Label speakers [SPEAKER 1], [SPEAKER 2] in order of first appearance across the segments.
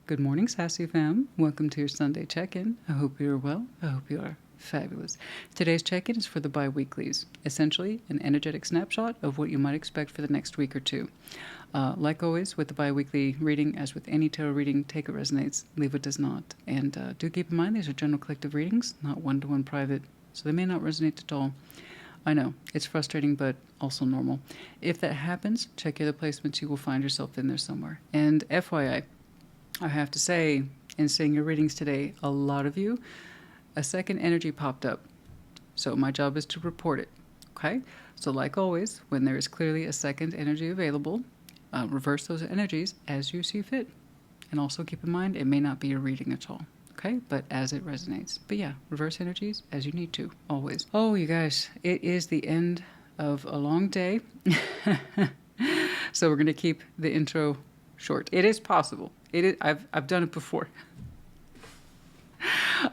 [SPEAKER 1] Good morning, Sassy Fam. Welcome to your Sunday check-in. I hope you're well. I hope you are fabulous. Today's check-in is for the bi-weeklies, essentially an energetic snapshot of what you might expect for the next week or two. Like always, with the bi-weekly reading, as with any tarot reading, take what resonates, leave what does not. And do keep in mind these are general collective readings, not one-to-one private, so they may not resonate at all. I know, it's frustrating, but also normal. If that happens, check your other placements. You will find yourself in there somewhere. And FYI, I have to say, in seeing your readings today, a lot of you, a second energy popped up. So my job is to report it, okay? So like always, when there is clearly a second energy available, reverse those energies as you see fit. And also keep in mind, it may not be your reading at all. Okay, but as it resonates. But yeah, reverse energies as you need to, always. Oh, you guys, it is the end of a long day. So we're going to keep the intro short. It is possible. I've done it before.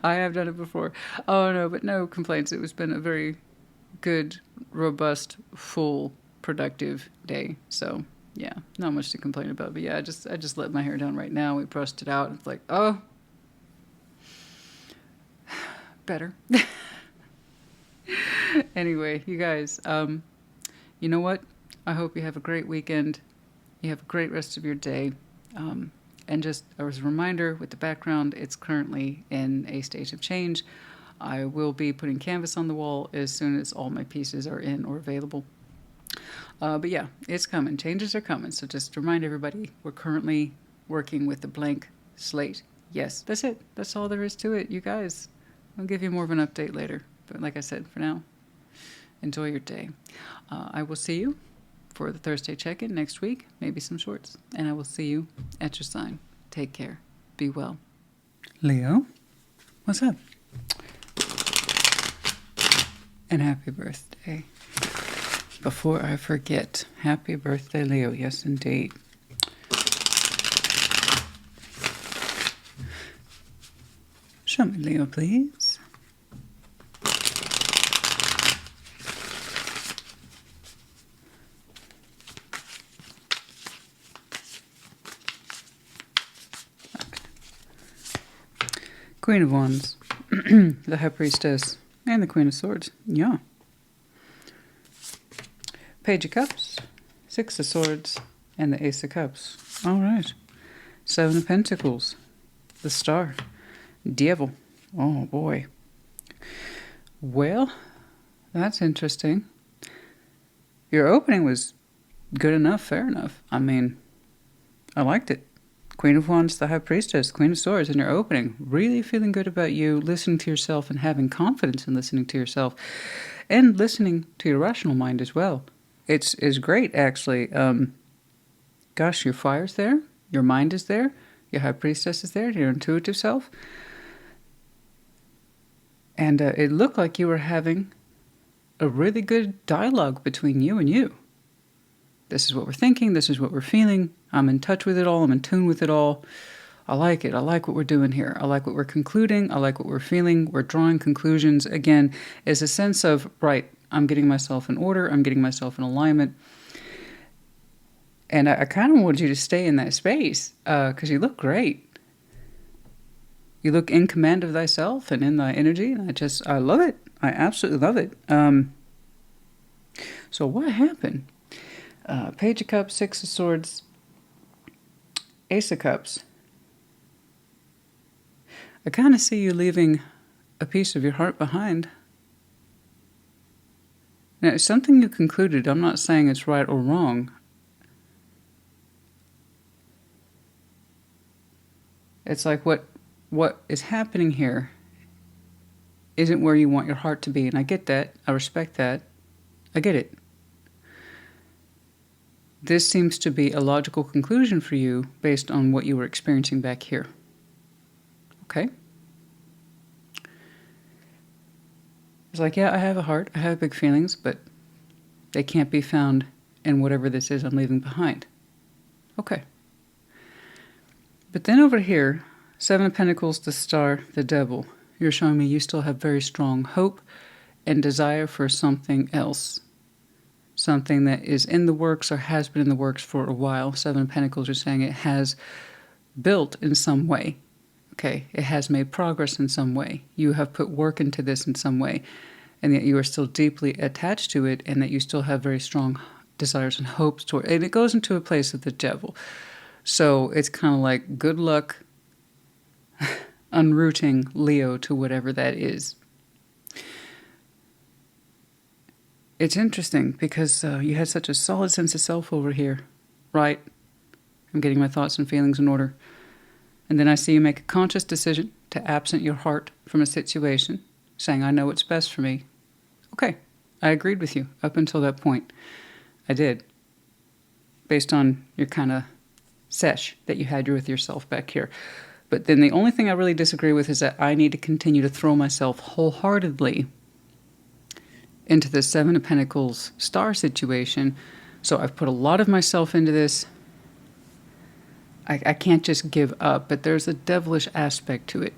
[SPEAKER 1] I have done it before. Oh no, but no complaints. It's been a very good, robust, full, productive day. So yeah, not much to complain about. But yeah, I just let my hair down right now. We brushed it out. It's like, oh, better. Anyway, you guys, you know what? I hope you have a great weekend. You have a great rest of your day. And just as a reminder, with the background, it's currently in a state of change. I will be putting canvas on the wall as soon as all my pieces are in or available. But yeah, it's coming. Changes are coming. So just remind everybody, we're currently working with the blank slate. Yes, that's it. That's all there is to it, you guys. I'll give you more of an update later. But like I said, for now, enjoy your day. I will see you for the Thursday check-in next week, maybe some shorts. And I will see you at your sign. Take care. Be well. Leo, what's up? And happy birthday. Before I forget, happy birthday, Leo. Yes, indeed. Show me, Leo, please. Queen of Wands, the High Priestess, and the Queen of Swords. Yeah. Page of Cups, Six of Swords, and the Ace of Cups. All right. Seven of Pentacles, the Star, Devil. Oh, boy. Well, that's interesting. Your opening was good enough, fair enough. I mean, I liked it. Queen of Wands, the High Priestess, Queen of Swords in your opening. Really feeling good about you, listening to yourself and having confidence in listening to yourself. And listening to your rational mind as well. It's great, actually. Gosh, your fire's there. Your mind is there. Your High Priestess is there. Your intuitive self. And it looked like you were having a really good dialogue between you and you. This is what we're thinking. This is what we're feeling. I'm in touch with it all. I'm in tune with it all. I like it. I like what we're doing here. I like what we're concluding. I like what we're feeling. We're drawing conclusions. Again, it's a sense of, right, I'm getting myself in order. I'm getting myself in alignment. And I kind of want you to stay in that space because you look great. You look in command of thyself and in thy energy. And I love it. I absolutely love it. So what happened? Page of Cups, Six of Swords, Ace of Cups. I kind of see you leaving a piece of your heart behind. Now, it's something you concluded. I'm not saying it's right or wrong. It's like what is happening here isn't where you want your heart to be. And I get that. I respect that. I get it. This seems to be a logical conclusion for you based on what you were experiencing back here. Okay? It's like, yeah, I have a heart, I have big feelings, but they can't be found in whatever this is I'm leaving behind. Okay. But then over here, Seven of Pentacles, the Star, the Devil. You're showing me you still have very strong hope and desire for something else. Something that is in the works or has been in the works for a while. Seven of Pentacles are saying it has built in some way. Okay, it has made progress in some way. You have put work into this in some way, and yet you are still deeply attached to it, and that you still have very strong desires and hopes toward it. And it goes into a place of the devil. So it's kind of like good luck unrooting Leo to whatever that is. It's interesting because you had such a solid sense of self over here, right? I'm getting my thoughts and feelings in order. And then I see you make a conscious decision to absent your heart from a situation, saying, I know what's best for me. Okay, I agreed with you up until that point. I did. Based on your kind of sesh that you had with yourself back here. But then the only thing I really disagree with is that I need to continue to throw myself wholeheartedly into the Seven of Pentacles star situation. So I've put a lot of myself into this. I can't just give up, but there's a devilish aspect to it.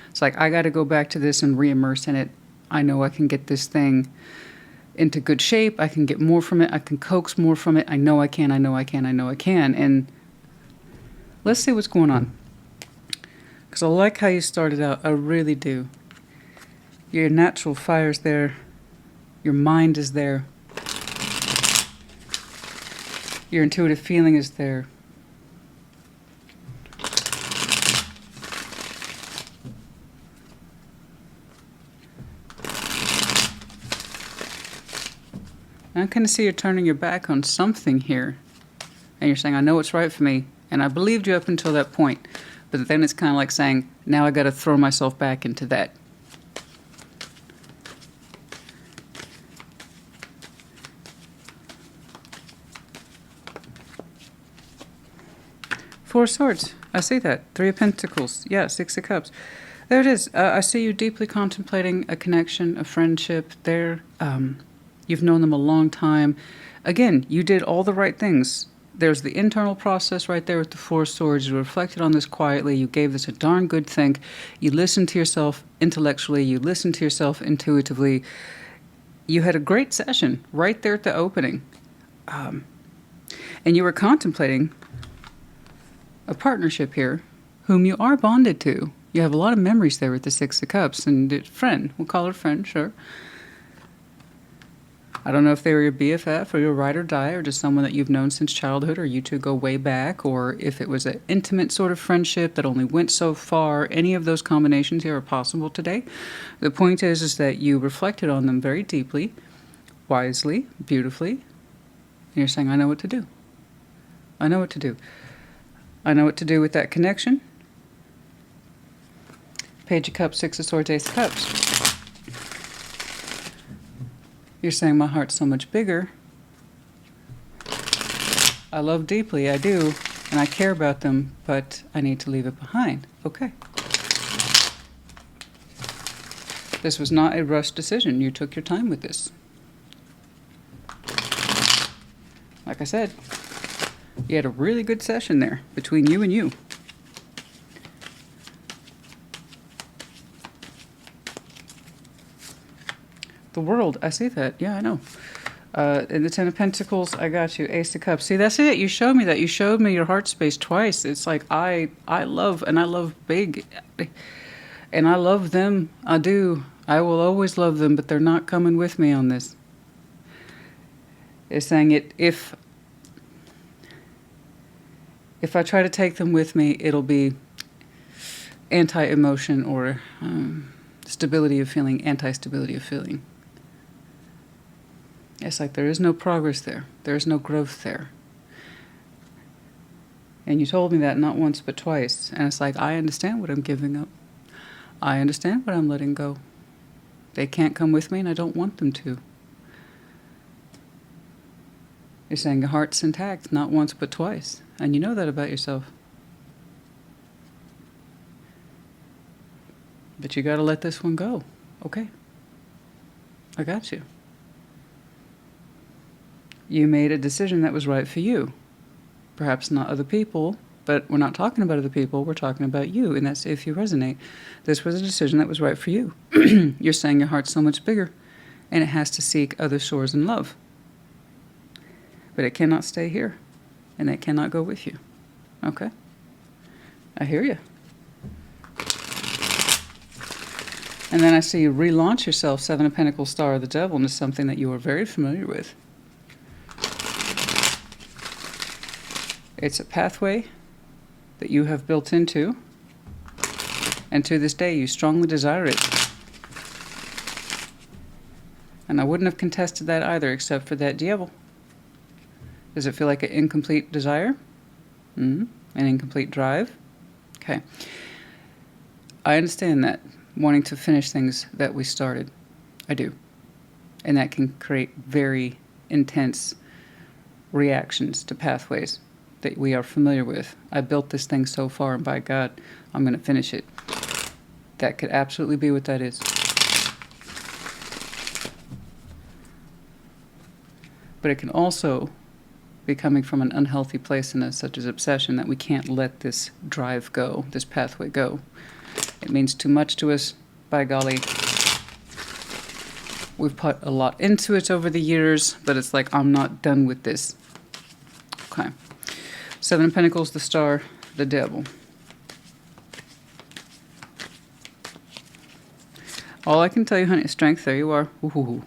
[SPEAKER 1] It's like I got to go back to this and re-immerse in it. I know I can get this thing into good shape. I can get more from it. I can coax more from it. I know I can, I know I can, I know I can. And let's see what's going on. Because I like how you started out. I really do. Your natural fire's there. Your mind is there. Your intuitive feeling is there. I kind of see you're turning your back on something here. And you're saying, I know what's right for me. And I believed you up until that point. But then it's kind of like saying, now I got to throw myself back into that. Four of Swords. I see that. Three of Pentacles. Yeah, Six of Cups. There it is. I see you deeply contemplating a connection, a friendship there. You've known them a long time. Again, you did all the right things. There's the internal process right there with the Four of Swords. You reflected on this quietly. You gave this a darn good think. You listened to yourself intellectually. You listened to yourself intuitively. You had a great session right there at the opening. And you were contemplating a partnership here whom you are bonded to. You have a lot of memories there with the Six of Cups. And friend, we'll call her friend, sure. I don't know if they were your BFF or your ride or die or just someone that you've known since childhood or you two go way back, or if it was an intimate sort of friendship that only went so far. Any of those combinations here are possible today. The point is that you reflected on them very deeply, wisely, beautifully, and you're saying, I know what to do. I know what to do. I know what to do with that connection. Page of Cups, Six of Swords, Ace of Cups. You're saying my heart's so much bigger. I love deeply, I do, and I care about them, but I need to leave it behind. Okay. This was not a rushed decision. You took your time with this. Like I said, you had a really good session there between you and you. The World, I see that. Yeah, I know. In the Ten of Pentacles, I got you. Ace of Cups. See, that's it. You showed me that. You showed me your heart space twice. It's like I love, and I love big. And I love them. I do. I will always love them, but they're not coming with me on this. It's saying if I try to take them with me, it'll be anti-emotion or stability of feeling, anti-stability of feeling. It's like there is no progress there. There is no growth there. And you told me that not once but twice. And it's like, I understand what I'm giving up. I understand what I'm letting go. They can't come with me and I don't want them to. You're saying your heart's intact, not once but twice. And you know that about yourself. But you got to let this one go. Okay. I got you. You made a decision that was right for you. Perhaps not other people, but we're not talking about other people. We're talking about you, and that's if you resonate. This was a decision that was right for you. You're saying your heart's so much bigger, and it has to seek other shores in love. But it cannot stay here, and it cannot go with you. Okay. I hear you. And then I see you relaunch yourself, Seven of Pentacles, Star of the Devil, into something that you are very familiar with. It's a pathway that you have built into, and to this day you strongly desire it. And I wouldn't have contested that either, except for that Devil. Does it feel like an incomplete desire? An incomplete drive? Okay. I understand that, wanting to finish things that we started. I do. And that can create very intense reactions to pathways that we are familiar with. I built this thing so far, and by God, I'm going to finish it. That could absolutely be what that is. But it can also be coming from an unhealthy place in us, such as obsession, that we can't let this drive go, this pathway go. It means too much to us, by golly. We've put a lot into it over the years, but it's like, I'm not done with this. Okay. Seven of Pentacles, the Star, the Devil. All I can tell you, honey, is strength. There you are. Ooh.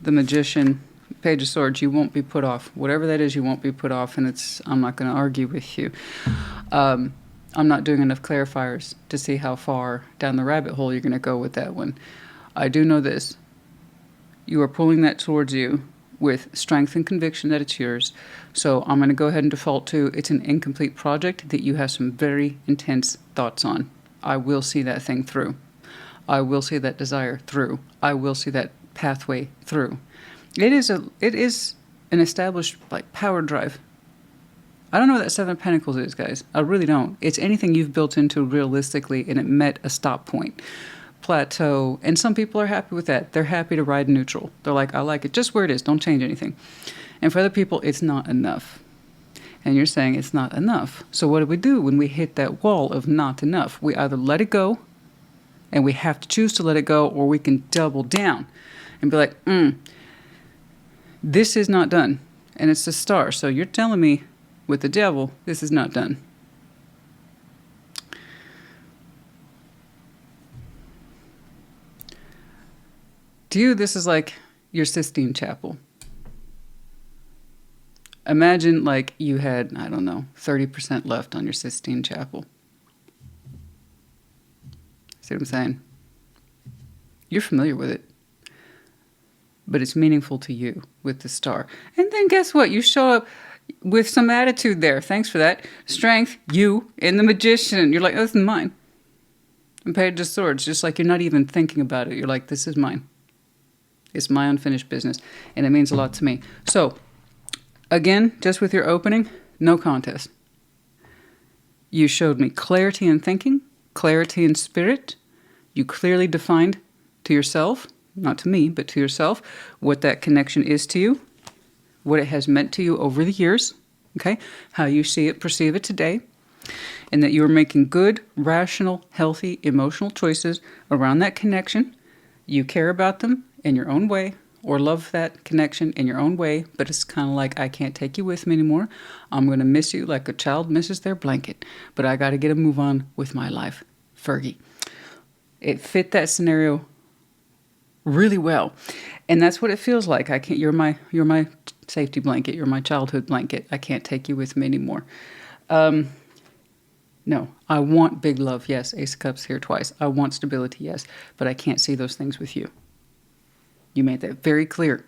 [SPEAKER 1] The Magician, Page of Swords. You won't be put off. Whatever that is, you won't be put off, and I'm not going to argue with you. I'm not doing enough clarifiers to see how far down the rabbit hole you're going to go with that one. I do know this. You are pulling that towards you with strength and conviction that it's yours. So I'm going to go ahead and default to it's an incomplete project that you have some very intense thoughts on. I will see that thing through. I will see that desire through. I will see that pathway through. It is an established power drive. I don't know what that Seven of Pentacles is, guys. I really don't. It's anything you've built into realistically, and it met a stop point. Plateau, and some people are happy with that. They're happy to ride neutral. They're like, I like it just where it is, don't change anything. And for other people, it's not enough. And you're saying it's not enough. So what do we do when we hit that wall of not enough? We either let it go, and we have to choose to let it go, or we can double down and be like, this is not done. And it's the Star. So you're telling me with the Devil, this is not done. To you, this is like your Sistine Chapel. Imagine like you had, I don't know, 30% left on your Sistine Chapel. See what I'm saying? You're familiar with it. But it's meaningful to you with the Star. And then guess what? You show up with some attitude there. Thanks for that. Strength, you, and the Magician. You're like, oh, this is mine. And Page of Swords, just like you're not even thinking about it. You're like, this is mine. It's my unfinished business, and it means a lot to me. So, again, just with your opening, no contest. You showed me clarity in thinking, clarity in spirit. You clearly defined to yourself, not to me, but to yourself, what that connection is to you, what it has meant to you over the years, okay? How you see it, perceive it today, and that you are making good, rational, healthy, emotional choices around that connection. You care about them in your own way, or love that connection in your own way, but it's kind of like, I can't take you with me anymore. I'm going to miss you like a child misses their blanket, but I got to get a move on with my life. Fergie. It fit that scenario really well, and that's what it feels like. You're my safety blanket. You're my childhood blanket. I can't take you with me anymore. No, I want big love. Yes, Ace of Cups here twice. I want stability. Yes, but I can't see those things with you. You made that very clear.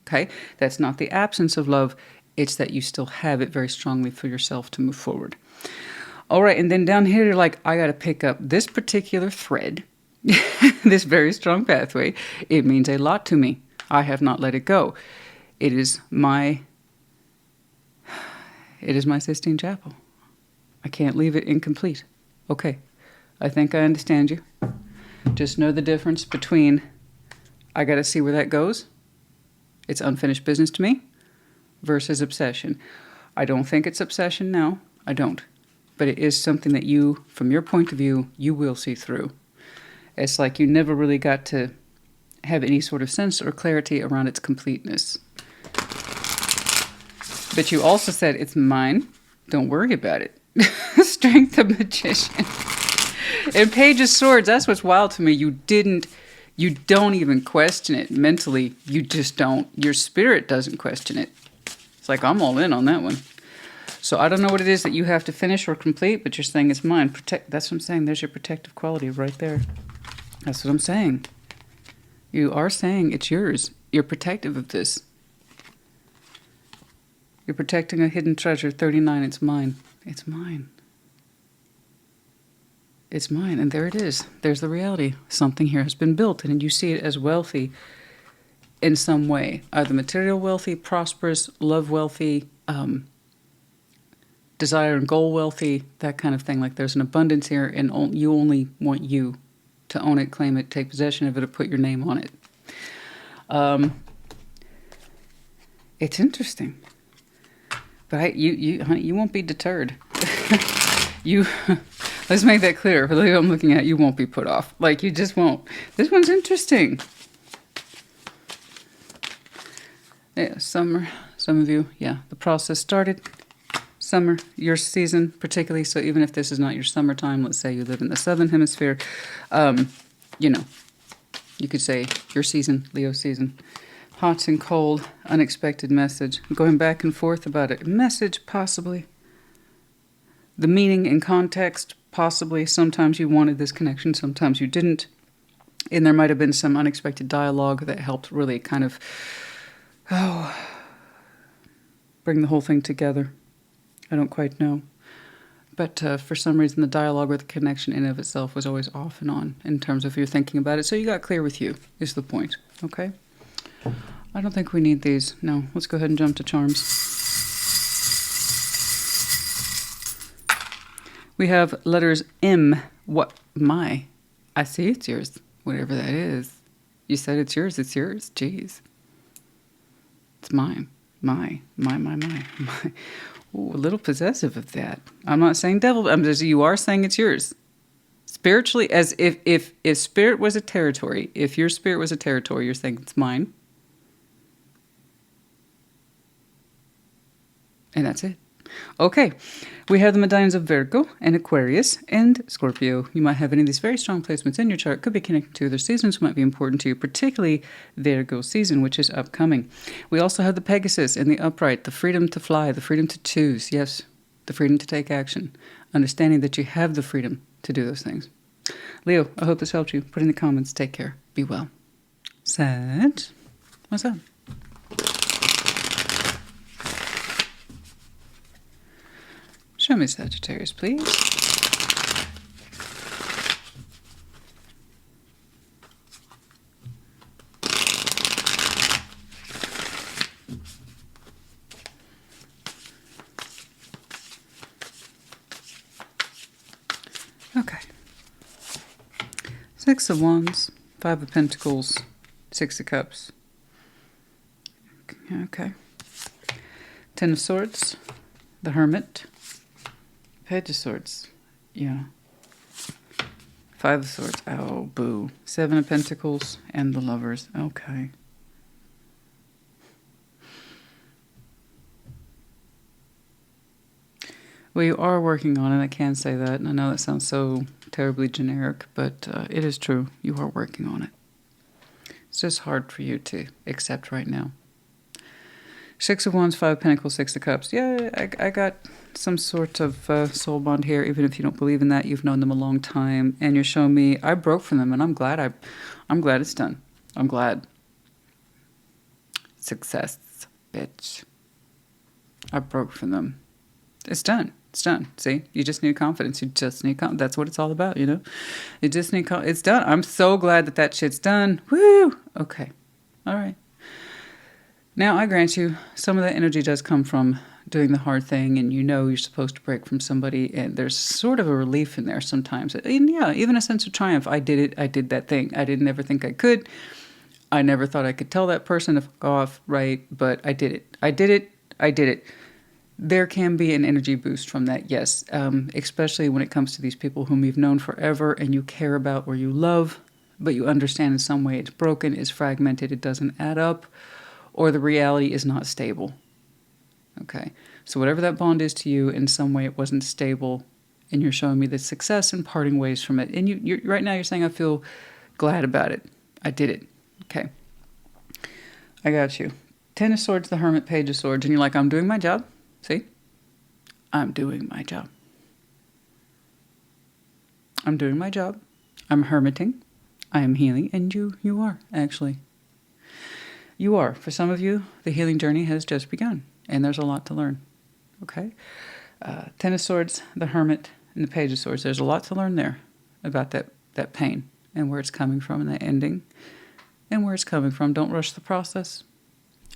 [SPEAKER 1] Okay? That's not the absence of love. It's that you still have it very strongly for yourself to move forward. All right, and then down here, you're like, I got to pick up this particular thread, this very strong pathway. It means a lot to me. I have not let it go. It is my Sistine Chapel. I can't leave it incomplete. Okay, I think I understand you. Just know the difference between I got to see where that goes. It's unfinished business to me versus obsession. I don't think it's obsession now. I don't. But it is something that you, from your point of view, you will see through. It's like you never really got to have any sort of sense or clarity around its completeness. But you also said it's mine. Don't worry about it. Strength of Magician. And Page of Swords, that's what's wild to me. You don't even question it mentally. You just don't. Your spirit doesn't question it. It's like, I'm all in on that one. So I don't know what it is that you have to finish or complete, but you're saying it's mine. That's what I'm saying. There's your protective quality right there. That's what I'm saying. You are saying it's yours. You're protective of this. You're protecting a hidden treasure. 39, it's mine. It's mine. It's mine. And there it is. There's the reality. Something here has been built, and you see it as wealthy in some way. Either material wealthy, prosperous, love wealthy, desire and goal wealthy, that kind of thing. Like there's an abundance here, and you only want you to own it, claim it, take possession of it, or put your name on it. It's interesting. But honey, you won't be deterred. Let's make that clear. For the I'm looking at, you won't be put off. Like, you just won't. This one's interesting. Yeah, summer. Some of you, yeah, the process started. Summer, your season particularly. So even if this is not your summertime, let's say you live in the southern hemisphere, you know, you could say your season, Leo season. Hot and cold, unexpected message. Going back and forth about it. Message, possibly. The meaning and context, possibly. Sometimes you wanted this connection, sometimes you didn't. And there might have been some unexpected dialogue that helped really kind of, bring the whole thing together. I don't quite know. But for some reason, the dialogue or the connection in and of itself was always off and on in terms of your thinking about it. So you got clear with you, is the point. Okay? I don't think we need these. No, let's go ahead and jump to charms. We have letters M. What? My. I see it's yours. Whatever that is. You said it's yours. It's yours. Jeez. It's mine. My. Ooh, a little possessive of that. I'm not saying devil. You are saying it's yours. Spiritually, as if spirit was a territory, if your spirit was a territory, you're saying it's mine. And that's it. Okay. We have the medallions of Virgo and Aquarius and Scorpio. You might have any of these very strong placements in your chart. Could be connected to other seasons, might be important to you, particularly Virgo season, which is upcoming. We also have the Pegasus in the upright, the freedom to fly, the freedom to choose. Yes, the freedom to take action. Understanding that you have the freedom to do those things. Leo, I hope this helped you. Put in the comments. Take care. Be well. Sag, what's up? Show me Sagittarius, please. Okay. 6 of Wands, 5 of Pentacles, 6 of Cups. Okay. 10 of Swords, the Hermit. Page of Swords. Yeah. 5 of Swords. Oh, boo. 7 of Pentacles and the Lovers. Okay. Well, you are working on it. I can say that. And I know that sounds so terribly generic, but it is true. You are working on it. It's just hard for you to accept right now. 6 of Wands, 5 of Pentacles, 6 of Cups. Yeah, I got some sort of soul bond here, even if you don't believe in that. You've known them a long time, and you're showing me I broke from them, and I'm glad it's done. I'm glad. Success, bitch. I broke from them. It's done. It's done. See, you just need confidence. You just need confidence. That's what it's all about, you know. You just need it's done. I'm so glad that shit's done. Woo. Okay. All right. Now, I grant you, some of that energy does come from doing the hard thing, and you know you're supposed to break from somebody, and there's sort of a relief in there sometimes. And yeah, even a sense of triumph. I did it. I did that thing. I didn't ever think I could. I never thought I could tell that person to fuck off, right? But I did it. I did it. I did it. There can be an energy boost from that, yes, especially when it comes to these people whom you've known forever and you care about or you love, but you understand in some way it's broken, it's fragmented, it doesn't add up, or the reality is not stable. Okay, So whatever that bond is to you, in some way it wasn't stable, and you're showing me the success and parting ways from it. And you're right now you're saying, I feel glad about it. I did it. Okay. I got you. Ten of Swords, the Hermit, Page of Swords. And you're like, I'm doing my job. See? I'm doing my job. I'm doing my job. I'm hermiting. I am healing. And you are, actually. You are. For some of you, the healing journey has just begun. And there's a lot to learn. Okay? Ten of Swords, the Hermit, and the Page of Swords. There's a lot to learn there about that pain and where it's coming from and that ending and where it's coming from. Don't rush the process.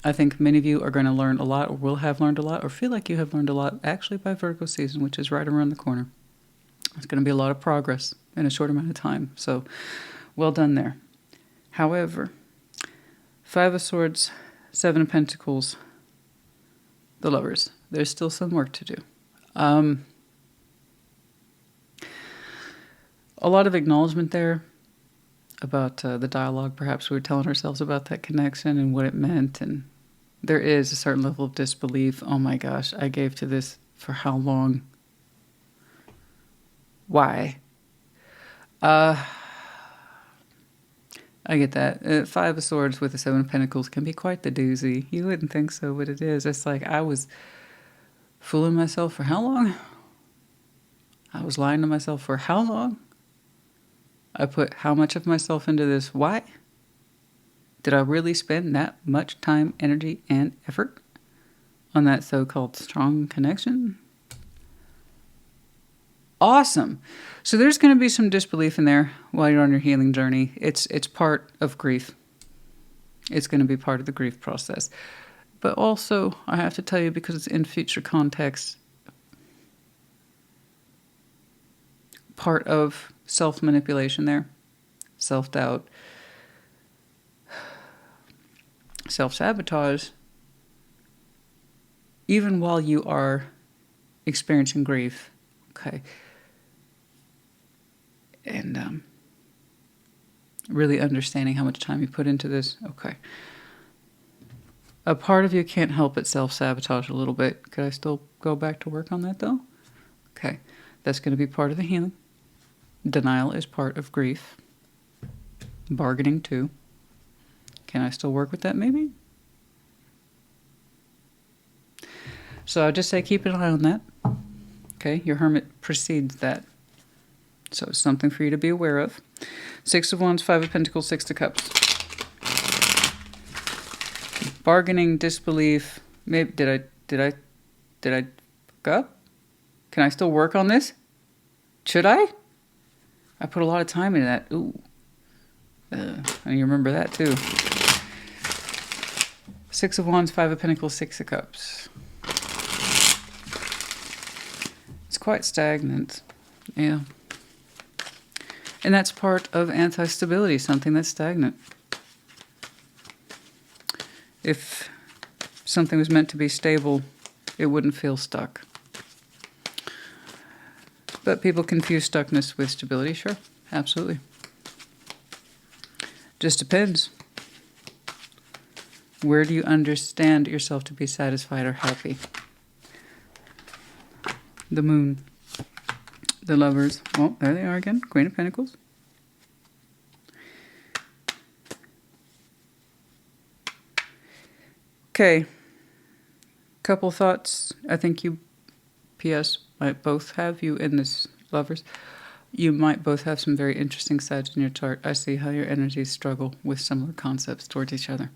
[SPEAKER 1] I think many of you are going to learn a lot, or will have learned a lot, or feel like you have learned a lot, actually by Virgo season, which is right around the corner. It's going to be a lot of progress in a short amount of time. So well done there. However, Five of Swords, Seven of Pentacles, the Lovers. There's still some work to do. A lot of acknowledgement there about the dialogue. Perhaps we were telling ourselves about that connection and what it meant. And there is a certain level of disbelief. Oh my gosh, I gave to this for how long? Why? I get that. Five of Swords with the Seven of Pentacles can be quite the doozy. You wouldn't think so, but it is. It's like I was fooling myself for how long? I was lying to myself for how long? I put how much of myself into this? Why? Did I really spend that much time, energy, and effort on that so-called strong connection? Awesome. So there's going to be some disbelief in there while you're on your healing journey. It's part of grief. It's going to be part of the grief process. But also, I have to tell you, because it's in future context, part of self-manipulation there, self-doubt, self-sabotage, even while you are experiencing grief, okay, and really understanding how much time you put into this, okay. A part of you can't help but self-sabotage a little bit. Could I still go back to work on that, though? Okay, that's going to be part of the healing. Denial is part of grief. Bargaining, too. Can I still work with that, maybe? So I'll just say keep an eye on that. Okay, your Hermit precedes that. So it's something for you to be aware of. Six of Wands, Five of Pentacles, Six of Cups. Bargaining, disbelief. Maybe did I fuck up? Can I still work on this? Should I? I put a lot of time into that. Ooh. And you remember that too. Six of Wands, Five of Pentacles, Six of Cups. It's quite stagnant. Yeah. And that's part of anti-stability, something that's stagnant. If something was meant to be stable, it wouldn't feel stuck. But people confuse stuckness with stability, sure, absolutely. Just depends. Where do you understand yourself to be satisfied or happy? The Moon. The Lovers. Oh, there they are again. Queen of Pentacles. Okay. Couple thoughts. I think you, P.S., might both have, you and this Lovers, you might both have some very interesting sides in your chart. I see how your energies struggle with similar concepts towards each other.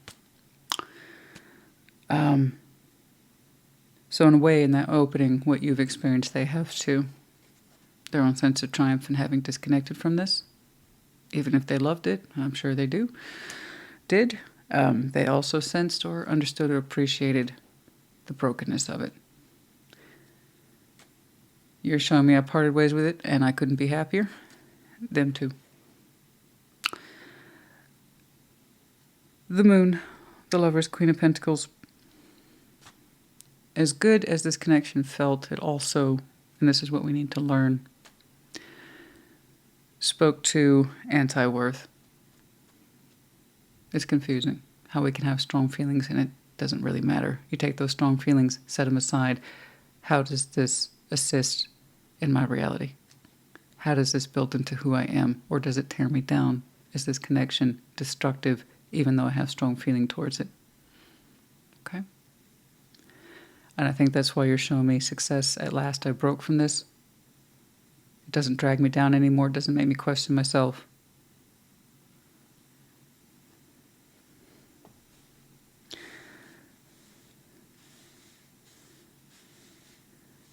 [SPEAKER 1] So in a way, in that opening, what you've experienced, they have too. Their own sense of triumph in having disconnected from this. Even if they loved it, I'm sure they did. They also sensed or understood or appreciated the brokenness of it. You're showing me I parted ways with it and I couldn't be happier. Them too. The Moon, the Lovers, Queen of Pentacles. As good as this connection felt, it also, and this is what we need to learn, spoke to anti-worth. It's confusing how we can have strong feelings in it Doesn't really matter. You take those strong feelings, set them aside. How does this assist in my reality? How does this build into who I am? Or does it tear me down? Is this connection destructive even though I have strong feeling towards it? Okay? And I think that's why you're showing me success. At last I broke from this. It doesn't drag me down anymore. It doesn't make me question myself.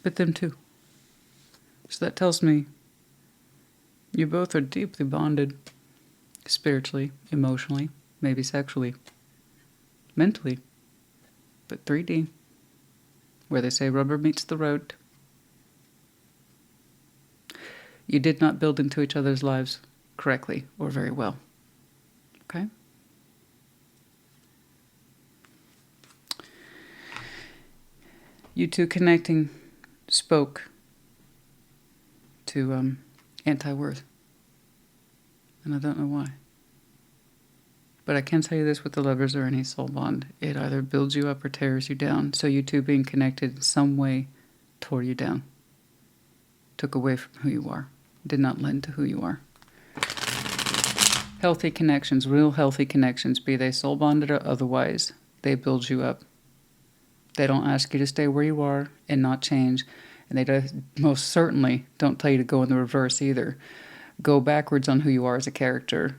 [SPEAKER 1] But them too. So that tells me you both are deeply bonded. Spiritually, emotionally, maybe sexually, mentally. But 3D, where they say rubber meets the road. You did not build into each other's lives correctly or very well. Okay? You two connecting spoke to anti-worth. And I don't know why. But I can tell you this with the Lovers or any soul bond. It either builds you up or tears you down. So you two being connected in some way tore you down. Took away from who you are. Did not lend to who you are. Healthy connections, real healthy connections, be they soul bonded or otherwise, they build you up. They don't ask you to stay where you are and not change. And they most certainly don't tell you to go in the reverse either. Go backwards on who you are as a character.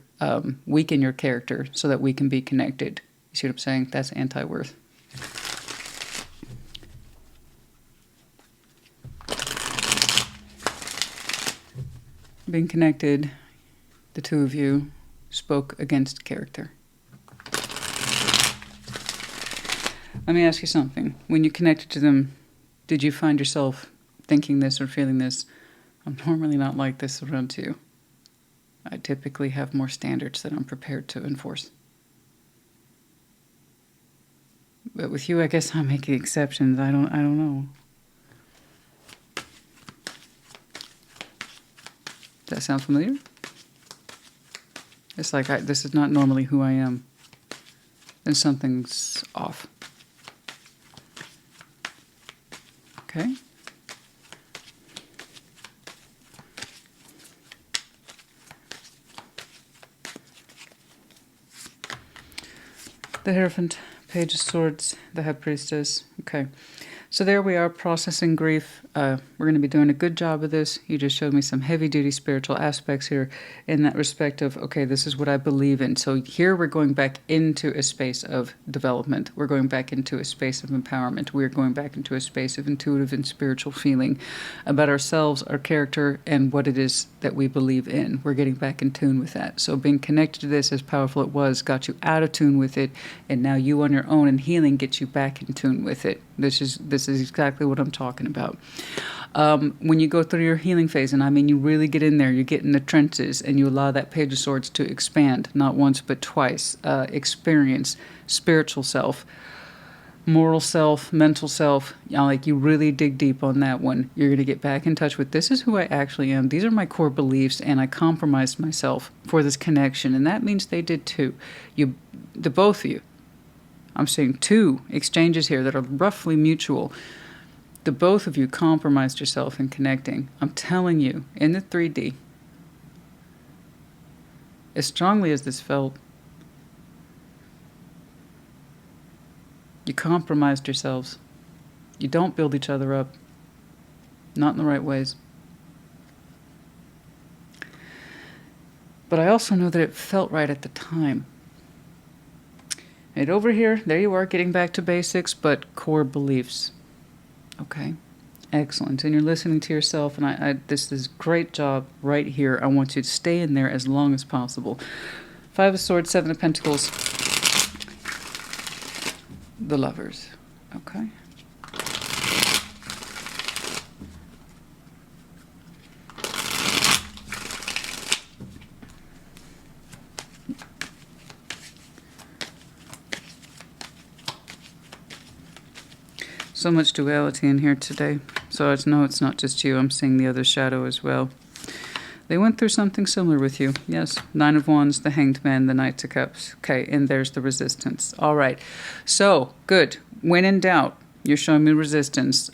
[SPEAKER 1] Weaken your character so that we can be connected. You see what I'm saying? That's anti-worth. Being connected, the two of you spoke against character. Let me ask you something. When you connected to them, did you find yourself thinking this or feeling this? I'm normally not like this around you. I typically have more standards that I'm prepared to enforce. But with you, I guess I'm making exceptions. I don't know. Does that sound familiar? It's like this is not normally who I am. Then something's off. Okay? The Hierophant, Page of Swords, the High Priestess. Okay, so there we are, processing grief. We're going to be doing a good job of this. You just showed me some heavy-duty spiritual aspects here in that respect of, okay, this is what I believe in. So here we're going back into a space of development. We're going back into a space of empowerment. We're going back into a space of intuitive and spiritual feeling about ourselves, our character, and what it is that we believe in. We're getting back in tune with that. So being connected to this, as powerful it was, got you out of tune with it, and now you on your own and healing gets you back in tune with it. This is exactly what I'm talking about. When you go through your healing phase, and I mean you really get in there, you get in the trenches, and you allow that Page of Swords to expand, not once but twice, experience, spiritual self, moral self, mental self, like you really dig deep on that one. You're going to get back in touch with, this is who I actually am. These are my core beliefs, and I compromised myself for this connection, and that means they did too. The both of you. I'm seeing two exchanges here that are roughly mutual. The both of you compromised yourself in connecting. I'm telling you, in the 3D, as strongly as this felt, you compromised yourselves. You don't build each other up. Not in the right ways. But I also know that it felt right at the time. And over here, there you are, getting back to basics, but core beliefs. Okay, excellent. And you're listening to yourself, and this is a great job right here. I want you to stay in there as long as possible. 5 of Swords, 7 of Pentacles. The Lovers. Okay. So much duality in here today. So I know it's not just you. I'm seeing the other shadow as well. They went through something similar with you. Yes, Nine of Wands, the Hanged Man, the Knight of Cups. Okay, and there's the resistance. All right. So, good. When in doubt, you're showing me resistance.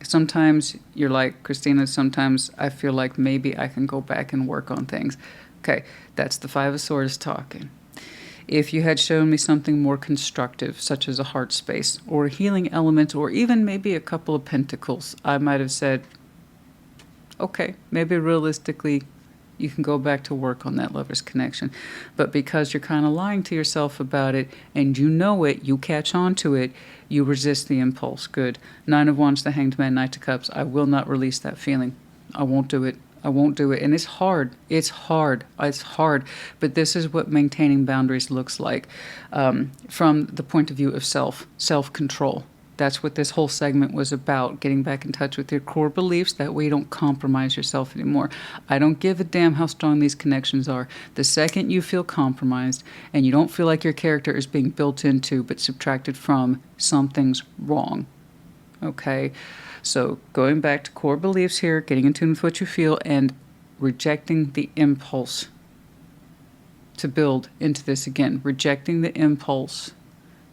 [SPEAKER 1] Sometimes you're like, Christina, sometimes I feel like maybe I can go back and work on things. Okay, that's the Five of Swords talking. If you had shown me something more constructive, such as a heart space, or a healing element, or even maybe a couple of pentacles, I might have said, okay, maybe realistically you can go back to work on that lover's connection. But because you're kind of lying to yourself about it, and you know it, you catch on to it, you resist the impulse. Good. Nine of Wands, the Hanged Man, Knight of Cups. I will not release that feeling. I won't do it. I won't do it. And it's hard. It's hard. It's hard. But this is what maintaining boundaries looks like from the point of view of self-control. That's what this whole segment was about, getting back in touch with your core beliefs. That way you don't compromise yourself anymore. I don't give a damn how strong these connections are. The second you feel compromised and you don't feel like your character is being built into but subtracted from, something's wrong. Okay? So going back to core beliefs here, getting in tune with what you feel, and rejecting the impulse to build into this again. Rejecting the impulse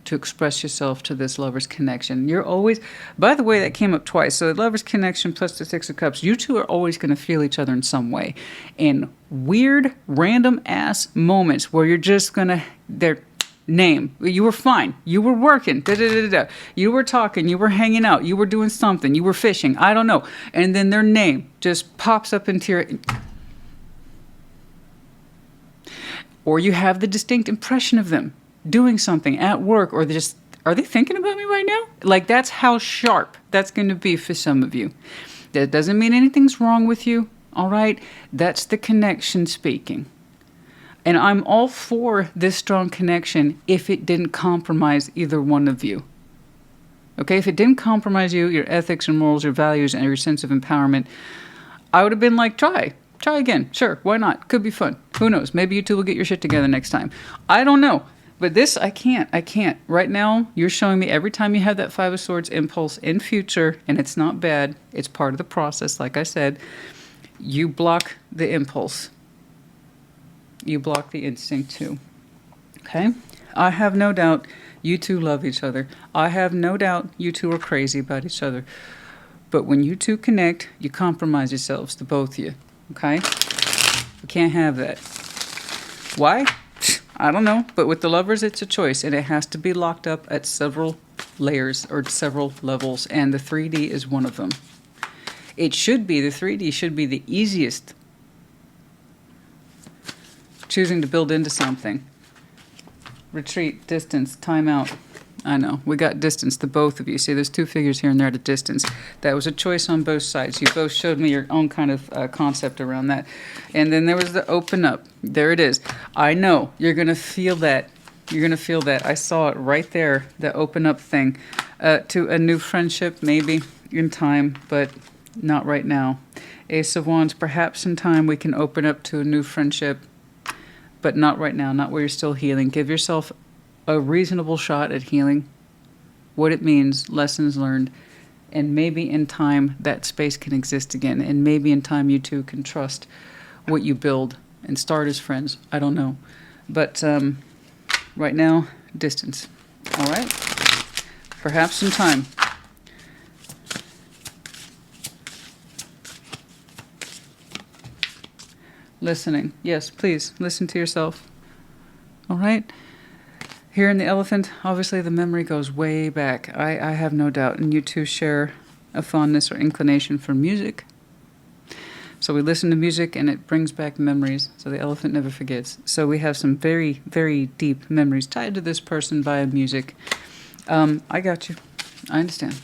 [SPEAKER 1] to express yourself to this lover's connection. You're always, by the way, that came up twice. So the lover's connection plus the Six of Cups, you two are always going to feel each other in some way. In weird, random ass moments where you're just going to, their name, you were fine. You were working, you were talking, you were hanging out, you were doing something, you were fishing, I don't know. And then their name just pops up into your, or you have the distinct impression of them doing something at work, or just, are they thinking about me right now? Like, that's how sharp that's going to be for some of you. That doesn't mean anything's wrong with you, all right? That's the connection speaking. And I'm all for this strong connection if it didn't compromise either one of you. Okay, if it didn't compromise you, your ethics and morals, your values, and your sense of empowerment, I would have been like, try again. Sure, why not? Could be fun. Who knows? Maybe you two will get your shit together next time. I don't know. But this, I can't. Right now, you're showing me every time you have that Five of Swords impulse in future, and it's not bad. It's part of the process, like I said. You block the impulse. You block the instinct too. Okay? I have no doubt you two love each other. I have no doubt you two are crazy about each other. But when you two connect, you compromise yourselves, the both of you. Okay? You can't have that. Why? I don't know, but with the lovers, it's a choice, and it has to be locked up at several layers or several levels, and the 3D is one of them. It should be, the 3D should be the easiest. Choosing to build into something. Retreat, distance, time out. I know, we got distance, the both of you. See, there's two figures here and there at a distance. That was a choice on both sides. You both showed me your own kind of concept around that. And then there was the open up. There it is. I know, you're going to feel that. You're going to feel that. I saw it right there, the open up thing. To a new friendship, maybe in time, but not right now. Ace of Wands, perhaps in time we can open up to a new friendship, but not right now, not where you're still healing. Give yourself a reasonable shot at healing, what it means, lessons learned, and maybe in time that space can exist again, and maybe in time you two can trust what you build and start as friends. I don't know. But right now, distance. All right? Perhaps in time. Listening. Yes, please, listen to yourself. All right? Here in the Elephant, obviously the memory goes way back. I have no doubt. And you two share a fondness or inclination for music. So we listen to music and it brings back memories. So the Elephant never forgets. So we have some very, very deep memories tied to this person via music. I got you. I understand.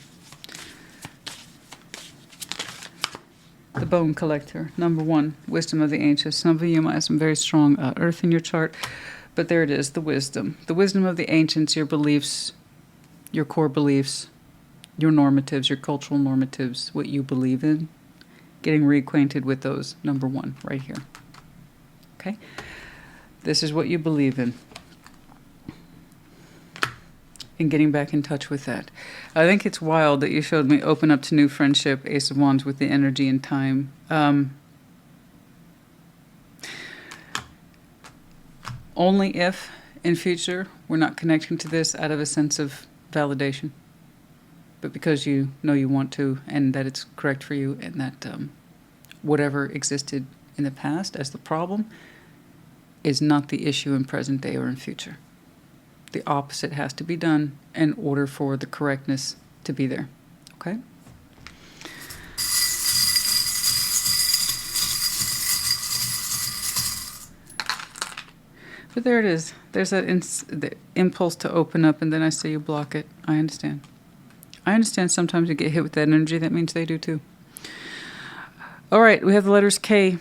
[SPEAKER 1] The Bone Collector. Number 1, Wisdom of the Ancients. Some of you might have some very strong earth in your chart. But there it is, the wisdom. The wisdom of the ancients, your beliefs, your core beliefs, your normatives, your cultural normatives, what you believe in. Getting reacquainted with those, number 1, right here. Okay? This is what you believe in. And getting back in touch with that. I think it's wild that you showed me open up to new friendship, Ace of Wands with the energy and time. Only if in future we're not connecting to this out of a sense of validation, but because you know you want to and that it's correct for you, and that whatever existed in the past as the problem is not the issue in present day or in future. The opposite has to be done in order for the correctness to be there. Okay? But there it is. There's that the impulse to open up, and then I say you block it. I understand. I understand sometimes you get hit with that energy. That means they do too. All right, we have the letters K,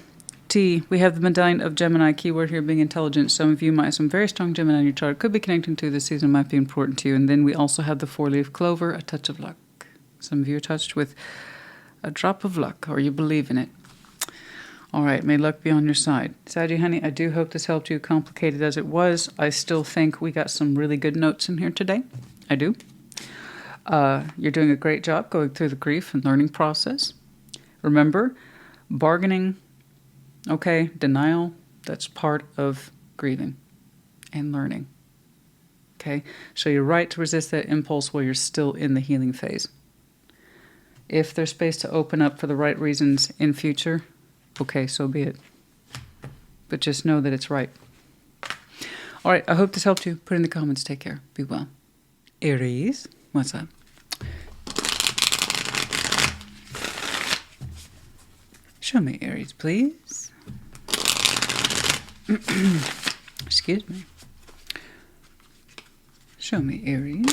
[SPEAKER 1] T. We have the medallion of Gemini. Keyword here being intelligent. Some of you might have some very strong Gemini in your chart. Could be connecting to this season, might be important to you. And then we also have the 4-leaf clover, a touch of luck. Some of you are touched with a drop of luck, or you believe in it. All right, may luck be on your side. Saggy, honey, I do hope this helped you, complicated as it was. I still think we got some really good notes in here today. I do. You're doing a great job going through the grief and learning process. Remember, bargaining, okay, denial, that's part of grieving and learning. Okay, so you're right to resist that impulse while you're still in the healing phase. If there's space to open up for the right reasons in future, okay, so be it. But just know that it's right. All right, I hope this helped you. Put in the comments. Take care. Be well. Aries, what's up? Show me Aries, please. Excuse me. Show me Aries.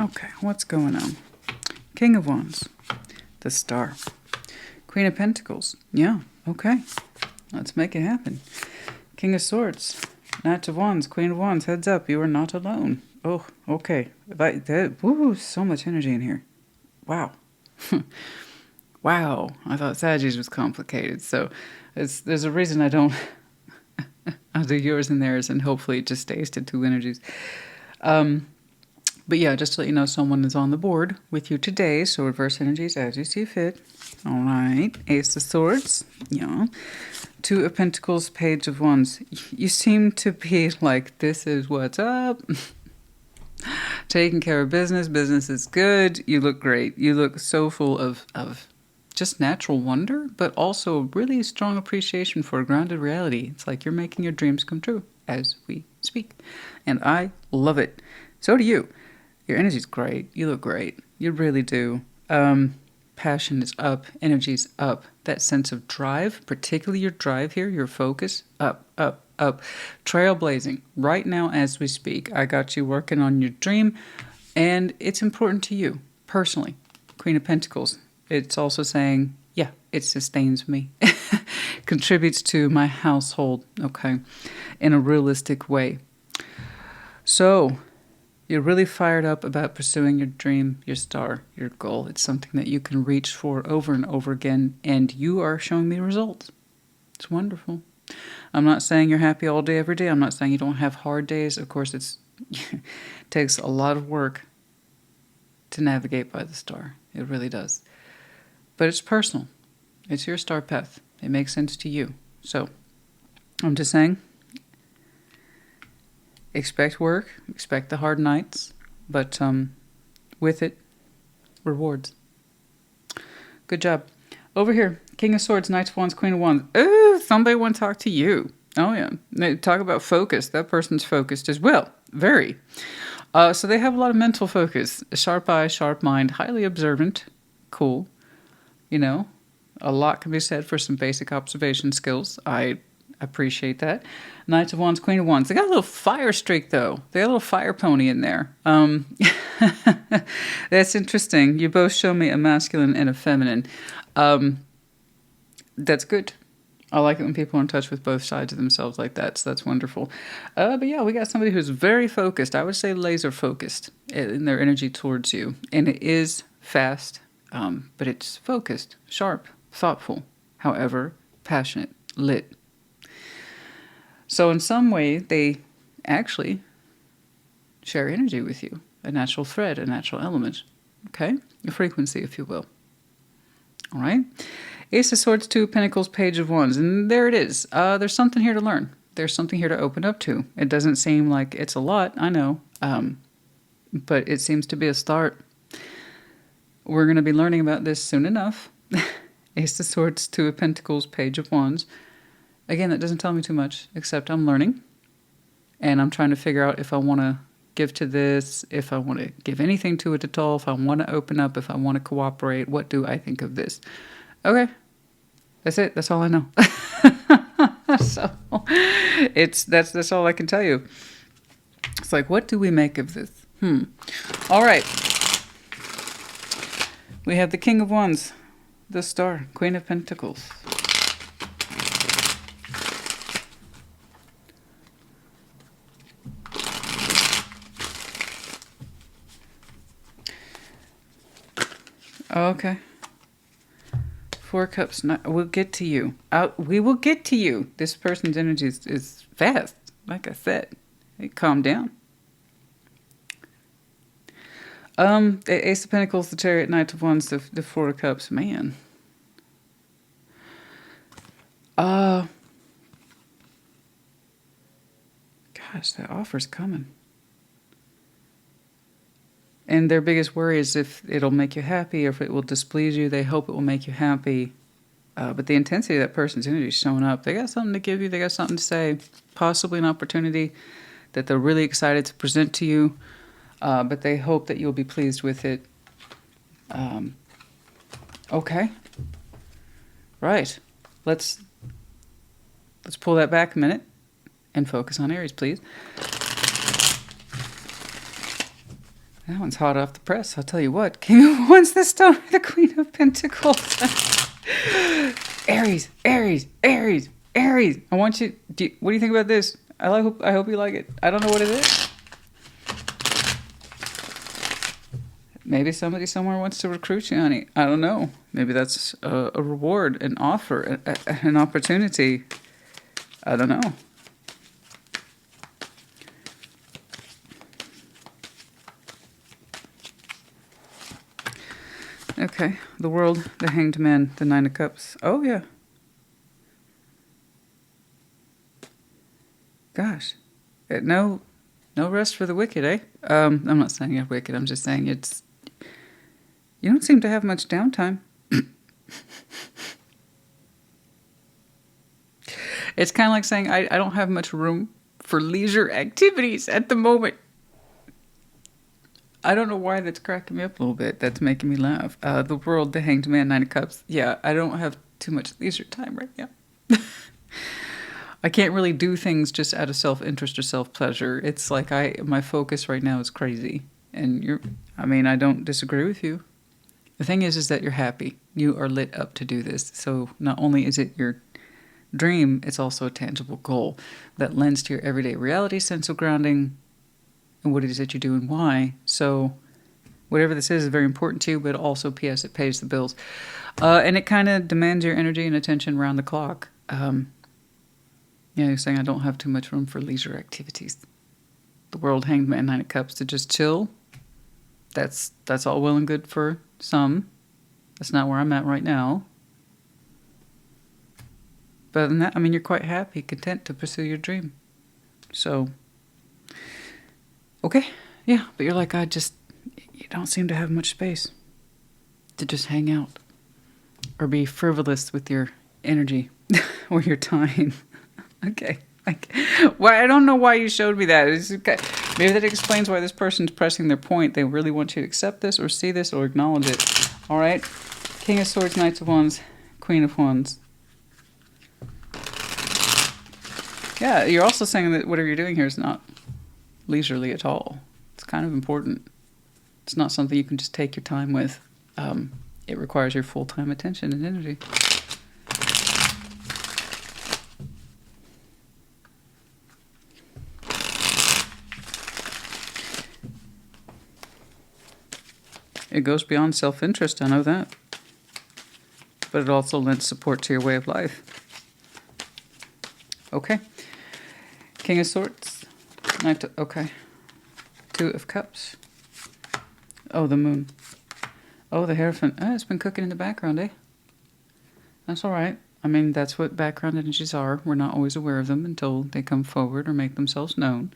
[SPEAKER 1] Okay, what's going on? King of Wands, the Star. Queen of Pentacles, yeah, okay. Let's make it happen. King of Swords, Knight of Wands, Queen of Wands, heads up, you are not alone. Oh, okay. Woo, so much energy in here. Wow. Wow, I thought Sagittarius was complicated, so there's a reason I don't... I'll do yours and theirs, and hopefully it just stays to 2 energies. But yeah, just to let you know, someone is on the board with you today, so reverse energies as you see fit. All right, Ace of Swords, yeah. 2 of Pentacles, Page of Wands. You seem to be like, this is what's up. Taking care of business. Business is good. You look great. You look so full of just natural wonder, but also really strong appreciation for a grounded reality. It's like you're making your dreams come true as we speak. And I love it. So do you. Your energy's great. You look great. You really do. Passion is up. Energy's up. That sense of drive, particularly your drive here, your focus, up, up, up. Trailblazing. Right now as we speak, I got you working on your dream, and it's important to you personally. Queen of Pentacles. It's also saying, yeah, it sustains me. Contributes to my household, okay, in a realistic way. So, you're really fired up about pursuing your dream, your star, your goal. It's something that you can reach for over and over again, and you are showing me results. It's wonderful. I'm not saying you're happy all day, every day. I'm not saying you don't have hard days. Of course, it takes a lot of work to navigate by the star. It really does. But it's personal. It's your star path. It makes sense to you. So, I'm just saying, expect work, expect the hard nights, but with it, rewards. Good job. Over here, King of Swords, Knight of Wands, Queen of Wands. Ooh, somebody want to talk to you. Oh, yeah. They talk about focus. That person's focused as well. Very. So they have a lot of mental focus. A sharp eye, sharp mind, highly observant. Cool. You know, a lot can be said for some basic observation skills. I appreciate that. Knight of Wands, Queen of Wands. They got a little fire streak, though. They got a little fire pony in there. That's interesting. You both show me a masculine and a feminine. That's good. I like it when people are in touch with both sides of themselves like that, so that's wonderful. But yeah, we got somebody who's very focused. I would say laser focused in their energy towards you. And it is fast, but it's focused, sharp, thoughtful, however, passionate, lit. So in some way, they actually share energy with you, a natural thread, a natural element, okay? A frequency, if you will. All right. Ace of Swords, Two of Pentacles, Page of Wands. And there it is. There's something here to learn. There's something here to open up to. It doesn't seem like it's a lot, I know. But it seems to be a start. We're going to be learning about this soon enough. Ace of Swords, Two of Pentacles, Page of Wands. Again, that doesn't tell me too much, except I'm learning. And I'm trying to figure out if I want to give to this, if I want to give anything to it at all, if I want to open up, if I want to cooperate. What do I think of this? Okay. That's it. That's all I know. So that's all I can tell you. It's like, what do we make of this? All right. We have the King of Wands, the Star, Queen of Pentacles. Okay. Four Cups. We'll get to you. We will get to you. This person's energy is fast. Like I said, calm down. The Ace of Pentacles, the Chariot, Knight of Wands, the Four of Cups. Man. Gosh, that offer's coming. And their biggest worry is if it'll make you happy or if it will displease you. They hope it will make you happy. But the intensity of that person's energy is showing up. They got something to give you. They got something to say. Possibly an opportunity that they're really excited to present to you. But they hope that you'll be pleased with it. Okay. Right. Let's pull that back a minute and focus on Aries, please. That one's hot off the press. I'll tell you what. King of Wands, the Star, the Queen of Pentacles. Aries, Aries, Aries, Aries. I want you. What do you think about this? I hope you like it. I don't know what it is. Maybe somebody somewhere wants to recruit you, honey. I don't know. Maybe that's a reward, an offer, an opportunity. I don't know. Okay, the World, the Hanged Man, the Nine of Cups. Oh, yeah. Gosh. No rest for the wicked, eh? I'm not saying you're wicked. I'm just saying it's... You don't seem to have much downtime. It's kind of like saying I don't have much room for leisure activities at the moment. I don't know why that's cracking me up a little bit. That's making me laugh. The World, the Hanged Man, Nine of Cups. Yeah, I don't have too much leisure time right now. I can't really do things just out of self-interest or self-pleasure. It's like my focus right now is crazy. And I don't disagree with you. The thing is that you're happy. You are lit up to do this. So not only is it your dream, it's also a tangible goal that lends to your everyday reality, sense of grounding, and what it is that you do and why. So whatever this is very important to you, but also, P.S., it pays the bills. And it kind of demands your energy and attention around the clock. You're saying I don't have too much room for leisure activities. The World, Hanged Man, Nine of Cups, to just chill. That's all well and good for some. That's not where I'm at right now. But other than that, you're quite happy, content to pursue your dream. So... Okay, yeah, but you're like, you don't seem to have much space to just hang out or be frivolous with your energy or your time. Okay. Well, I don't know why you showed me that. Maybe that explains why this person's pressing their point. They really want you to accept this or see this or acknowledge it. All right? King of Swords, Knight of Wands, Queen of Wands. Yeah, you're also saying that whatever you're doing here is not leisurely at all. It's kind of important. It's not something you can just take your time with. It requires your full-time attention and energy. It goes beyond self-interest, I know that. But it also lends support to your way of life. Okay. King of Swords. Okay. Two of Cups. Oh, the Moon. Oh, the Hierophant. It's been cooking in the background, eh? That's all right. I mean, that's what background energies are. We're not always aware of them until they come forward or make themselves known.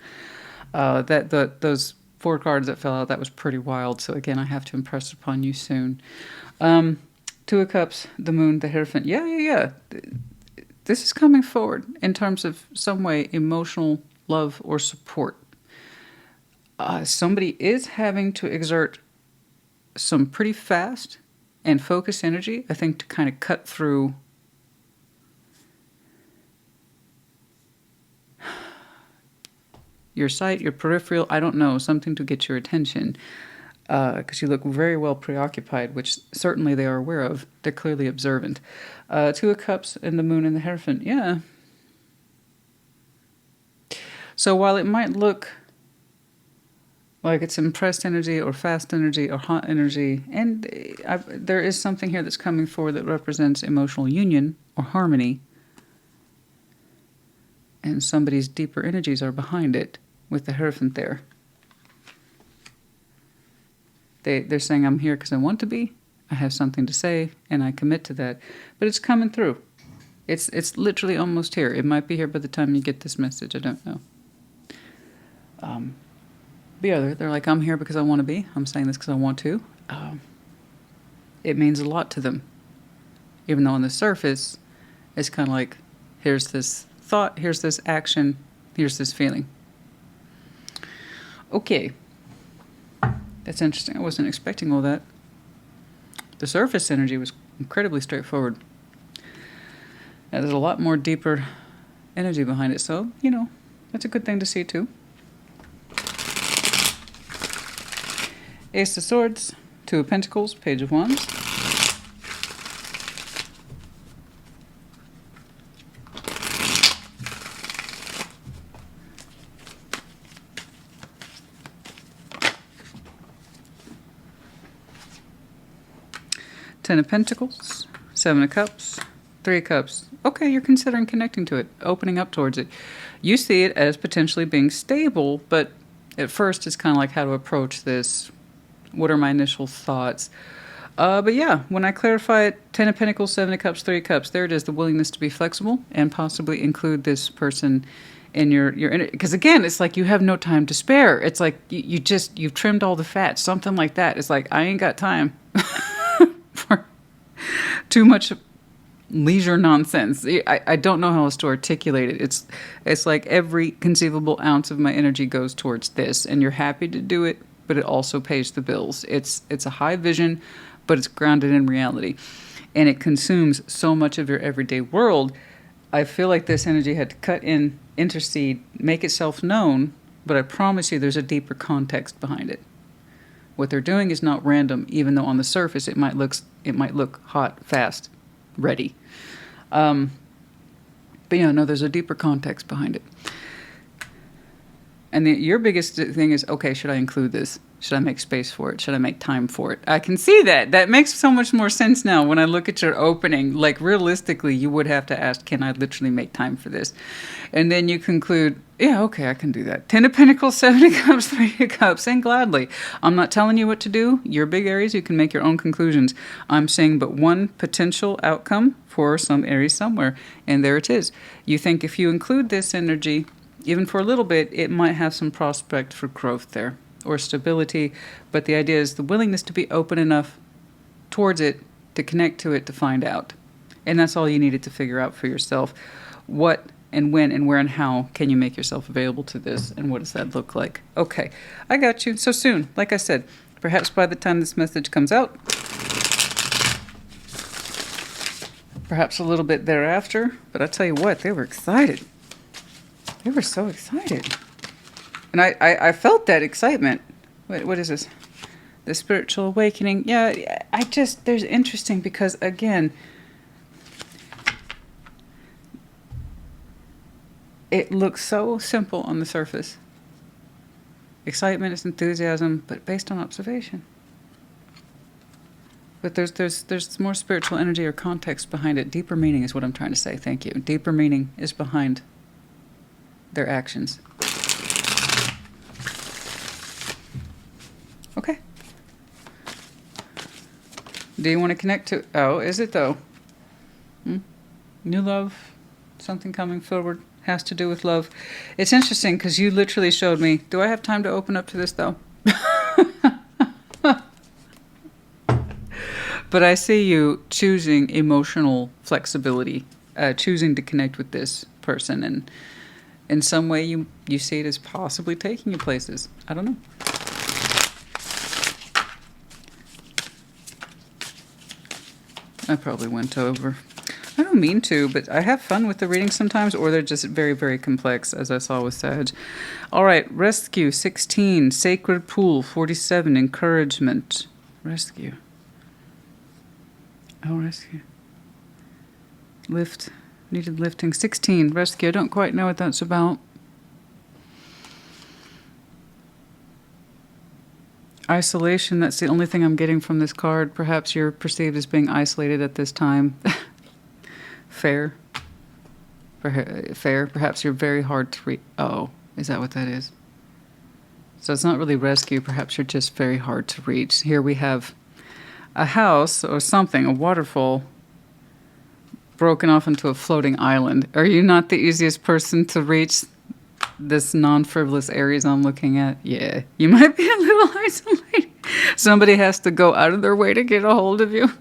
[SPEAKER 1] Those 4 cards that fell out, that was pretty wild. So again, I have to impress upon you soon. 2 of Cups, the Moon, the Hierophant. Yeah. This is coming forward in terms of some way emotional love or support. Somebody is having to exert some pretty fast and focused energy, I think, to kind of cut through your sight, your peripheral, I don't know, something to get your attention. Because you look very well preoccupied, which certainly they are aware of. They're clearly observant. 2 of Cups and the Moon and the Hierophant. Yeah. So while it might look like it's impressed energy or fast energy or hot energy, and there is something here that's coming forward that represents emotional union or harmony, and somebody's deeper energies are behind it with the Hierophant there. They're saying, I'm here because I want to be, I have something to say, and I commit to that. But it's coming through. It's literally almost here. It might be here by the time you get this message. I don't know. But yeah, they're like, I'm here because I want to be. I'm saying this because I want to. It means a lot to them. Even though on the surface, it's kind of like, here's this thought, here's this action, here's this feeling. Okay. That's interesting. I wasn't expecting all that. The surface energy was incredibly straightforward. Now, there's a lot more deeper energy behind it, so, you know, that's a good thing to see too. Ace of Swords, 2 of Pentacles, Page of Wands. Ten of Pentacles, 7 of Cups, 3 of Cups. Okay, you're considering connecting to it, opening up towards it. You see it as potentially being stable, but at first it's kind of like how to approach this. What are my initial thoughts? But yeah, when I clarify it, 10 of Pentacles, 7 of Cups, 3 of Cups, there it is, the willingness to be flexible and possibly include this person in your because again, it's like you have no time to spare. It's like you've trimmed all the fat, something like that. It's like, I ain't got time for too much leisure nonsense. I don't know how else to articulate it. It's like every conceivable ounce of my energy goes towards this, and you're happy to do it, but it also pays the bills. It's a high vision, but it's grounded in reality, and it consumes so much of your everyday world. I feel like this energy had to cut in, intercede, make itself known, but I promise you there's a deeper context behind it. What they're doing is not random, even though on the surface it might look hot, fast, ready. But yeah, no, there's a deeper context behind it. And your biggest thing is, okay, should I include this? Should I make space for it? Should I make time for it? I can see that. That makes so much more sense now when I look at your opening. Like, realistically, you would have to ask, can I literally make time for this? And then you conclude, yeah, okay, I can do that. 10 of Pentacles, 7 of Cups, 3 of Cups, and gladly. I'm not telling you what to do. You're big Aries. You can make your own conclusions. I'm saying but one potential outcome for some Aries somewhere, and there it is. You think if you include this energy, even for a little bit, it might have some prospect for growth there or stability. But the idea is the willingness to be open enough towards it, to connect to it, to find out. And that's all you needed to figure out for yourself. What and when and where and how can you make yourself available to this, and what does that look like? Okay, I got you. So soon, like I said, perhaps by the time this message comes out, perhaps a little bit thereafter. But I tell you what, they were excited. They were so excited. And I felt that excitement. What is this? The spiritual awakening. Yeah, there's interesting because, again, it looks so simple on the surface. Excitement is enthusiasm, but based on observation. But there's more spiritual energy or context behind it. Deeper meaning is what I'm trying to say. Thank you. Deeper meaning is behind their actions. Okay. Do you want to connect to... Oh, is it though? New love, something coming forward, has to do with love. It's interesting because you literally showed me. Do I have time to open up to this though? But I see you choosing emotional flexibility, choosing to connect with this person, and in some way you see it as possibly taking you places. I don't know. I probably went over. I don't mean to, but I have fun with the readings sometimes, or they're just very, very complex, as I saw with Sag. All right, rescue, 16. Sacred pool, 47. Encouragement. Rescue. Oh, rescue. Lift. Needed lifting. 16. Rescue. I don't quite know what that's about. Isolation. That's the only thing I'm getting from this card. Perhaps you're perceived as being isolated at this time. Fair. Fair. Perhaps you're very hard to reach. Oh, is that what that is? So it's not really rescue. Perhaps you're just very hard to reach. Here we have a house or something, a waterfall, broken off into a floating island. Are you not the easiest person to reach this non-frivolous Aries I'm looking at? Yeah, you might be a little isolated. Somebody has to go out of their way to get a hold of you.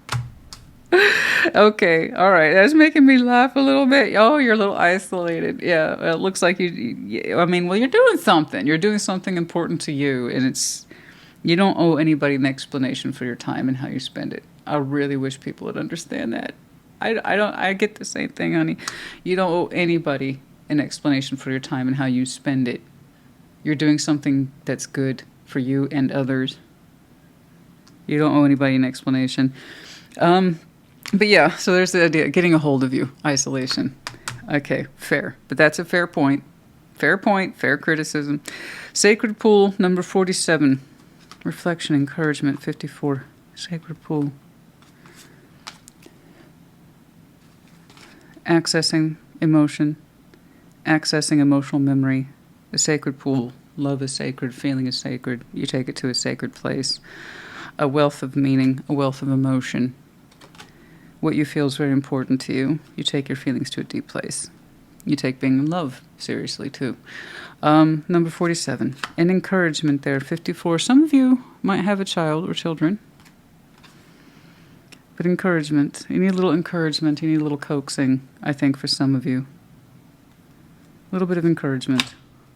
[SPEAKER 1] Okay, all right. That's making me laugh a little bit. Oh, you're a little isolated. Yeah, it looks like I mean, well, you're doing something. You're doing something important to you, and it's... You don't owe anybody an explanation for your time and how you spend it. I really wish people would understand that. I get the same thing, honey. You don't owe anybody an explanation for your time and how you spend it. You're doing something that's good for you and others. You don't owe anybody an explanation. But yeah, so there's the idea. Getting a hold of you. Isolation. Okay, fair. But that's a fair point. Fair point. Fair criticism. Sacred pool, number 47. Reflection, encouragement, 54. Sacred pool. Accessing emotion. Accessing emotional memory. The sacred pool. Love is sacred. Feeling is sacred. You take it to a sacred place. A wealth of meaning. A wealth of emotion. What you feel is very important to you. You take your feelings to a deep place. You take being in love seriously, too. Number 47. An encouragement there. 54. Some of you might have a child or children. But encouragement. You need a little encouragement. You need a little coaxing, I think, for some of you. A little bit of encouragement.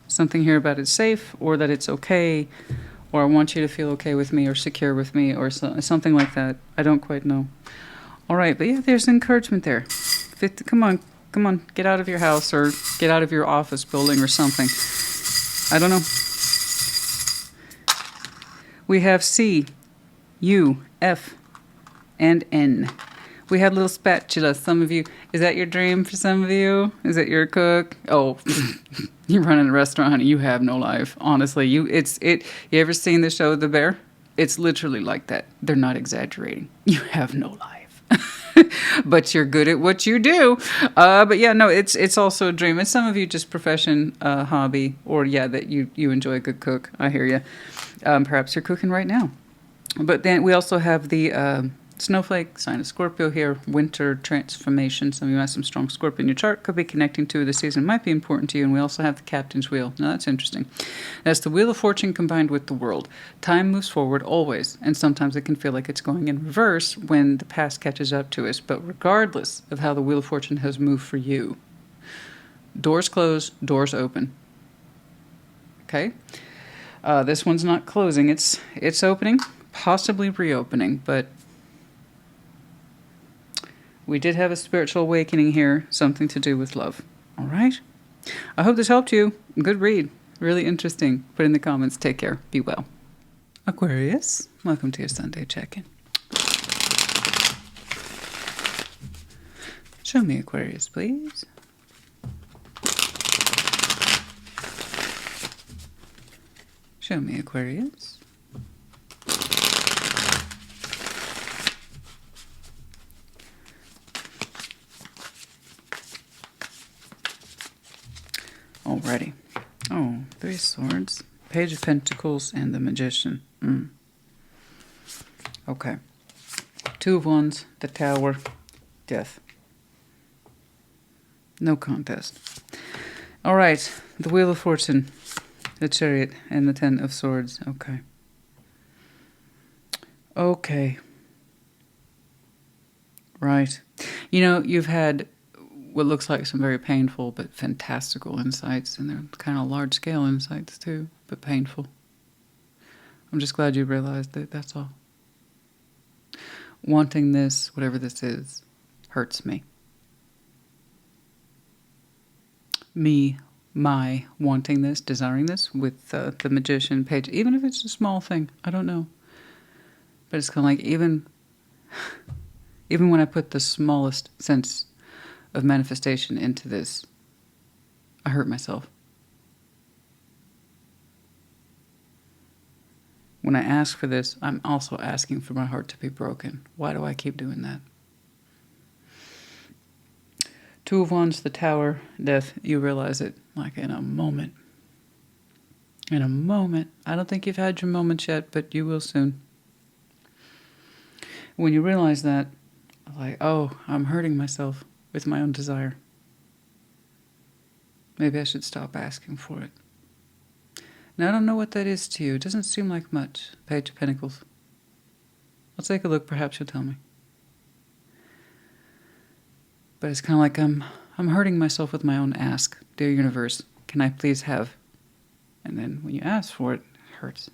[SPEAKER 1] Something here about it's safe, or that it's okay, or I want you to feel okay with me, or secure with me, or something like that. I don't quite know. All right, but yeah, there's encouragement there. Come on. Come on, get out of your house or get out of your office building or something. I don't know. We have C, U, F, and N. We had a little spatula. Some of you, is that your dream for some of you? Is it your cook? Oh, you're running a restaurant, honey. You have no life. Honestly, you ever seen the show The Bear? It's literally like that. They're not exaggerating. You have no life. But you're good at what you do. But yeah, no, it's also a dream. And some of you just profession, hobby, or yeah, that you enjoy a good cook. I hear you. Perhaps you're cooking right now. But then we also have the snowflake, sign of Scorpio here, winter transformation. Some of you have some strong Scorpio in your chart. Could be connecting to the season. Might be important to you. And we also have the captain's wheel. Now that's interesting. That's the wheel of fortune combined with the world. Time moves forward always. And sometimes it can feel like it's going in reverse when the past catches up to us. But regardless of how the wheel of fortune has moved for you, doors close, doors open. Okay? This one's not closing. It's opening, possibly reopening, but we did have a spiritual awakening here, something to do with love. All right? I hope this helped you. Good read. Really interesting. Put in the comments. Take care. Be well. Aquarius, welcome to your Sunday check-in. Show me Aquarius, please. Show me Aquarius. Alrighty. Oh, 3 swords, Page of Pentacles, and the Magician. Okay. 2 of Wands, the Tower, Death. No contest. All right. The Wheel of Fortune, the Chariot, and the Ten of Swords. Okay. Okay. Right. You know, you've had what looks like some very painful but fantastical insights, and they're kind of large-scale insights too, but painful. I'm just glad you realized it, that's all. Wanting this, whatever this is, hurts me. My wanting this, desiring this with the Magician page, even if it's a small thing, I don't know. But it's kind of like even when I put the smallest sense of manifestation into this, I hurt myself. When I ask for this, I'm also asking for my heart to be broken. Why do I keep doing that? Two of Wands, the Tower, Death. You realize it like in a moment. In a moment. I don't think you've had your moments yet, but you will soon. When you realize that, like, oh, I'm hurting myself with my own desire. Maybe I should stop asking for it. Now, I don't know what that is to you. It doesn't seem like much. Page of Pentacles. I'll take a look. Perhaps you'll tell me. But it's kind of like I'm hurting myself with my own ask. Dear universe, can I please have? And then when you ask for it, it hurts.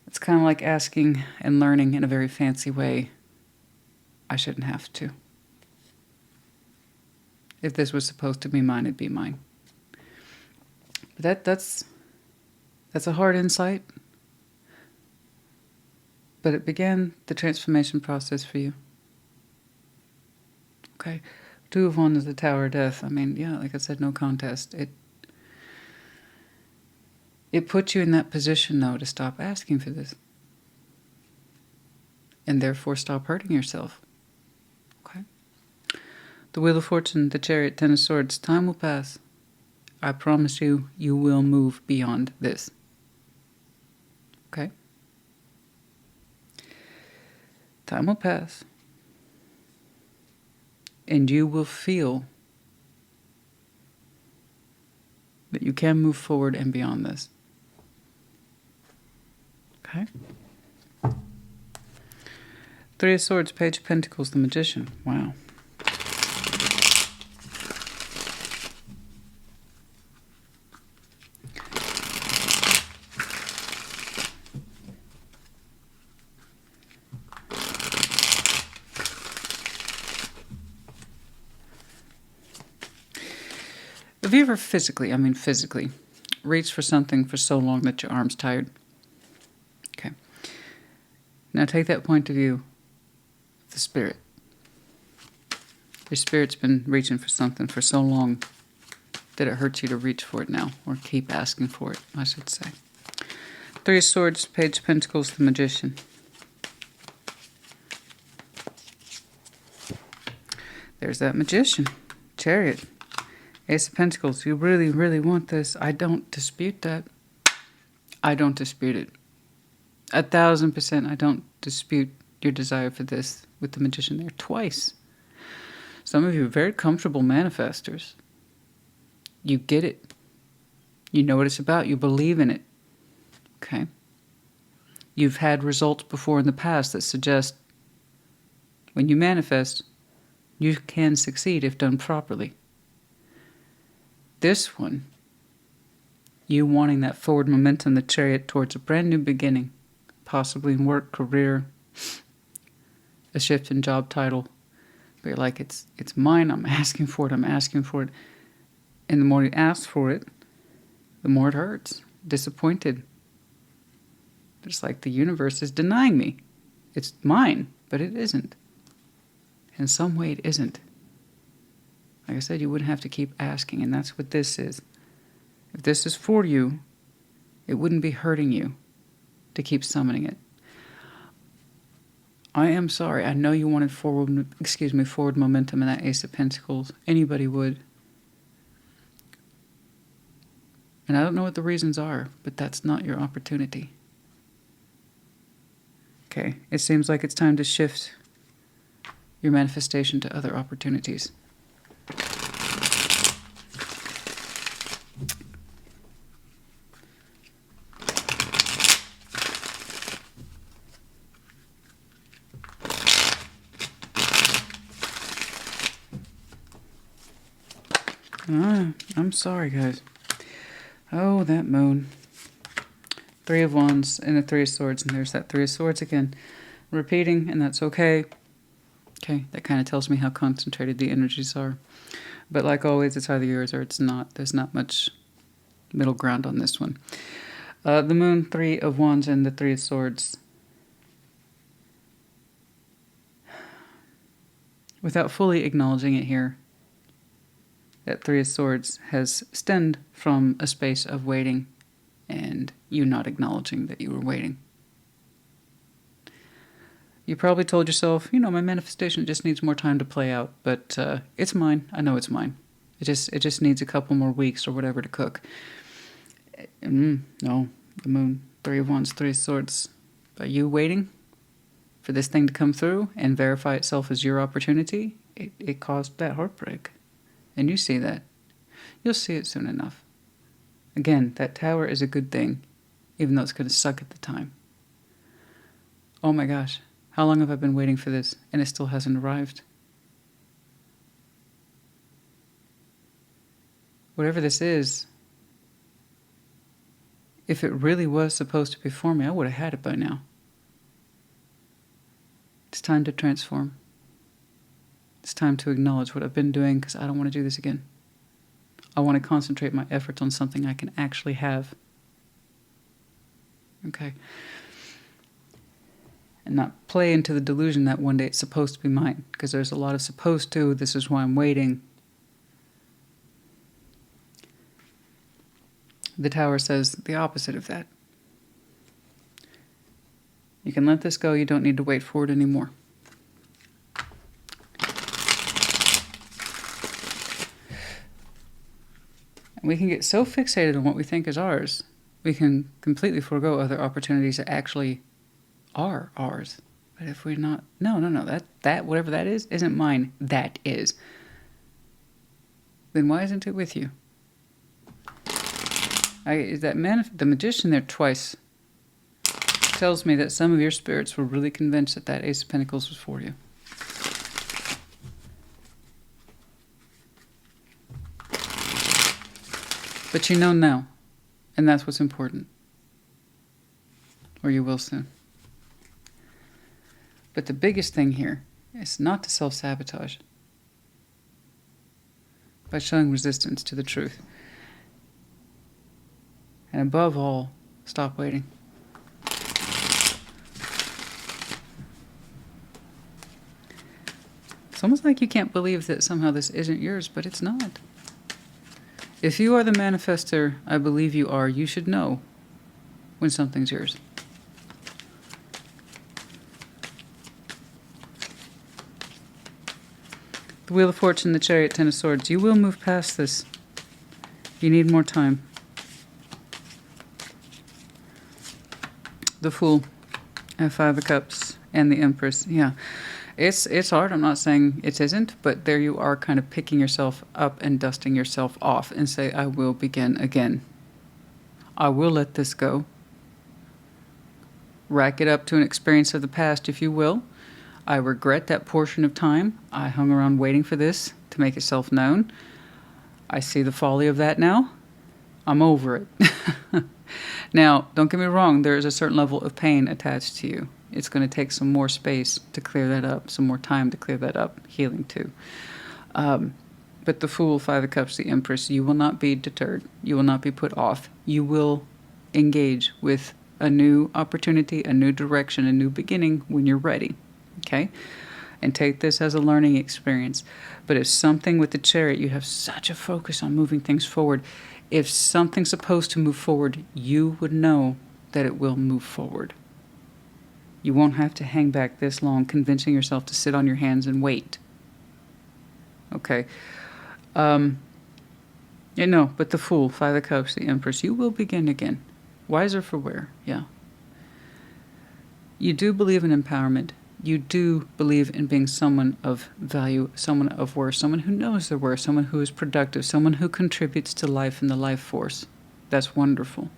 [SPEAKER 1] It's kind of like asking and learning in a very fancy way. I shouldn't have to. If this was supposed to be mine, it'd be mine. But that's a hard insight. But it began the transformation process for you. Okay. Two of Wands is the Tower of Death. I mean, yeah, like I said, no contest. It puts you in that position, though, to stop asking for this. And therefore stop hurting yourself. Okay? The Wheel of Fortune, the Chariot, Ten of Swords. Time will pass. I promise you, you will move beyond this. Okay? Time will pass. And you will feel that you can move forward and beyond this. Okay? Three of Swords, Page of Pentacles, the Magician. Wow. Have you ever physically reached for something for so long that your arm's tired? Okay. Now take that point of view of the spirit. Your spirit's been reaching for something for so long that it hurts you to reach for it now, or keep asking for it, I should say. Three of Swords, Page of Pentacles, the Magician. There's that Magician. Chariot. Ace of Pentacles. You really, really want this. I don't dispute that. I don't dispute it. 1,000% I don't dispute your desire for this with the Magician there twice. Some of you are very comfortable manifestors. You get it. You know what it's about. You believe in it. Okay? You've had results before in the past that suggest when you manifest, you can succeed if done properly. This one, you wanting that forward momentum, the Chariot, towards a brand new beginning, possibly in work, career, a shift in job title. But you're like, it's mine, I'm asking for it. And the more you ask for it, the more it hurts. Disappointed. It's like the universe is denying me. It's mine, but it isn't. In some way it isn't. Like I said, you wouldn't have to keep asking, and that's what this is. If this is for you, it wouldn't be hurting you to keep summoning it. I am sorry. I know you wanted forward momentum in that Ace of Pentacles. Anybody would. And I don't know what the reasons are, but that's not your opportunity. Okay, it seems like it's time to shift your manifestation to other opportunities. I'm sorry, guys. Oh, that moon. 3 of Wands and the 3 of Swords, and there's that 3 of Swords again. Repeating, and that's okay. Okay, that kind of tells me how concentrated the energies are. But like always, it's either yours or it's not. There's not much middle ground on this one. The moon, 3 of Wands and the 3 of Swords. Without fully acknowledging it here, that 3 of Swords has stemmed from a space of waiting and you not acknowledging that you were waiting. You probably told yourself, you know, my manifestation just needs more time to play out, but it's mine. I know it's mine. It just needs a couple more weeks or whatever to cook. No, the moon, 3 of Wands, 3 of Swords. Are you waiting for this thing to come through and verify itself as your opportunity? It caused that heartbreak. And you see that. You'll see it soon enough. Again, that Tower is a good thing, even though it's going to suck at the time. Oh my gosh, how long have I been waiting for this, and it still hasn't arrived? Whatever this is, if it really was supposed to be for me, I would have had it by now. It's time to transform. It's time to acknowledge what I've been doing, because I don't want to do this again. I want to concentrate my efforts on something I can actually have. Okay. And not play into the delusion that one day it's supposed to be mine, because there's a lot of supposed to, this is why I'm waiting. The Tower says the opposite of that. You can let this go, you don't need to wait for it anymore. We can get so fixated on what we think is ours, we can completely forego other opportunities that actually are ours. But if we're not, no, that whatever that is, isn't mine. That is. Then why isn't it with you? The Magician there twice tells me that some of your spirits were really convinced that that Ace of Pentacles was for you. But you know now, and that's what's important. Or you will soon. But the biggest thing here is not to self-sabotage by showing resistance to the truth. And above all, stop waiting. It's almost like you can't believe that somehow this isn't yours, but it's not. If you are the manifester I believe you are, you should know when something's yours. The Wheel of Fortune, the Chariot, 10 of Swords. You will move past this. You need more time. The Fool, and 5 of Cups, and the Empress. Yeah, it's hard. I'm not saying it isn't, but there you are kind of picking yourself up and dusting yourself off and say, I will begin again. I will let this go. Rack it up to an experience of the past, if you will. I regret that portion of time. I hung around waiting for this to make itself known. I see the folly of that now. I'm over it. Now, don't get me wrong, there is a certain level of pain attached to you. It's going to take some more space to clear that up, some more time to clear that up, healing too. But the Fool, 5 of Cups, the Empress, you will not be deterred. You will not be put off. You will engage with a new opportunity, a new direction, a new beginning when you're ready. Okay? And take this as a learning experience. But if something with the Chariot, you have such a focus on moving things forward. If something's supposed to move forward, you would know that it will move forward. You won't have to hang back this long convincing yourself to sit on your hands and wait. Okay. But the Fool, 5 of Cups, the Empress, you will begin again. Wiser for wear, yeah. You do believe in empowerment. you do believe in being someone of value, someone of worth, someone who knows their worth, someone who is productive, someone who contributes to life and the life force. That's wonderful.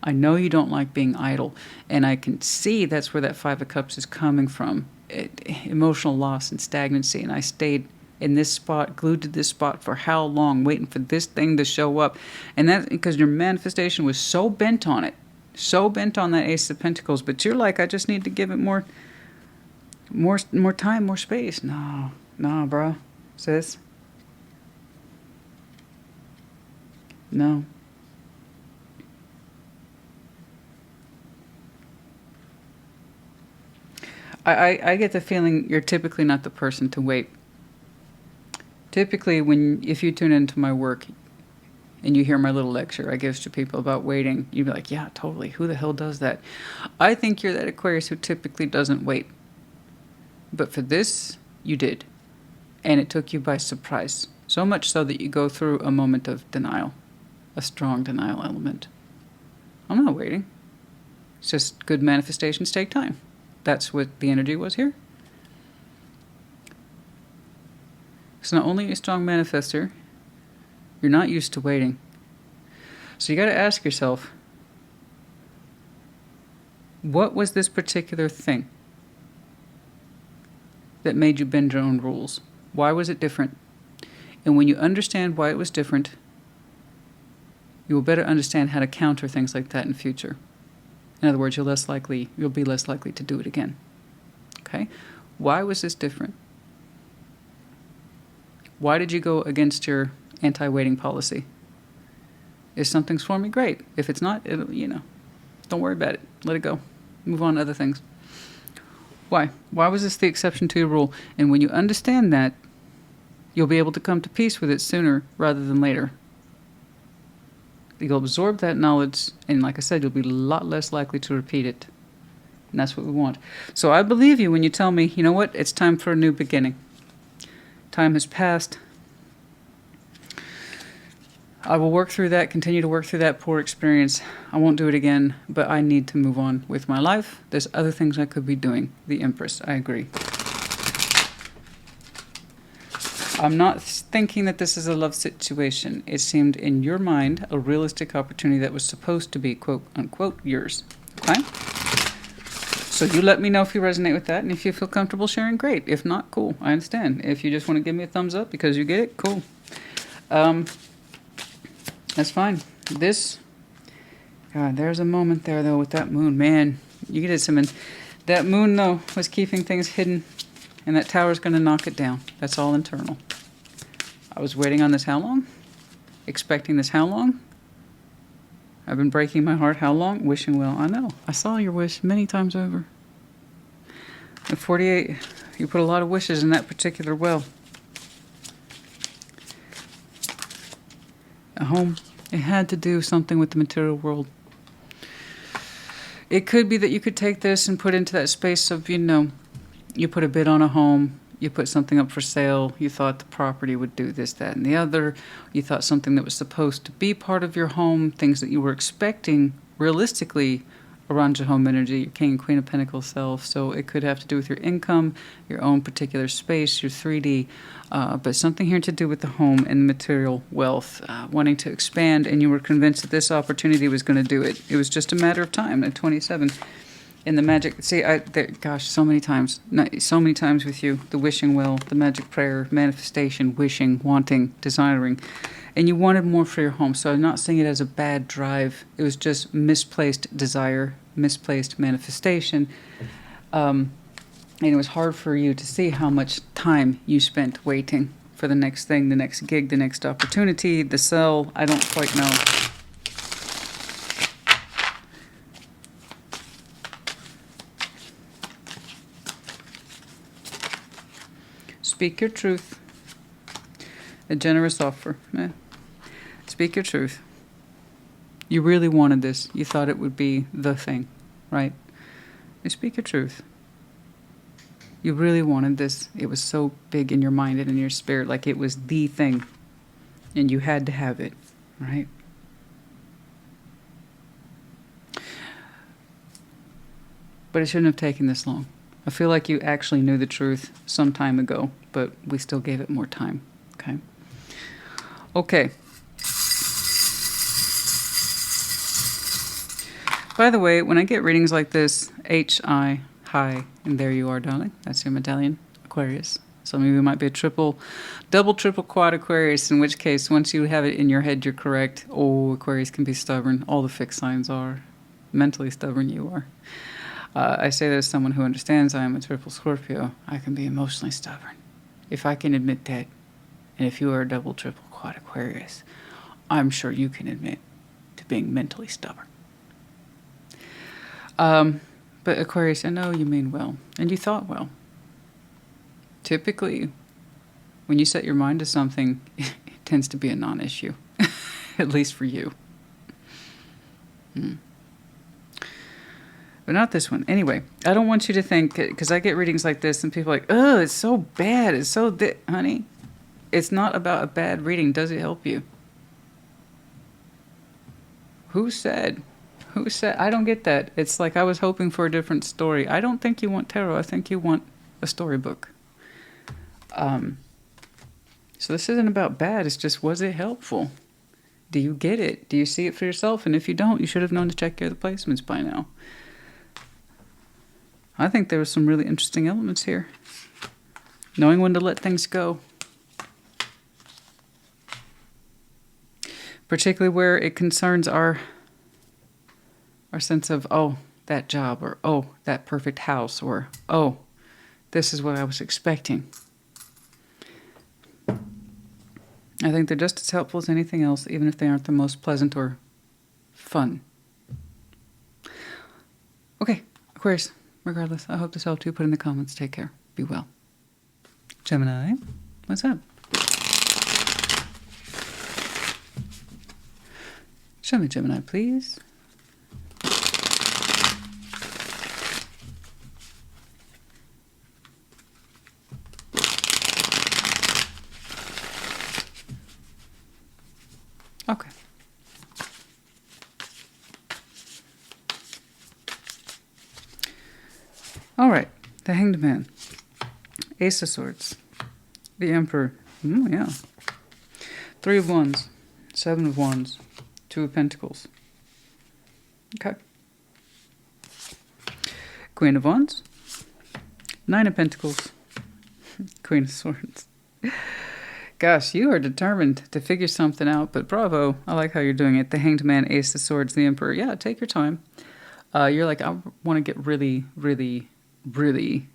[SPEAKER 1] I know you don't like being idle, and I can see that's where that Five of Cups is coming from. Emotional loss and stagnancy, and I stayed in this spot, glued to this spot for how long, waiting for this thing to show up. And that's because your manifestation was so bent on it, so bent on that Ace of Pentacles, but you're like, I just need to give it more time, more space. No, bro, sis. No. I get the feeling you're typically not the person to wait. Typically, if you tune into my work and you hear my little lecture I give to people about waiting, you'd be like, yeah, totally. Who the hell does that? I think you're that Aquarius who typically doesn't wait. But for this, you did. And it took you by surprise. So much so that you go through a moment of denial, a strong denial element. I'm not waiting. It's just good manifestations take time. That's what the energy was here. So not only are you a strong manifester, you're not used to waiting. So you got to ask yourself, what was this particular thing that made you bend your own rules? Why was it different? And when you understand why it was different, you will better understand how to counter things like that in future. In other words, you'll be less likely to do it again. Okay? Why was this different? Why did you go against your anti-waiting policy? If something's for me, great. If it's not, don't worry about it. Let it go. Move on to other things. Why? Why was this the exception to your rule? And when you understand that, you'll be able to come to peace with it sooner rather than later. You'll absorb that knowledge, and like I said, you'll be a lot less likely to repeat it. And that's what we want. So I believe you when you tell me, you know what, it's time for a new beginning. Time has passed. I will work through that, continue to work through that poor experience. I won't do it again, but I need to move on with my life. There's other things I could be doing. The Empress, I agree. I'm not thinking that this is a love situation. It seemed in your mind a realistic opportunity that was supposed to be, quote unquote, yours. Okay? So you let me know if you resonate with that, and if you feel comfortable sharing, great. If not, cool. I understand. If you just want to give me a thumbs up because you get it, cool. That's fine. God, there's a moment there, though, with that moon. Man, you get some. That moon, though, was keeping things hidden, and that tower's going to knock it down. That's all internal. I was waiting on this how long? Expecting this how long? I've been breaking my heart how long? Wishing well. I know. I saw your wish many times over. At 48, you put a lot of wishes in that particular well. A home. It had to do something with the material world. It could be that you could take this and put into that space of, you put a bid on a home, you put something up for sale, you thought the property would do this, that, and the other, you thought something that was supposed to be part of your home, things that you were expecting realistically around your home energy, your King and Queen of Pentacles self. So it could have to do with your income, your own particular space, your 3D, but something here to do with the home and material wealth, wanting to expand, and you were convinced that this opportunity was going to do it. It was just a matter of time at 27. In the magic, gosh, so many times with you, the wishing well, the magic prayer, manifestation, wishing, wanting, desiring, and you wanted more for your home. So I'm not saying it as a bad drive. It was just misplaced desire, misplaced manifestation. And it was hard for you to see how much time you spent waiting for the next thing, the next gig, the next opportunity, the sell. I don't quite know. Speak your truth. A generous offer. Speak your truth. You really wanted this. You thought it would be the thing, right? You speak your truth. You really wanted this. It was so big in your mind and in your spirit, like it was the thing. And you had to have it, right? But it shouldn't have taken this long. I feel like you actually knew the truth some time ago, but we still gave it more time. Okay. Okay. By the way, when I get readings like this, H-I, hi, and there you are, darling. That's your medallion, Aquarius. Some of you might be a double, triple, quad Aquarius, in which case, once you have it in your head, you're correct. Oh, Aquarius can be stubborn. All the fixed signs are. Mentally stubborn you are. I say that as someone who understands I am a triple Scorpio. I can be emotionally stubborn. If I can admit that, and if you are a double, triple, quad Aquarius, I'm sure you can admit to being mentally stubborn. But Aquarius, I know you mean well, and you thought well. Typically, when you set your mind to something, it tends to be a non-issue, at least for you. But not this one. Anyway, I don't want you to think, because I get readings like this and people are like, oh, it's so bad. It's so, honey, it's not about a bad reading. Does it help you? Who said? I don't get that. It's like I was hoping for a different story. I don't think you want tarot. I think you want a storybook. So this isn't about bad. It's just, was it helpful? Do you get it? Do you see it for yourself? And if you don't, you should have known to check your other placements by now. I think there were some really interesting elements here. Knowing when to let things go. Particularly where it concerns our sense of, oh, that job, or oh, that perfect house, or oh, this is what I was expecting. I think they're just as helpful as anything else, even if they aren't the most pleasant or fun. Okay, Aquarius, regardless, I hope this helped you. Put in the comments. Take care. Be well. Gemini, what's up? Show me Gemini, please. Okay. All right. The Hanged Man. Ace of Swords. The Emperor. Yeah. 3 of Wands. 7 of Wands. 2 of Pentacles. Okay. Queen of Wands. 9 of Pentacles. Queen of Swords. Gosh, you are determined to figure something out, but bravo. I like how you're doing it. The Hanged Man, Ace of Swords, the Emperor. Yeah, take your time. You're like, I want to get really, really, really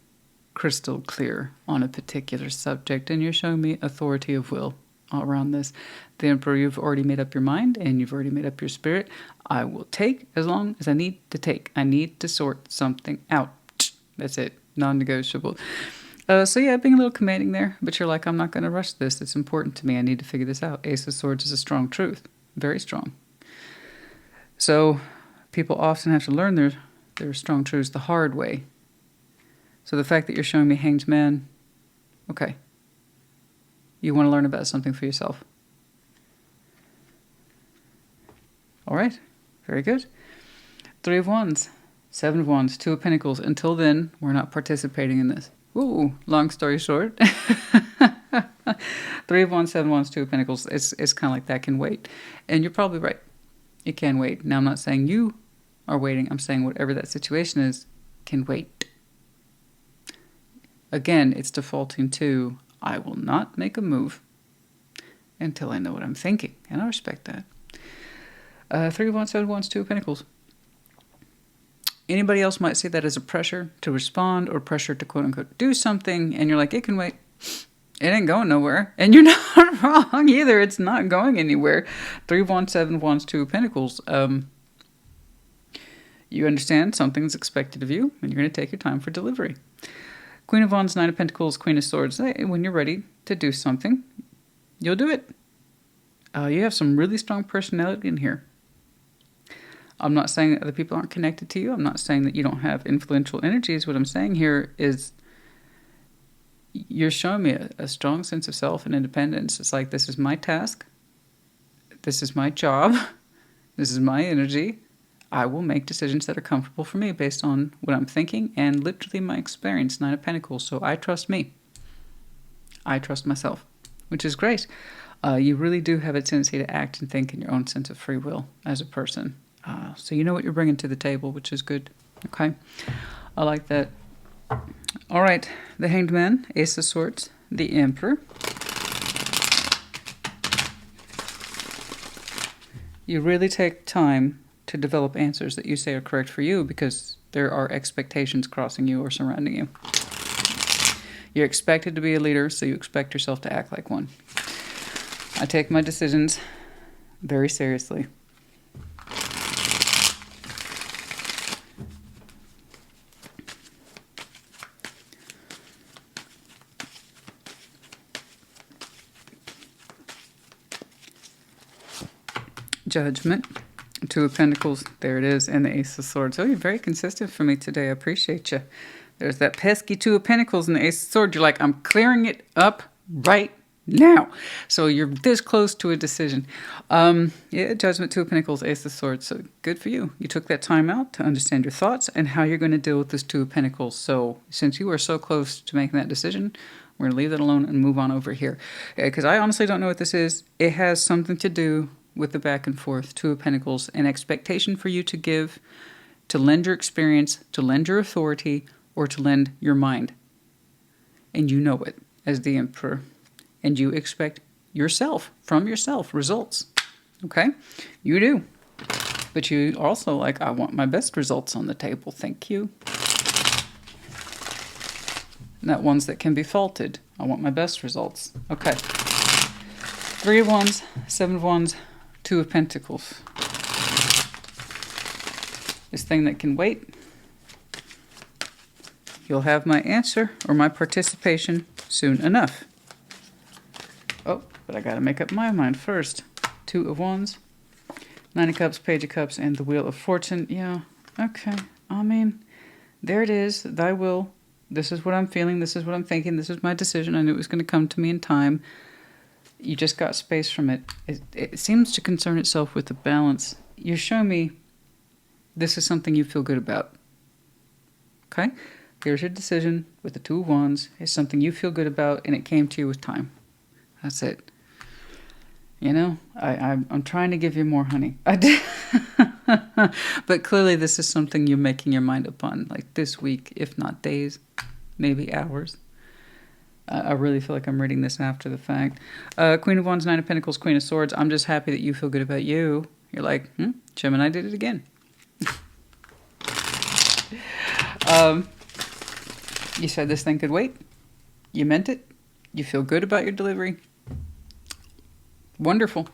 [SPEAKER 1] crystal clear on a particular subject, and you're showing me authority of will around this. The Emperor, you've already made up your mind, and you've already made up your spirit. I will take as long as I need to take. I need to sort something out. That's it. Non-negotiable. So yeah, being a little commanding there, but you're like, I'm not going to rush this. It's important to me. I need to figure this out. Ace of Swords is a strong truth. Very strong. So people often have to learn their strong truths the hard way. So the fact that you're showing me Hanged Man, okay. You want to learn about something for yourself. All right. Very good. 3 of Wands. 7 of Wands. 2 of Pentacles. Until then, we're not participating in this. Ooh, long story short. 3 of Wands, 7 of Wands, 2 of Pentacles. It's kind of like that can wait. And you're probably right. It can wait. Now, I'm not saying you are waiting. I'm saying whatever that situation is can wait. Again, it's defaulting to, I will not make a move until I know what I'm thinking. And I respect that. 3 of Wands, 7 of Wands, 2 of Pentacles. Anybody else might see that as a pressure to respond or pressure to quote-unquote do something, and you're like, it can wait. It ain't going nowhere. And you're not wrong either. It's not going anywhere. 3 of Wands, 7 of Wands, 2 of Pentacles. You understand something's expected of you, and you're going to take your time for delivery. Queen of Wands, 9 of Pentacles, Queen of Swords. Hey, when you're ready to do something, you'll do it. You have some really strong personality in here. I'm not saying that other people aren't connected to you. I'm not saying that you don't have influential energies. What I'm saying here is you're showing me a strong sense of self and independence. It's like, this is my task. This is my job. This is my energy. I will make decisions that are comfortable for me based on what I'm thinking and literally my experience. 9 of Pentacles. So I trust me. I trust myself, which is great. You really do have a tendency to act and think in your own sense of free will as a person. So you know what you're bringing to the table, which is good. Okay. I like that. All right. The Hanged Man, Ace of Swords, the Emperor. You really take time to develop answers that you say are correct for you because there are expectations crossing you or surrounding you. You're expected to be a leader, so you expect yourself to act like one. I take my decisions very seriously. Judgment, 2 of Pentacles, there it is, and the Ace of Swords. Oh, you're very consistent for me today. I appreciate you. There's that pesky 2 of Pentacles and the Ace of Swords. You're like, I'm clearing it up right now. So you're this close to a decision. Yeah, Judgment, 2 of Pentacles, Ace of Swords. So good for you. You took that time out to understand your thoughts and how you're going to deal with this 2 of Pentacles. So since you are so close to making that decision, we're going to leave that alone and move on over here. Because I honestly don't know what this is. It has something to do with the back and forth, 2 of Pentacles, an expectation for you to give, to lend your experience, to lend your authority, or to lend your mind. And you know it as the Emperor. And you expect yourself, from yourself, results. Okay? You do. But you also like, I want my best results on the table. Thank you. Not ones that can be faulted. I want my best results. Okay. 3 of Wands, 7 of Wands, 2 of Pentacles. This thing that can wait. You'll have my answer or my participation soon enough. Oh, but I gotta make up my mind first. 2 of Wands, 9 of Cups, Page of Cups, and the Wheel of Fortune. Yeah, okay. I mean, there it is. Thy will. This is what I'm feeling. This is what I'm thinking. This is my decision. I knew it was going to come to me in time. You just got space from it. It seems to concern itself with the balance. You're showing me this is something you feel good about. Okay? Here's your decision with the 2 of Wands. It's something you feel good about, and it came to you with time. That's it. You know, I'm trying to give you more honey. I did. But clearly this is something you're making your mind up on, like this week, if not days, maybe hours. I really feel like I'm reading this after the fact. Queen of Wands, 9 of Pentacles, Queen of Swords. I'm just happy that you feel good about you. You're like, Gemini did it again. You said this thing could wait. You meant it. You feel good about your delivery. Wonderful.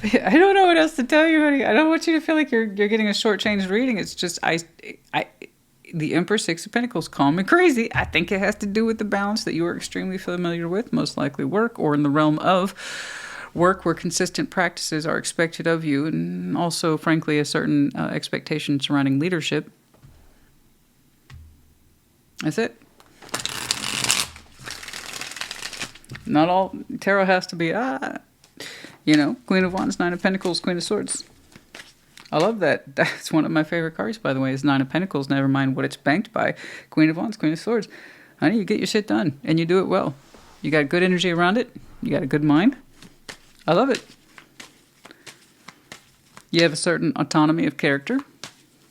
[SPEAKER 1] I don't know what else to tell you, honey. I don't want you to feel like you're getting a shortchanged reading. It's just the Emperor, 6 of Pentacles, call me crazy. I think it has to do with the balance that you are extremely familiar with, most likely work, or in the realm of work where consistent practices are expected of you, and also, frankly, a certain expectation surrounding leadership. That's it. Not all tarot has to be, Queen of Wands, 9 of Pentacles, Queen of Swords. I love that. That's one of my favorite cards, by the way, is 9 of Pentacles, never mind what it's banked by. Queen of Wands, Queen of Swords. Honey, you get your shit done, and you do it well. You got good energy around it. You got a good mind. I love it. You have a certain autonomy of character.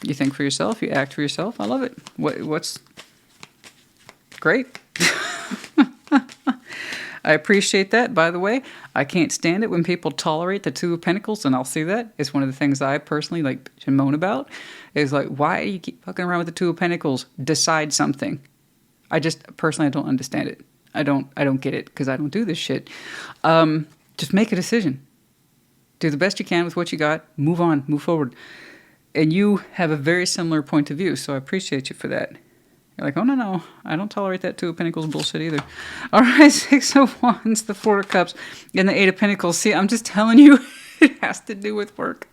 [SPEAKER 1] You think for yourself. You act for yourself. I love it. What's great. I appreciate that, by the way. I can't stand it when people tolerate the 2 of Pentacles, and I'll see that. It's one of the things I personally like to moan about. Is like, why do you keep fucking around with the 2 of Pentacles? Decide something. I don't understand it. I don't get it, because I don't do this shit. Just make a decision. Do the best you can with what you got. Move on. Move forward. And you have a very similar point of view, so I appreciate you for that. You're like, oh, no, I don't tolerate that 2 of Pentacles bullshit either. All right, 6 of Wands, the 4 of Cups, and the 8 of Pentacles. See, I'm just telling you, it has to do with work.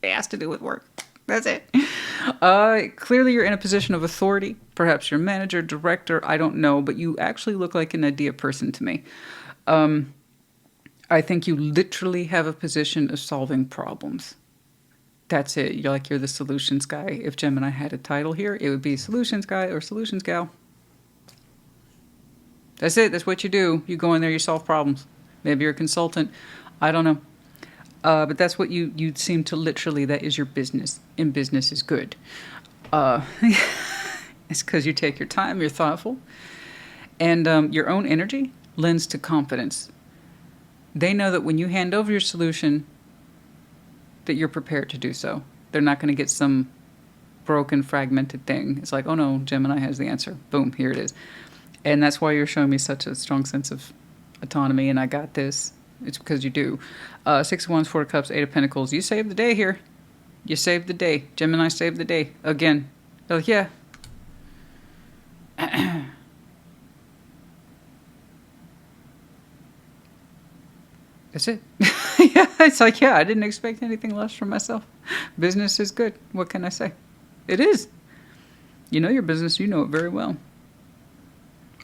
[SPEAKER 1] It has to do with work. That's it. Clearly, you're in a position of authority. Perhaps you're manager, director, I don't know, but you actually look like an idea person to me. I think you literally have a position of solving problems. That's it. You're the solutions guy. If Gemini had a title here, it would be solutions guy or solutions gal. That's it. That's what you do. You go in there, you solve problems. Maybe you're a consultant. I don't know. But that's what you seem to literally, that is your business. And business is good. It's because you take your time, you're thoughtful. And your own energy lends to confidence. They know that when you hand over your solution, that you're prepared to do so. They're not going to get some broken, fragmented thing. It's like, oh no, Gemini has the answer. Boom, here it is. And that's why you're showing me such a strong sense of autonomy, and I got this. It's because you do. 6 of Wands, 4 of Cups, 8 of Pentacles. You saved the day here. You saved the day. Gemini saved the day. Again. They're like, yeah. That's it. Yeah, it's like, yeah, I didn't expect anything less from myself. Business is good. What can I say? It is. You know your business. You know it very well.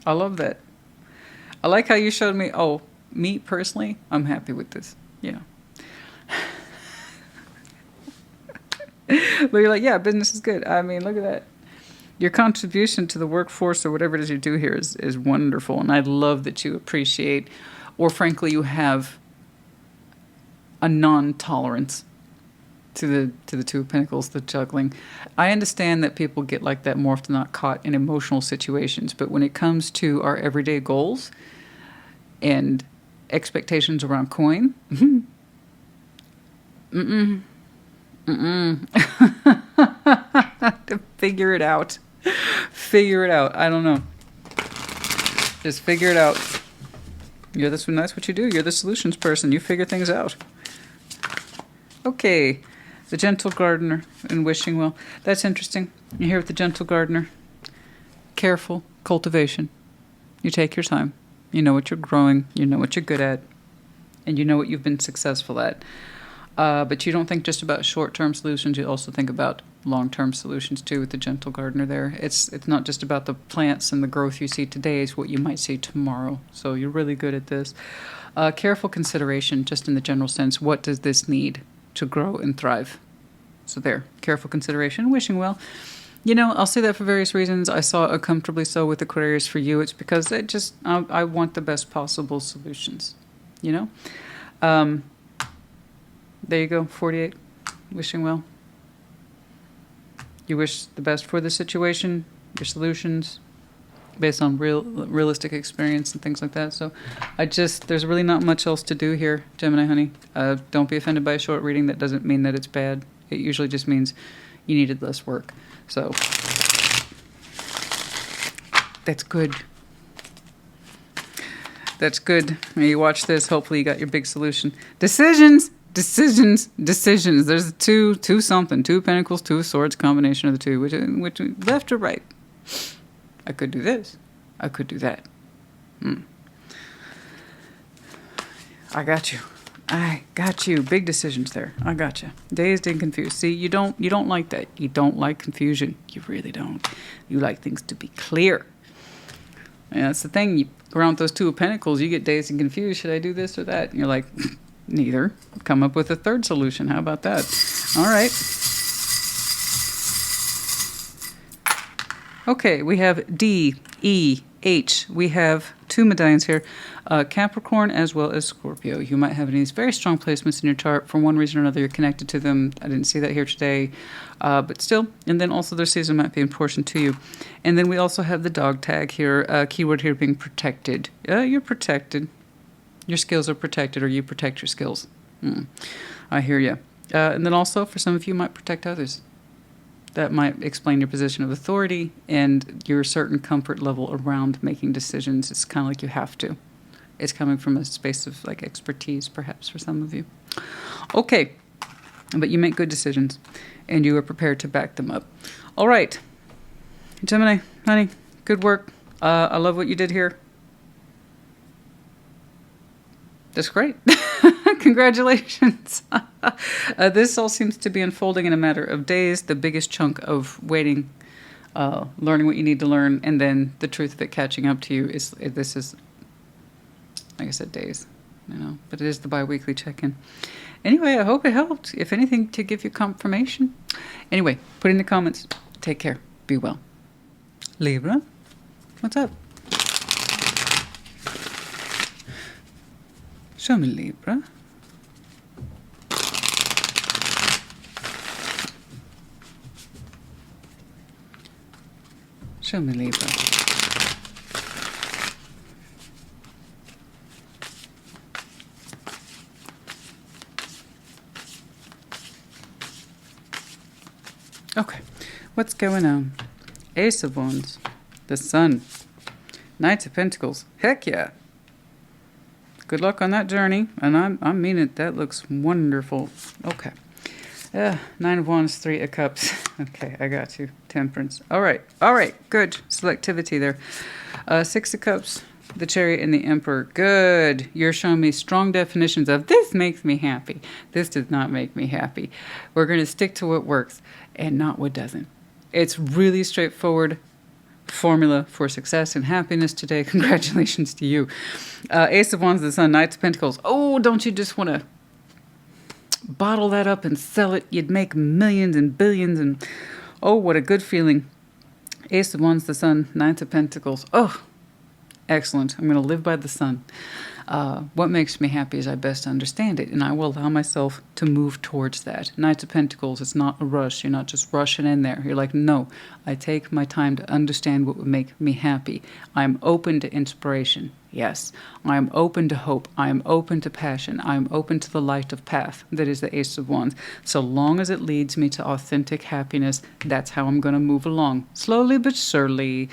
[SPEAKER 1] I love that. I like how you showed me, oh, me personally, I'm happy with this. Yeah. But you're like, yeah, business is good. I mean, look at that. Your contribution to the workforce or whatever it is you do here is wonderful. And I love that you appreciate, or frankly, you have a non-tolerance to the Two of Pentacles, the juggling. I understand that people get like that more often not caught in emotional situations, but when it comes to our everyday goals and expectations around coin, figure it out. Figure it out. I don't know. Just figure it out. That's what you do. You're the solutions person. You figure things out. Okay. The Gentle Gardener and Wishing Well. That's interesting. You're here with the Gentle Gardener. Careful cultivation. You take your time. You know what you're growing. You know what you're good at. And you know what you've been successful at. But you don't think just about short-term solutions. You also think about long-term solutions too with the Gentle Gardener there. It's not just about the plants and the growth you see today. It's what you might see tomorrow. So you're really good at this. Careful consideration, just in the general sense. What does this need to grow and thrive? So there, careful consideration, wishing well. You know, I'll say that for various reasons. I saw a comfortably so with Aquarius for you. It's because I want the best possible solutions, you know? There you go, 48, wishing well. You wish the best for the situation, your solutions, based on realistic experience and things like that. So there's really not much else to do here, Gemini honey. Don't be offended by a short reading. That doesn't mean that it's bad. It usually just means you needed less work. So that's good. That's good. When you watch this, hopefully you got your big solution. Decisions. There's two something. 2 Pentacles, 2 Swords, combination of the two. Which left or right? I could do this. I could do that. I got you. Big decisions there. I got you. Dazed and confused. See, you don't like that. You don't like confusion. You really don't. You like things to be clear. And that's the thing. You go around with those 2 of Pentacles, you get dazed and confused. Should I do this or that? And you're like, neither. Come up with a third solution. How about that? All right. Okay, we have D, E, H. We have 2 medallions here. Capricorn as well as Scorpio. You might have these very strong placements in your chart. For one reason or another, you're connected to them. I didn't see that here today. But still. And then also their season might be important to you. And then we also have the dog tag here. Keyword here being protected. You're protected. Your skills are protected, or you protect your skills. I hear you. And then also, for some of you, might protect others. That might explain your position of authority and your certain comfort level around making decisions. It's kind of like you have to. It's coming from a space of like expertise, perhaps, for some of you. Okay. But you make good decisions, and you are prepared to back them up. All right. Gemini, honey, good work. I love what you did here. That's great. Congratulations. This all seems to be unfolding in a matter of days. The biggest chunk of waiting, learning what you need to learn, and then the truth of it catching up to you this is, like I said, days. but it is the bi-weekly check-in. Anyway, I hope it helped. If anything, to give you confirmation. Anyway, put in the comments. Take care. Be well. Libra, what's up? Show me Libra. Show me Libra. Okay, what's going on? Ace of Wands, the Sun, Knight of Pentacles. Heck yeah. Good luck on that journey. And I mean it. That looks wonderful. Okay. Nine of Wands, Three of Cups. Okay, I got you. Temperance. All right. Good. Selectivity there. Six of Cups, the Chariot, and the Emperor. Good. You're showing me strong definitions of this makes me happy. This does not make me happy. We're going to stick to what works and not what doesn't. It's really straightforward formula for success and happiness today. Congratulations to you. Ace of Wands, the Sun, Knight of Pentacles. Oh, don't you just want to bottle that up and sell it? You'd make millions and billions, and oh, what a good feeling. Ace of Wands, the Sun, Knight of Pentacles. Oh, excellent. I'm going to live by the sun. What makes me happy is I best understand it, and I will allow myself to move towards that. Knight of Pentacles, it's not a rush. You're not just rushing in there. You're like, no, I take my time to understand what would make me happy. I'm open to inspiration. Yes, I am open to hope. I am open to passion. I am open to the light of path that is the Ace of Wands. So long as it leads me to authentic happiness, that's how I'm going to move along. Slowly but surely.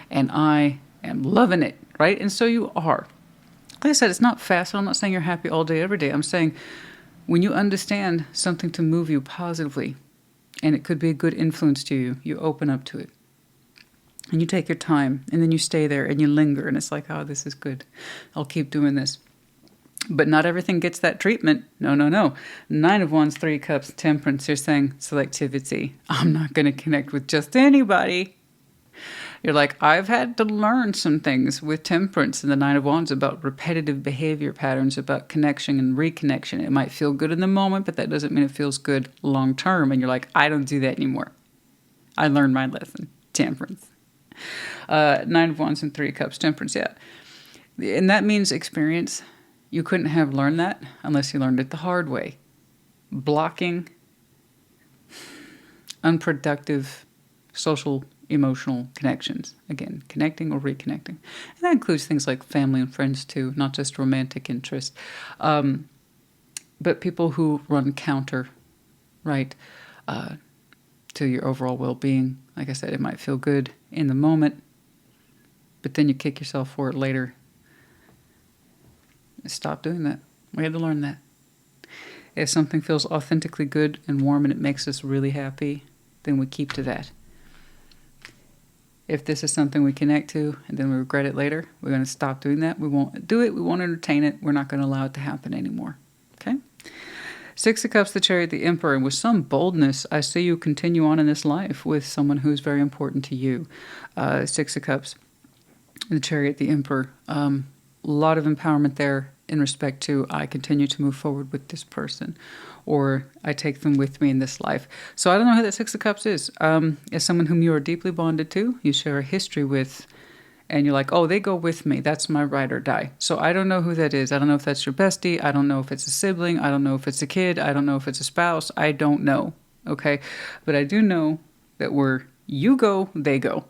[SPEAKER 1] And I am loving it, right? And so you are. Like I said, it's not fast. I'm not saying you're happy all day, every day. I'm saying when you understand something to move you positively, and it could be a good influence to you, you open up to it. And you take your time, and then you stay there, and you linger, and it's like, oh, this is good. I'll keep doing this. But not everything gets that treatment. No. Nine of Wands, Three Cups, Temperance. You're saying selectivity. I'm not going to connect with just anybody. You're like, I've had to learn some things with Temperance and the Nine of Wands about repetitive behavior patterns, about connection and reconnection. It might feel good in the moment, but that doesn't mean it feels good long term. And you're like, I don't do that anymore. I learned my lesson. Temperance. Nine of Wands and Three of Cups. Temperance, yeah. And that means experience. You couldn't have learned that unless you learned it the hard way. Blocking, unproductive social emotional connections. Again, connecting or reconnecting. And that includes things like family and friends too, not just romantic interest. But people who run counter, right, to your overall well-being. Like I said, it might feel good in the moment, but then you kick yourself for it later. Stop doing that. We had to learn that. If something feels authentically good and warm and it makes us really happy, then we keep to that. If this is something we connect to and then we regret it later, we're going to stop doing that. We won't do it. We won't entertain it. We're not going to allow it to happen anymore. Okay? Six of Cups, the Chariot, the Emperor. And with some boldness, I see you continue on in this life with someone who's very important to you. Six of Cups, the Chariot, the Emperor. A lot of empowerment there in respect to I continue to move forward with this person, or I take them with me in this life. So I don't know who that Six of Cups is. As someone whom you are deeply bonded to, you share a history with, and you're like, oh, they go with me. That's my ride or die. So I don't know who that is. I don't know if that's your bestie. I don't know if it's a sibling. I don't know if it's a kid. I don't know if it's a spouse. I don't know. Okay? But I do know that where you go, they go.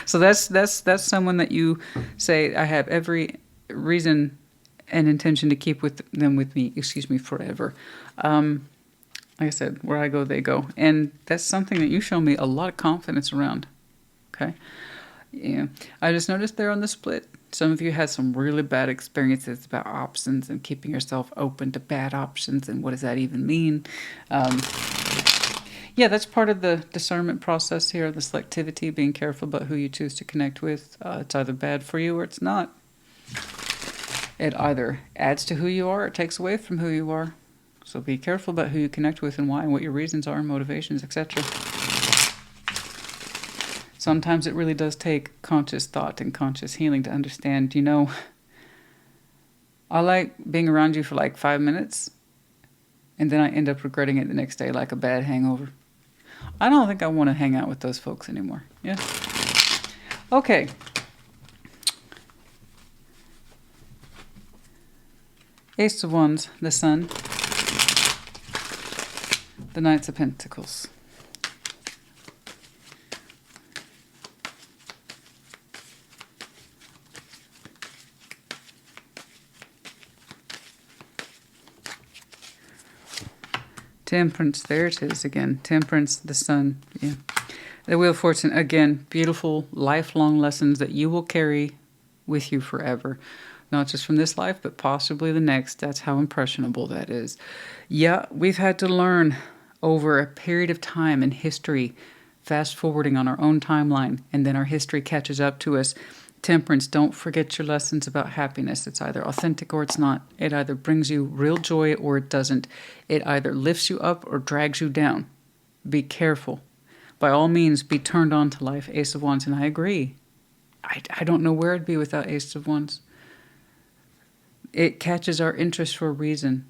[SPEAKER 1] So that's someone that you say, I have every reason and intention to keep with them with me, forever. Like I said, where I go, they go. And that's something that you show me a lot of confidence around. Okay? Yeah. I just noticed there on the split, some of you had some really bad experiences about options and keeping yourself open to bad options. And what does that even mean? Yeah, that's part of the discernment process here, the selectivity, being careful about who you choose to connect with. It's either bad for you or it's not. It either adds to who you are or it takes away from who you are. So be careful about who you connect with and why and what your reasons are, motivations, etc. Sometimes it really does take conscious thought and conscious healing to understand, I like being around you for like 5 minutes, and then I end up regretting it the next day like a bad hangover. I don't think I want to hang out with those folks anymore. Yeah. Okay. Ace of Wands, the Sun. The Knights of Pentacles. Temperance, there it is again. Temperance, the Sun. Yeah. The Wheel of Fortune, again, beautiful lifelong lessons that you will carry with you forever. Not just from this life, but possibly the next. That's how impressionable that is. Yeah, we've had to learn over a period of time in history, fast forwarding on our own timeline, and then our history catches up to us. Temperance, don't forget your lessons about happiness. It's either authentic or it's not. It either brings you real joy or it doesn't. It either lifts you up or drags you down. Be careful. By all means, be turned on to life. Ace of Wands, and I agree. I don't know where I'd be without Ace of Wands. It catches our interest for a reason.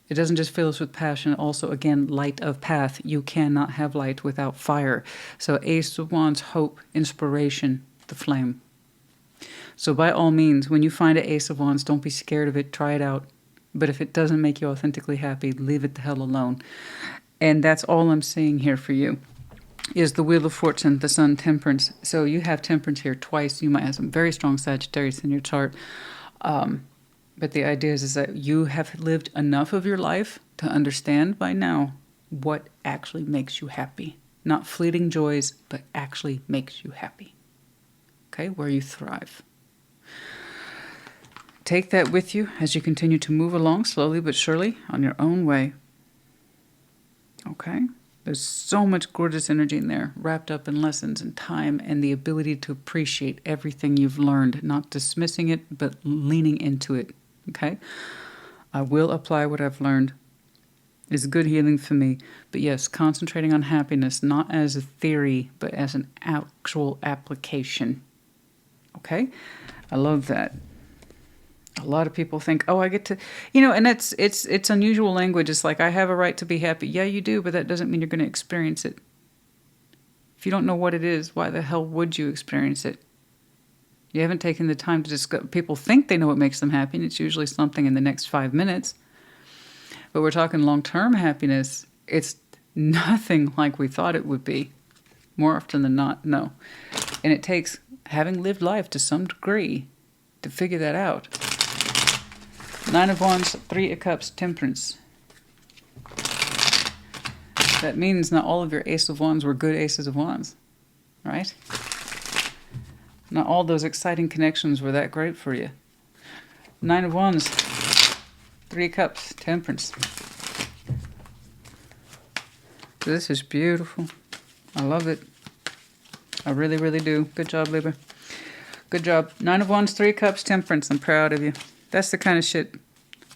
[SPEAKER 1] It doesn't just fill us with passion. Also, again, light of path. You cannot have light without fire. So Ace of Wands, hope, inspiration, the flame. So by all means, when you find an Ace of Wands, don't be scared of it. Try it out. But if it doesn't make you authentically happy, leave it the hell alone. And that's all I'm saying here for you, is the Wheel of Fortune, the Sun, Temperance. So you have Temperance here twice. You might have some very strong Sagittarius in your chart. But the idea is that you have lived enough of your life to understand by now what actually makes you happy. Not fleeting joys, but actually makes you happy. Okay, where you thrive. Take that with you as you continue to move along slowly but surely on your own way. Okay? There's so much gorgeous energy in there, wrapped up in lessons and time and the ability to appreciate everything you've learned, not dismissing it, but leaning into it. Okay? I will apply what I've learned. It's good healing for me. But yes, concentrating on happiness, not as a theory, but as an actual application. Okay? I love that. A lot of people think, oh, I get to, and it's unusual language. It's like, I have a right to be happy. Yeah, you do, but that doesn't mean you're going to experience it. If you don't know what it is, why the hell would you experience it? You haven't taken the time to discuss. People think they know what makes them happy, and it's usually something in the next 5 minutes. But we're talking long-term happiness. It's nothing like we thought it would be. More often than not, no. And it takes having lived life to some degree to figure that out. 9 of Wands, 3 of Cups, Temperance. That means not all of your Ace of Wands were good Aces of Wands, right? Not all those exciting connections were that great for you. 9 of Wands, 3 of Cups, Temperance. This is beautiful. I love it. I really, really do. Good job, Libra. Good job. 9 of Wands, 3 of Cups, Temperance. I'm proud of you. That's the kind of shit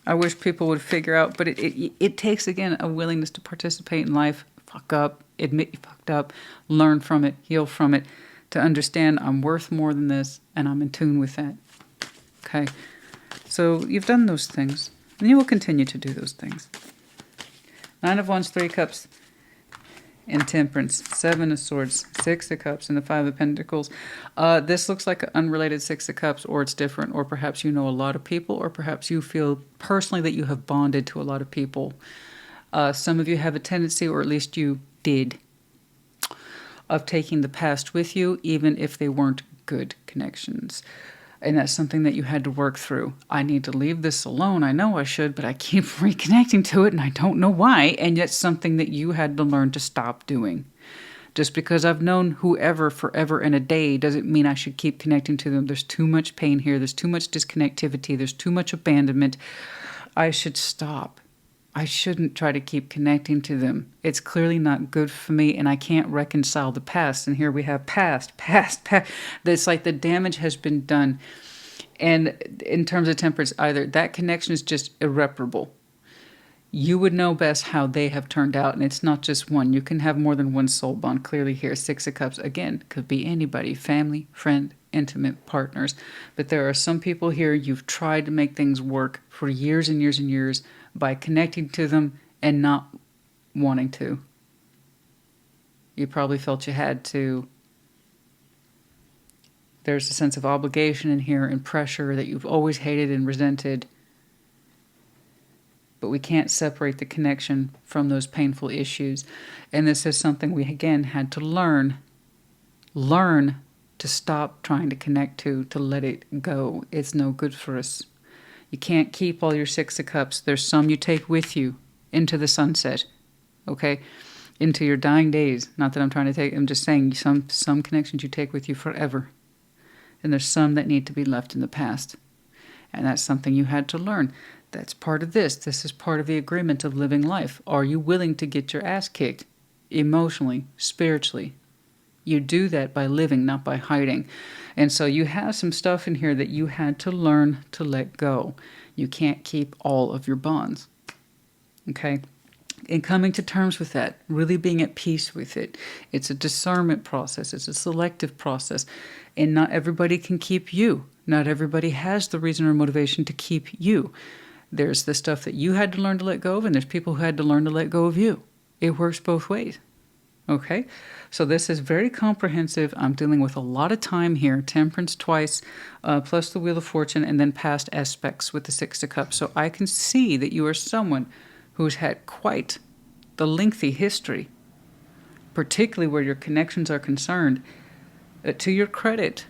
[SPEAKER 1] I wish people would figure out. But it takes, again, a willingness to participate in life. Fuck up. Admit you fucked up. Learn from it. Heal from it. To understand I'm worth more than this. And I'm in tune with that. Okay. So you've done those things. And you will continue to do those things. 9 of Wands, 3 of Cups. And Temperance, 7 of Swords, 6 of Cups, and the 5 of Pentacles. This looks like an unrelated 6 of Cups, or it's different, or perhaps you know a lot of people, or perhaps you feel personally that you have bonded to a lot of people. Some of you have a tendency, or at least you did, of taking the past with you, even if they weren't good connections. And that's something that you had to work through. I need to leave this alone. I know I should, but I keep reconnecting to it and I don't know why. And yet something that you had to learn to stop doing. Just because I've known whoever forever and a day doesn't mean I should keep connecting to them. There's too much pain here. There's too much disconnectivity. There's too much abandonment. I should stop. I shouldn't try to keep connecting to them. It's clearly not good for me, and I can't reconcile the past. And here we have past. It's like the damage has been done. And in terms of Temperance, either that connection is just irreparable. You would know best how they have turned out, and it's not just one. You can have more than one soul bond. Clearly here, 6 of Cups, again, could be anybody, family, friend, intimate partners. But there are some people here, you've tried to make things work for years and years and years by connecting to them and not wanting to. You probably felt you had to. There's a sense of obligation in here and pressure that you've always hated and resented. But we can't separate the connection from those painful issues. And this is something we, again, had to learn. Learn to stop trying to connect to let it go. It's no good for us. You can't keep all your Six of Cups. There's some you take with you into the sunset, okay? Into your dying days. Not that I'm trying to take, I'm just saying some connections you take with you forever. And there's some that need to be left in the past. And that's something you had to learn. That's part of this. This is part of the agreement of living life. Are you willing to get your ass kicked? Emotionally, spiritually. You do that by living, not by hiding. And so you have some stuff in here that you had to learn to let go. You can't keep all of your bonds. Okay? And coming to terms with that, really being at peace with it. It's a discernment process. It's a selective process. And not everybody can keep you. Not everybody has the reason or motivation to keep you. There's the stuff that you had to learn to let go of, and there's people who had to learn to let go of you. It works both ways. Okay? So this is very comprehensive. I'm dealing with a lot of time here. Temperance twice, plus the Wheel of Fortune, and then past aspects with the Six of Cups. So I can see that you are someone who's had quite the lengthy history, particularly where your connections are concerned. To your credit,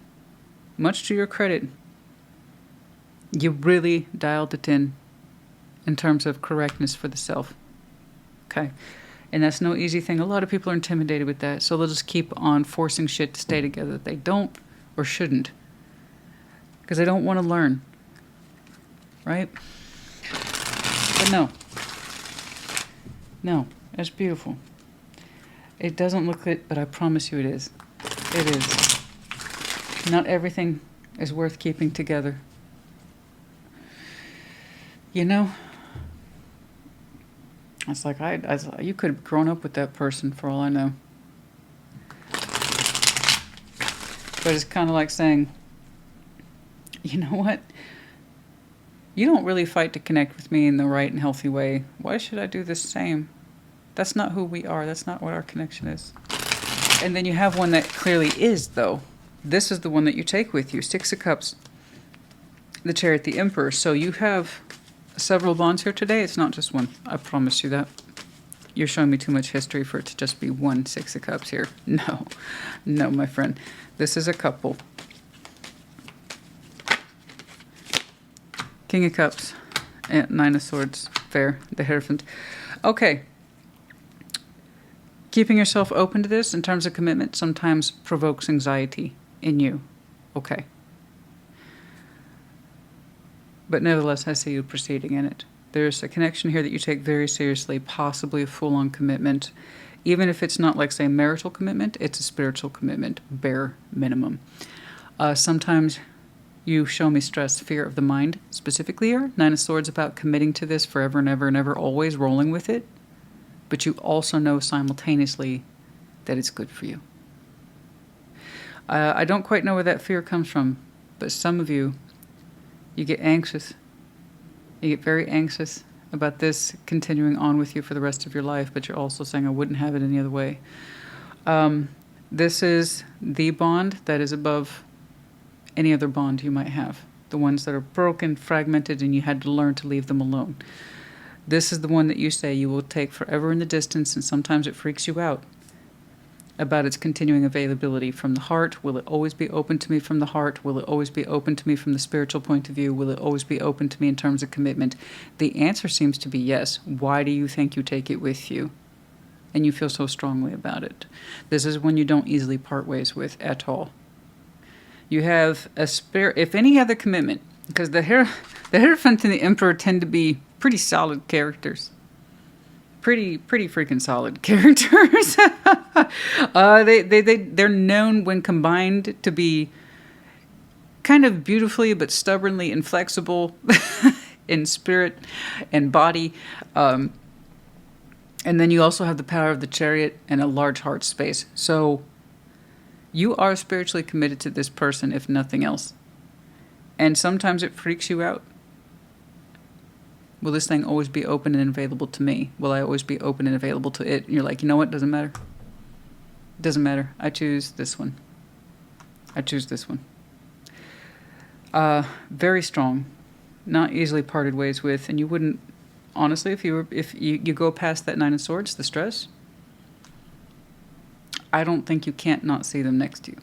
[SPEAKER 1] much to your credit, you really dialed it in terms of correctness for the self. Okay? And that's no easy thing. A lot of people are intimidated with that, so they'll just keep on forcing shit to stay together that they don't or shouldn't. Because they don't want to learn. Right? But no. No, that's beautiful. It doesn't look it, but I promise you it is. It is. Not everything is worth keeping together. You know? It's like you could have grown up with that person for all I know. But it's kind of like saying, you know what? You don't really fight to connect with me in the right and healthy way. Why should I do the same? That's not who we are. That's not what our connection is. And then you have one that clearly is, though. This is the one that you take with you. Six of Cups, the Chariot, the Emperor. So you have several bonds here today. It's not just one. I promise you that. You're showing me too much history for it to just be one Six of Cups here. No. No, my friend. This is a couple. King of Cups and Nine of Swords. Fair. The Hierophant. Okay. Keeping yourself open to this in terms of commitment sometimes provokes anxiety in you. Okay. But nevertheless, I see you proceeding in it. There's a connection here that you take very seriously, possibly a full-on commitment. Even if it's not like, say, marital commitment, it's a spiritual commitment, bare minimum. Sometimes you show me stress, fear of the mind, specifically here. Nine of Swords about committing to this forever and ever and ever, always rolling with it. But you also know simultaneously that it's good for you. I don't quite know where that fear comes from, but some of you, you get anxious. You get very anxious about this continuing on with you for the rest of your life, but you're also saying, I wouldn't have it any other way. This is the bond that is above any other bond you might have. The ones that are broken, fragmented, and you had to learn to leave them alone. This is the one that you say you will take forever in the distance, and sometimes it freaks you out about its continuing availability from the heart. Will it always be open to me from the heart? Will it always be open to me from the spiritual point of view? Will it always be open to me in terms of commitment? The answer seems to be yes. Why do you think you take it with you? And you feel so strongly about it. This is one you don't easily part ways with at all. You have a spirit, if any other commitment, because the Hierophant and the Emperor tend to be pretty solid characters. Pretty freaking solid characters. They're known when combined to be kind of beautifully but stubbornly inflexible in spirit and body. And then you also have the power of the Chariot and a large heart space. So You are spiritually committed to this person, if nothing else. And sometimes it freaks you out. Will this thing always be open and available to me? Will I always be open and available to it? And you're like, you know what? Doesn't matter. Doesn't matter. I choose this one. I choose this one. Very strong. Not easily parted ways with. And you wouldn't, honestly, if you go past that 9 of Swords, the stress, I don't think you can't not see them next to you.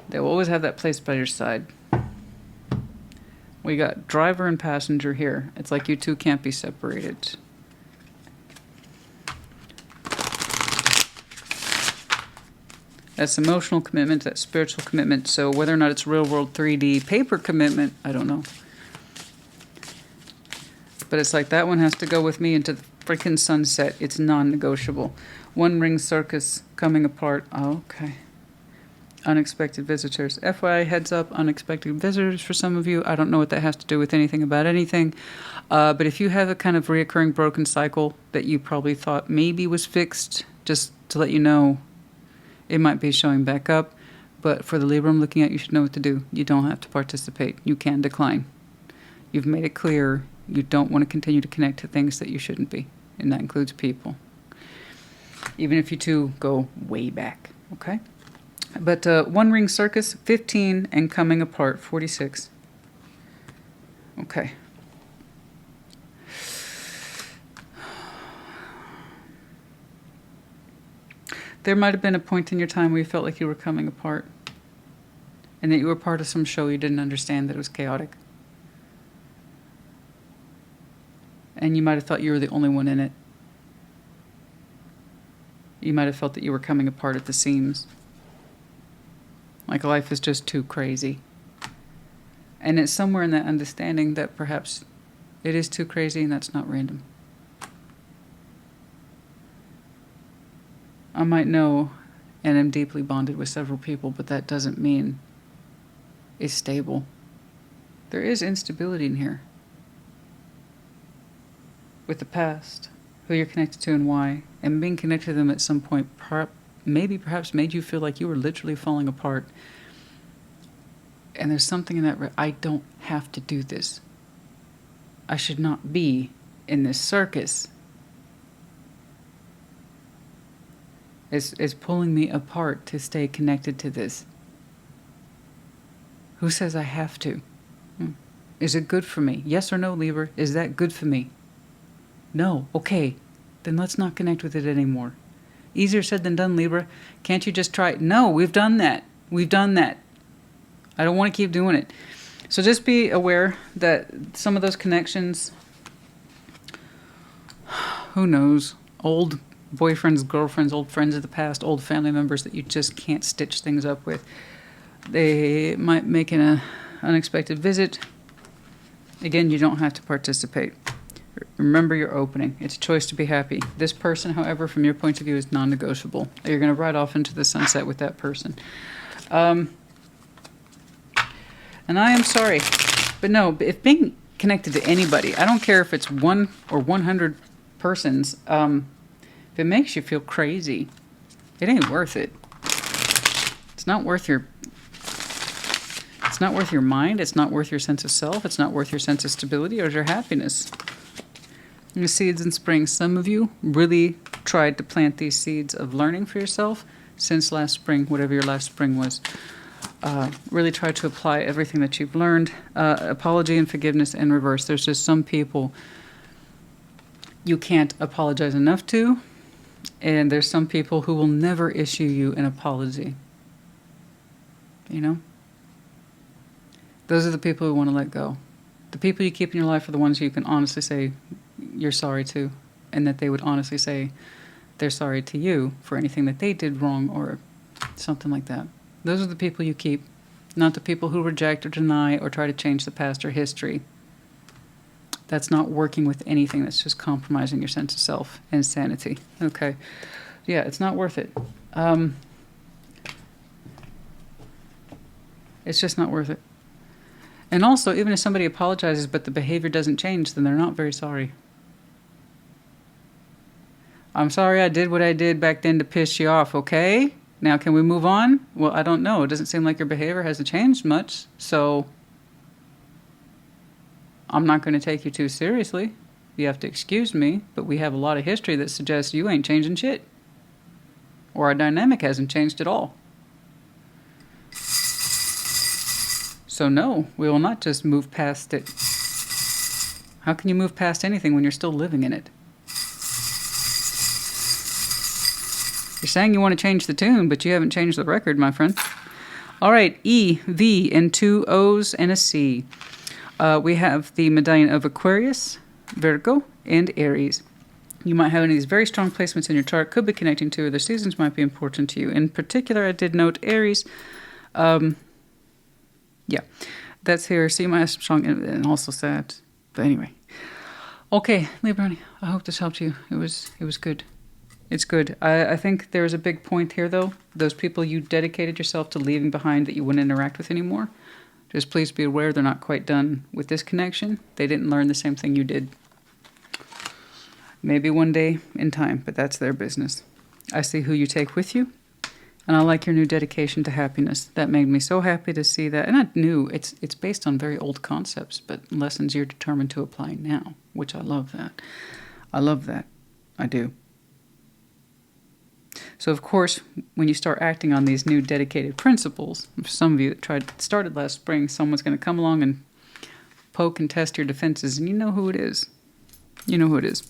[SPEAKER 1] They will always have that place by your side. We got driver and passenger here. It's like you two can't be separated. That's emotional commitment, that's spiritual commitment. So whether or not it's real world 3D paper commitment, I don't know. But it's like that one has to go with me into the freaking sunset. It's non-negotiable. One ring circus coming apart. Oh, okay. Unexpected visitors. FYI, heads up, unexpected visitors for some of you. I don't know what that has to do with anything about anything. But if you have a kind of reoccurring broken cycle that you probably thought maybe was fixed, just to let you know, it might be showing back up. But for the Libra I'm looking at, you should know what to do. You don't have to participate. You can decline. You've made it clear you don't want to continue to connect to things that you shouldn't be. And that includes people. Even if you two go way back. Okay? But one ring circus, 15, and coming apart, 46. Okay. There might have been a point in your time where you felt like you were coming apart. And that you were part of some show you didn't understand, that it was chaotic. And you might have thought you were the only one in it. You might have felt that you were coming apart at the seams. Like life is just too crazy. And it's somewhere in that understanding that perhaps it is too crazy and that's not random. I might know and am deeply bonded with several people, but that doesn't mean it's stable. There is instability in here. With the past, who you're connected to and why, and being connected to them at some point perhaps made you feel like you were literally falling apart. And there's something in that, I don't have to do this. I should not be in this circus. It's pulling me apart to stay connected to this. Who says I have to? Is it good for me? Yes or no, Libra? Is that good for me? No. Okay. Then let's not connect with it anymore. Easier said than done, Libra. Can't you just try it? No, we've done that. We've done that. I don't want to keep doing it. So just be aware that some of those connections, who knows, old boyfriends, girlfriends, old friends of the past, old family members that you just can't stitch things up with. They might make an unexpected visit. Again, you don't have to participate. Remember your opening. It's a choice to be happy. This person, however, from your point of view, is non-negotiable. You're going to ride off into the sunset with that person. And I am sorry, but no, if being connected to anybody, I don't care if it's 1 or 100 persons, if it makes you feel crazy, it ain't worth it. It's not worth your mind. It's not worth your sense of self. It's not worth your sense of stability or your happiness. The seeds in spring. Some of you really tried to plant these seeds of learning for yourself since last spring, whatever your last spring was. Really try to apply everything that you've learned. Apology and forgiveness in reverse. There's just some people you can't apologize enough to, and there's some people who will never issue you an apology. You know? Those are the people who want to let go. The people you keep in your life are the ones who you can honestly say you're sorry to, and that they would honestly say they're sorry to you for anything that they did wrong or something like that. Those are the people you keep, not the people who reject or deny or try to change the past or history. That's not working with anything. That's just compromising your sense of self and sanity. Okay. Yeah, it's not worth it. It's just not worth it. And also, even if somebody apologizes but the behavior doesn't change, then they're not very sorry. I'm sorry I did what I did back then to piss you off, okay? Now, can we move on? Well, I don't know. It doesn't seem like your behavior hasn't changed much, so I'm not going to take you too seriously. You have to excuse me, but we have a lot of history that suggests you ain't changing shit. Or our dynamic hasn't changed at all. So no, we will not just move past it. How can you move past anything when you're still living in it? You're saying you want to change the tune, but you haven't changed the record, my friend. All right, E, V, and 2 O's and a C. We have the medallion of Aquarius, Virgo, and Aries. You might have any of these very strong placements in your chart. Could be connecting to other seasons, might be important to you. In particular, I did note Aries. Yeah, that's here. See, my strong and also sad. But anyway. Okay, Libra, I hope this helped you. It was good. It's good. I think there's a big point here, though. Those people you dedicated yourself to leaving behind that you wouldn't interact with anymore, just please be aware they're not quite done with this connection. They didn't learn the same thing you did. Maybe one day in time, but that's their business. I see who you take with you, and I like your new dedication to happiness. That made me so happy to see that. And I knew it's based on very old concepts, but lessons you're determined to apply now, which I love that. I love that. I do. So, of course, when you start acting on these new dedicated principles, for some of you that started last spring, someone's going to come along and poke and test your defenses, and you know who it is. You know who it is.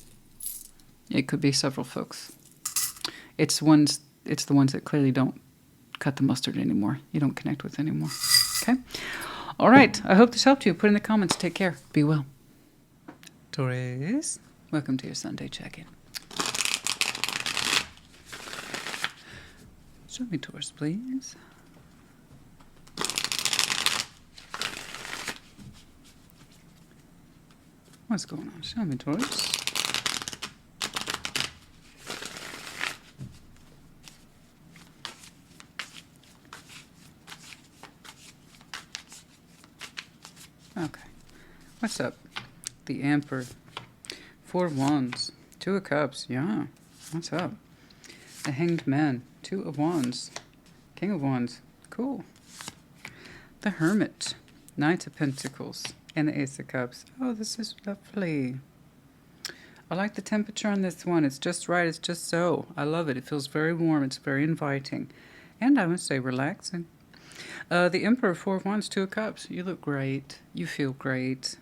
[SPEAKER 1] It could be several folks. It's the ones that clearly don't cut the mustard anymore. You don't connect with anymore. Okay? All right. I hope this helped you. Put in the comments. Take care. Be well. Taurus, welcome to your Sunday check-in. Show me Taurus, please. What's going on? Show me Taurus. Okay. What's up? The Emperor. 4 of Wands. 2 of Cups. Yeah. What's up? The Hanged Man. 2 of Wands. King of Wands. Cool. The Hermit. Knight of Pentacles. And the Ace of Cups. Oh, this is lovely. I like the temperature on this one. It's just right. It's just so. I love it. It feels very warm. It's very inviting. And I would say relaxing. The Emperor, 4 of Wands, 2 of Cups. You look great. You feel great.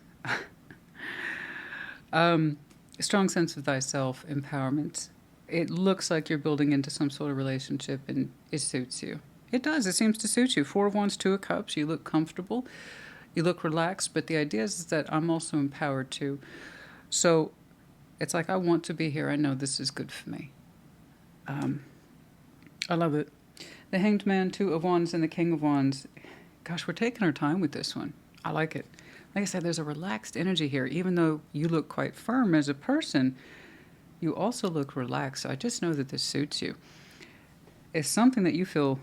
[SPEAKER 1] Strong sense of thyself, empowerment. It looks like you're building into some sort of relationship, and it suits you. It does. It seems to suit you. 4 of Wands, 2 of Cups. You look comfortable. You look relaxed. But the idea is that I'm also empowered too. So it's like I want to be here. I know this is good for me. I love it. The Hanged Man, 2 of Wands, and the King of Wands. Gosh, we're taking our time with this one. I like it. Like I said, there's a relaxed energy here. Even though you look quite firm as a person, you also look relaxed. So I just know that this suits you. It's something that you feel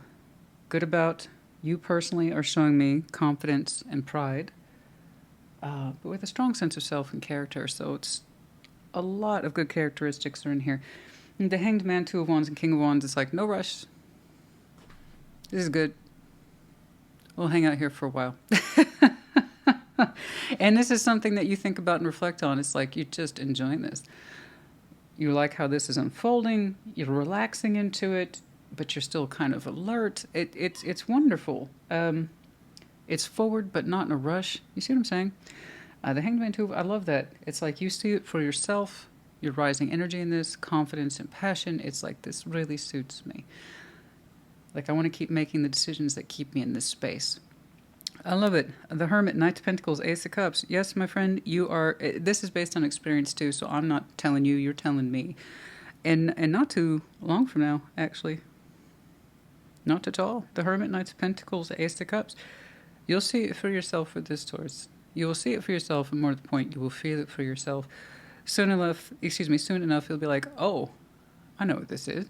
[SPEAKER 1] good about. You personally are showing me confidence and pride, but with a strong sense of self and character. So it's a lot of good characteristics are in here. And the Hanged Man, 2 of Wands, and King of Wands, it's like, no rush. This is good. We'll hang out here for a while. And this is something that you think about and reflect on. It's like you're just enjoying this. You like how this is unfolding. You're relaxing into it, but you're still kind of alert. It's wonderful. It's forward, but not in a rush. You see what I'm saying? The Hanged Man, 2, I love that. It's like you see it for yourself. You're rising energy in this, confidence and passion. It's like this really suits me. Like I want to keep making the decisions that keep me in this space. I love it. The Hermit, Knight of Pentacles, Ace of Cups. Yes, my friend, you are... This is based on experience, too, so I'm not telling you, you're telling me. And not too long from now, actually. Not at all. The Hermit, Knight of Pentacles, Ace of Cups. You'll see it for yourself with this, Taurus. You will see it for yourself, and more to the point, you will feel it for yourself. Soon enough, you'll be like, oh, I know what this is.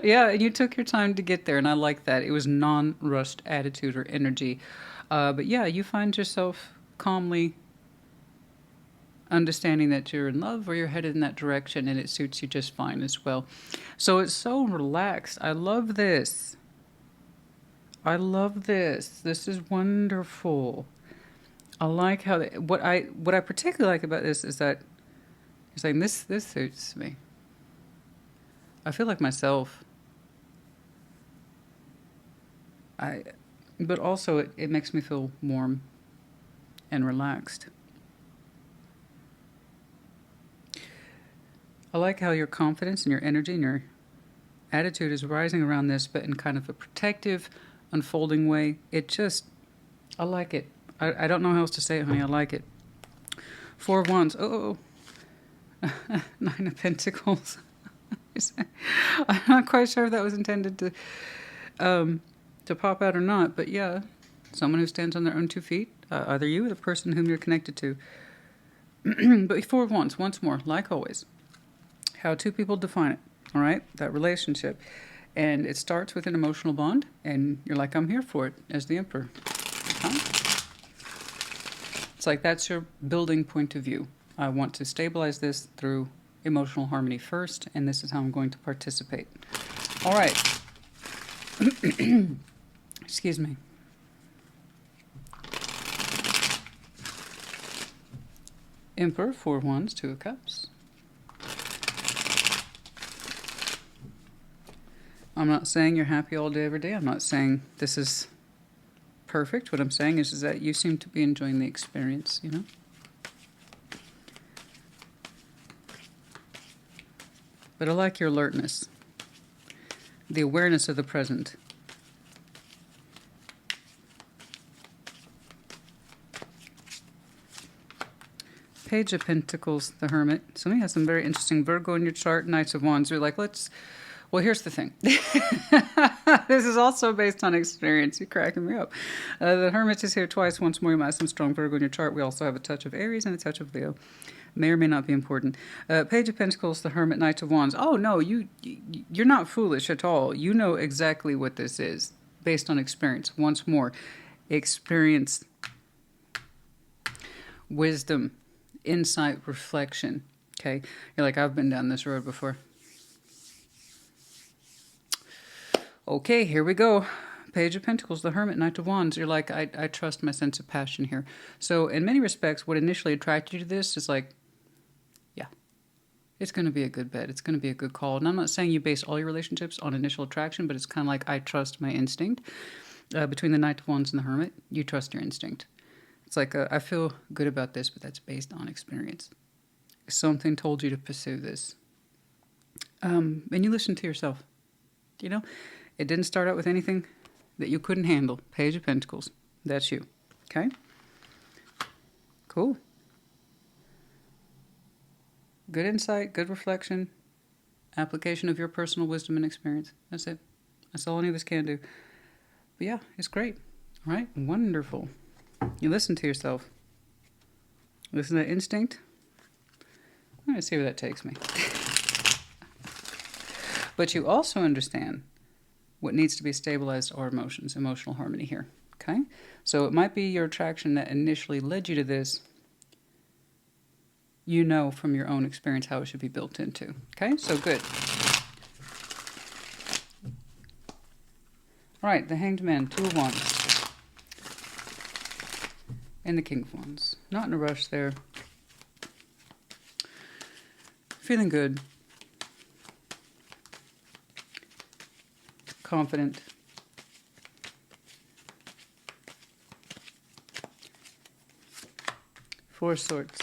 [SPEAKER 1] Yeah, you took your time to get there, and I like that. It was non-rushed attitude or energy. But yeah, you find yourself calmly understanding that you're in love or you're headed in that direction and it suits you just fine as well. So it's so relaxed. I love this. I love this. This is wonderful. I like how what I particularly like about this is that you're saying this suits me. I feel like myself. But also it makes me feel warm and relaxed. I like how your confidence and your energy and your attitude is rising around this, but in kind of a protective, unfolding way. I like it. I don't know how else to say it, honey. I like it. 4 of Wands. Oh. 9 of Pentacles. I'm not quite sure if that was intended to pop out or not, but yeah, someone who stands on their own 2 feet, either you or the person whom you're connected to. But 4 of Wands, once more, like always, how 2 people define it, all right, that relationship. And it starts with an emotional bond, and you're like, I'm here for it, as the Emperor. It's like that's your building point of view. I want to stabilize this through emotional harmony first, and this is how I'm going to participate. All right. Excuse me. Emperor, 4 of Wands, 2 of Cups. I'm not saying you're happy all day, every day. I'm not saying this is perfect. What I'm saying is that you seem to be enjoying the experience, you know? But I like your alertness, the awareness of the present. Page of Pentacles, the Hermit. Somebody has some very interesting Virgo in your chart. Knights of Wands. You're like, well, here's the thing. This is also based on experience. You're cracking me up. The Hermit is here twice. Once more, you might have some strong Virgo in your chart. We also have a touch of Aries and a touch of Leo. May or may not be important. Page of Pentacles, the Hermit, Knight of Wands. Oh, no, you're not foolish at all. You know exactly what this is based on experience. Once more, experience, wisdom, insight, reflection. Okay? You're like, I've been down this road before. Okay, here we go. Page of Pentacles, the Hermit, Knight of Wands. You're like, I trust my sense of passion here. So in many respects, what initially attracted you to this is like, yeah, it's going to be a good bet. It's going to be a good call. And I'm not saying you base all your relationships on initial attraction, but it's kind of like, I trust my instinct. Between the Knight of Wands and the Hermit, you trust your instinct. It's like, I feel good about this, but that's based on experience. Something told you to pursue this. And you listen to yourself. You know, it didn't start out with anything that you couldn't handle. Page of Pentacles. That's you. Okay? Cool. Good insight, good reflection, application of your personal wisdom and experience. That's it. That's all any of us can do. But yeah, it's great. All right? Wonderful. You listen to yourself. Listen to that instinct. I'm going to see where that takes me. But you also understand what needs to be stabilized are emotions, emotional harmony here. Okay? So it might be your attraction that initially led you to this. You know from your own experience how it should be built into. Okay? So good. All right, the Hanged Man, 2 of Wands. And the King of Wands. Not in a rush there. Feeling good. Confident. Four of Swords.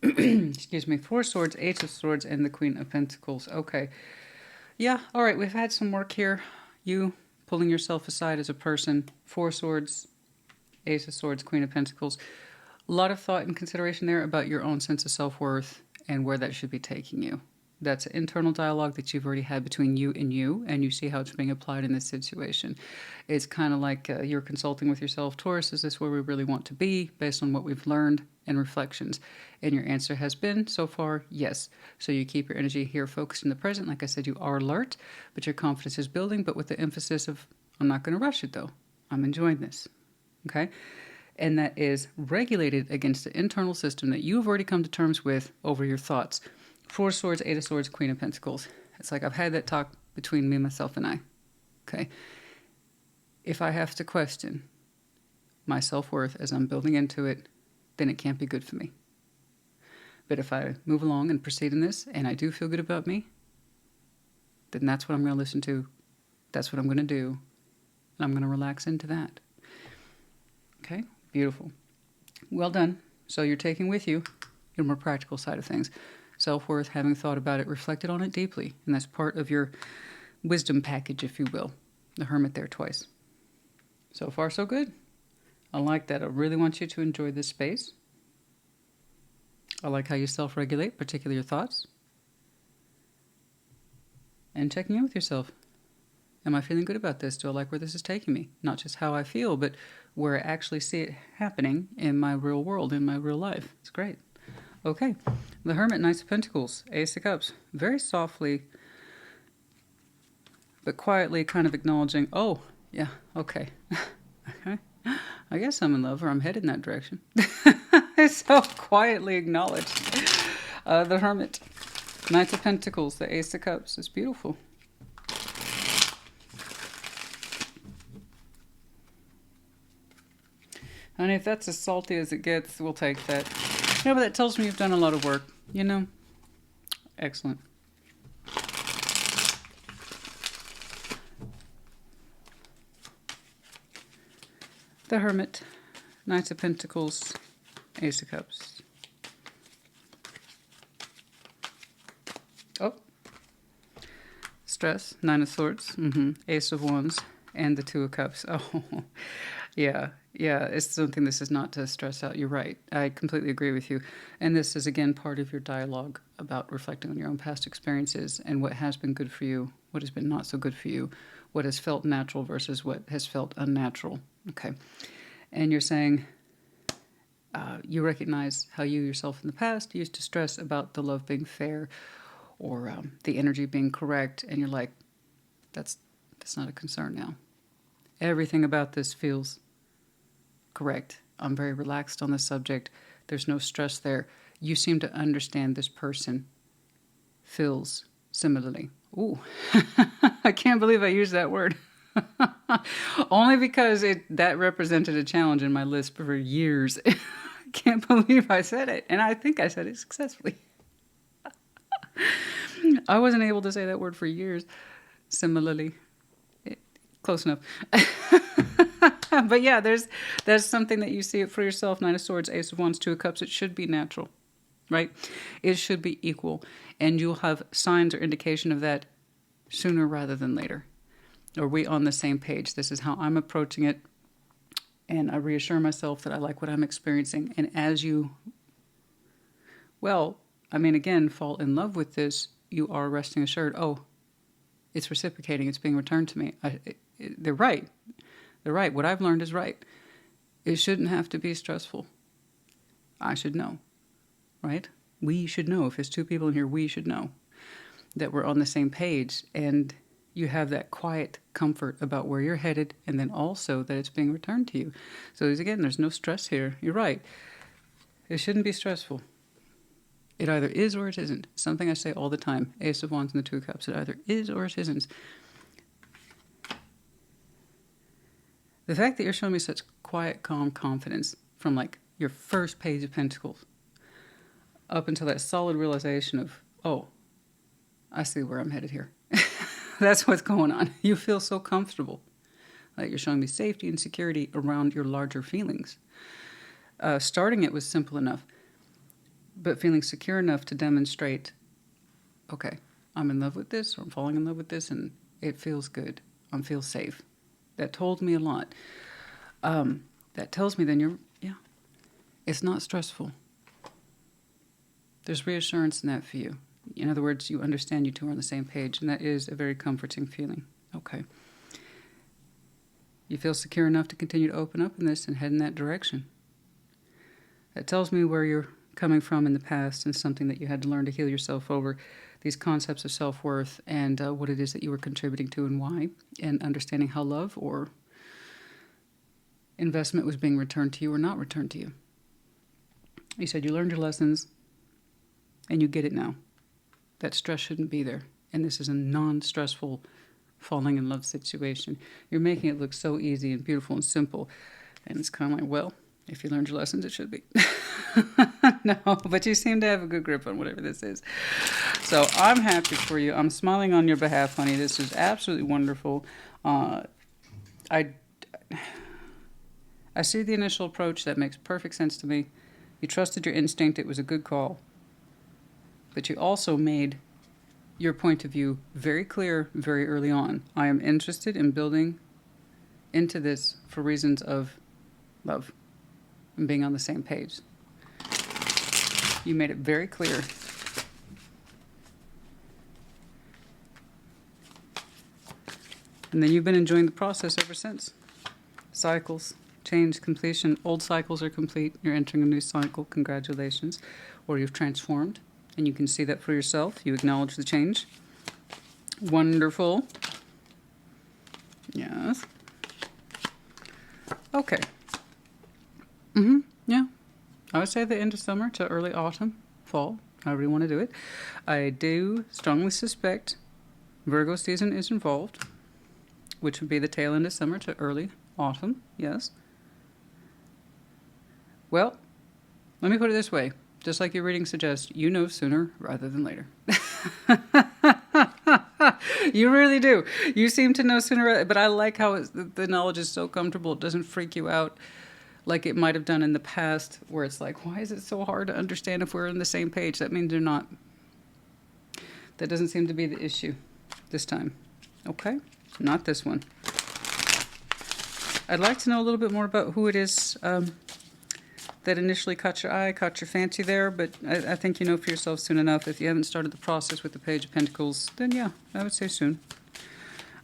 [SPEAKER 1] Excuse me. 4 Swords, 8 of Swords, and the Queen of Pentacles. Okay. Yeah, all right. We've had some work here. You pulling yourself aside as a person. 4 Swords, Ace of Swords, Queen of Pentacles. A lot of thought and consideration there about your own sense of self-worth and where that should be taking you. That's an internal dialogue that you've already had between you, and you see how it's being applied in this situation. It's kind of like you're consulting with yourself. Taurus, is this where we really want to be based on what we've learned and reflections? And your answer has been, so far, yes. So you keep your energy here focused in the present. Like I said, you are alert, but your confidence is building, but with the emphasis of, I'm not going to rush it, though. I'm enjoying this. Okay? and that is regulated against the internal system that you've already come to terms with over your thoughts. Four of Swords, Eight of Swords, Queen of Pentacles. It's like I've had that talk between me, myself, and I. Okay? If I have to question my self-worth as I'm building into it, then it can't be good for me. But if I move along and proceed in this, and I do feel good about me, then that's what I'm going to listen to. That's what I'm going to do. And I'm going to relax into that. Okay? Beautiful. Well done. So you're taking with you your more practical side of things. Self-worth, having thought about it, reflected on it deeply. And that's part of your wisdom package, if you will. The Hermit there twice. So far, so good. I like that. I really want you to enjoy this space. I like how you self-regulate, particularly your thoughts. And checking in with yourself. Am I feeling good about this? Do I like where this is taking me? Not just how I feel, but where I actually see it happening in my real world, in my real life. It's great. Okay. The Hermit, Knights of Pentacles, Ace of Cups. Very softly, but quietly kind of acknowledging, oh, yeah, okay. Okay. I guess I'm in love, or I'm headed in that direction. So quietly acknowledged. The Hermit, Knights of Pentacles, the Ace of Cups. It's beautiful. And if that's as salty as it gets, we'll take that. Yeah, but that tells me you've done a lot of work, you know? Excellent. The Hermit, Knights of Pentacles, Ace of Cups. Oh. Stress, Nine of Swords, Ace of Wands, and the Two of Cups. Oh, yeah. Yeah, it's something this is not to stress out. You're right. I completely agree with you. And this is, again, part of your dialogue about reflecting on your own past experiences and what has been good for you, what has been not so good for you, what has felt natural versus what has felt unnatural. Okay. And you're saying you recognize how you yourself in the past used to stress about the love being fair or the energy being correct. And you're like, that's not a concern now. Everything about this feels correct. I'm very relaxed on the subject. There's no stress there. You seem to understand this person feels similarly. Ooh, I can't believe I used that word. Only because that represented a challenge in my list for years. I can't believe I said it. And I think I said it successfully. I wasn't able to say that word for years. Similarly. Close enough. But yeah, there's something that you see it for yourself. Nine of Swords, Ace of Wands, Two of Cups. It should be natural, right? It should be equal. And you'll have signs or indication of that sooner rather than later. Are we on the same page? This is how I'm approaching it. And I reassure myself that I like what I'm experiencing. And as you, again, fall in love with this, you are resting assured, oh, it's reciprocating. It's being returned to me. They're right. They're right. What I've learned is right. It shouldn't have to be stressful. I should know, right? We should know. If there's two people in here, we should know that we're on the same page. And you have that quiet comfort about where you're headed, and then also that it's being returned to you. So again, there's no stress here. You're right. It shouldn't be stressful. It either is or it isn't. Something I say all the time. Ace of Wands and the Two of Cups. It either is or it isn't. The fact that you're showing me such quiet, calm confidence from like your first page of Pentacles up until that solid realization of, oh, I see where I'm headed here. That's what's going on. You feel so comfortable. Like you're showing me safety and security around your larger feelings. Starting it was simple enough, but feeling secure enough to demonstrate, okay, I'm in love with this, or I'm falling in love with this, and it feels good. I feel safe. That told me a lot. That tells me then it's not stressful. There's reassurance in that for you. In other words, you understand you two are on the same page, and that is a very comforting feeling. Okay. You feel secure enough to continue to open up in this and head in that direction. That tells me where you're coming from in the past and something that you had to learn to heal yourself over. These concepts of self-worth and what it is that you were contributing to and why, and understanding how love or investment was being returned to you or not returned to you. You said you learned your lessons and you get it now. That stress shouldn't be there. And this is a non-stressful falling in love situation. You're making it look so easy and beautiful and simple. And it's kind of like, well, if you learned your lessons, it should be. No, but you seem to have a good grip on whatever this is. So I'm happy for you. I'm smiling on your behalf, honey. This is absolutely wonderful. I see the initial approach. That makes perfect sense to me. You trusted your instinct. It was a good call. But you also made your point of view very clear very early on. I am interested in building into this for reasons of love and being on the same page. You made it very clear. And then you've been enjoying the process ever since. Cycles, change, completion. Old cycles are complete. You're entering a new cycle. Congratulations. Or you've transformed. And you can see that for yourself. You acknowledge the change. Wonderful. Yes. Okay. Yeah. I would say the end of summer to early autumn, fall, however you want to do it. I do strongly suspect Virgo season is involved, which would be the tail end of summer to early autumn. Yes. Well, let me put it this way. Just like your reading suggests, you know sooner rather than later. You really do. You seem to know sooner, but I like how the knowledge is so comfortable. It doesn't freak you out like it might have done in the past, where it's like, why is it so hard to understand if we're on the same page? That means they're not. That doesn't seem to be the issue this time. Okay? Not this one. I'd like to know a little bit more about who it is that initially caught your eye, caught your fancy there, but I think you know for yourself soon enough. If you haven't started the process with the Page of Pentacles, then yeah, I would say soon.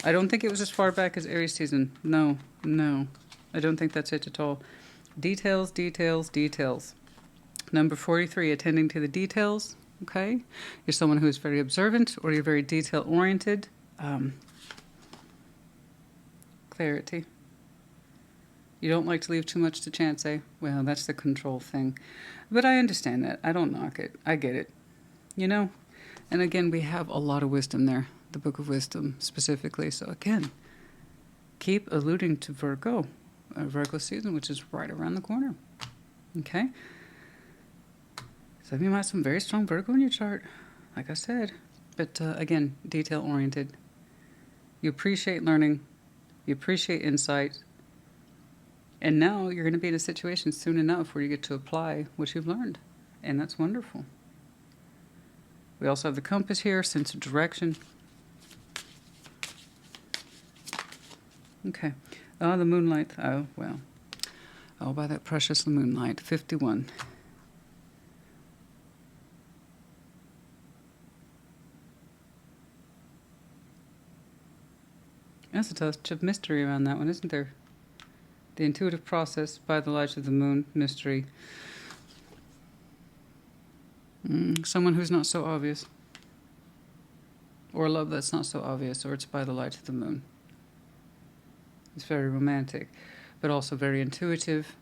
[SPEAKER 1] I don't think it was as far back as Aries season. No. I don't think that's it at all. Details, details, details. Number 43, attending to the details. Okay? You're someone who is very observant, or you're very detail-oriented. Clarity. You don't like to leave too much to chance, eh? Well, that's the control thing. But I understand that. I don't knock it. I get it. You know? And again, we have a lot of wisdom there. The Book of Wisdom, specifically. So again, keep alluding to Virgo. Virgo season, which is right around the corner. Okay? So you might have some very strong Virgo in your chart, like I said. But again, detail-oriented. You appreciate learning. You appreciate insight. And now you're going to be in a situation soon enough where you get to apply what you've learned. And that's wonderful. We also have the compass here, sense of direction. Okay. Oh, the moonlight. Oh, well. Oh, by that precious moonlight. 51. There's a touch of mystery around that one, isn't there? The intuitive process by the light of the moon, mystery. Someone who's not so obvious. Or love that's not so obvious, or it's by the light of the moon. It's very romantic, but also very intuitive.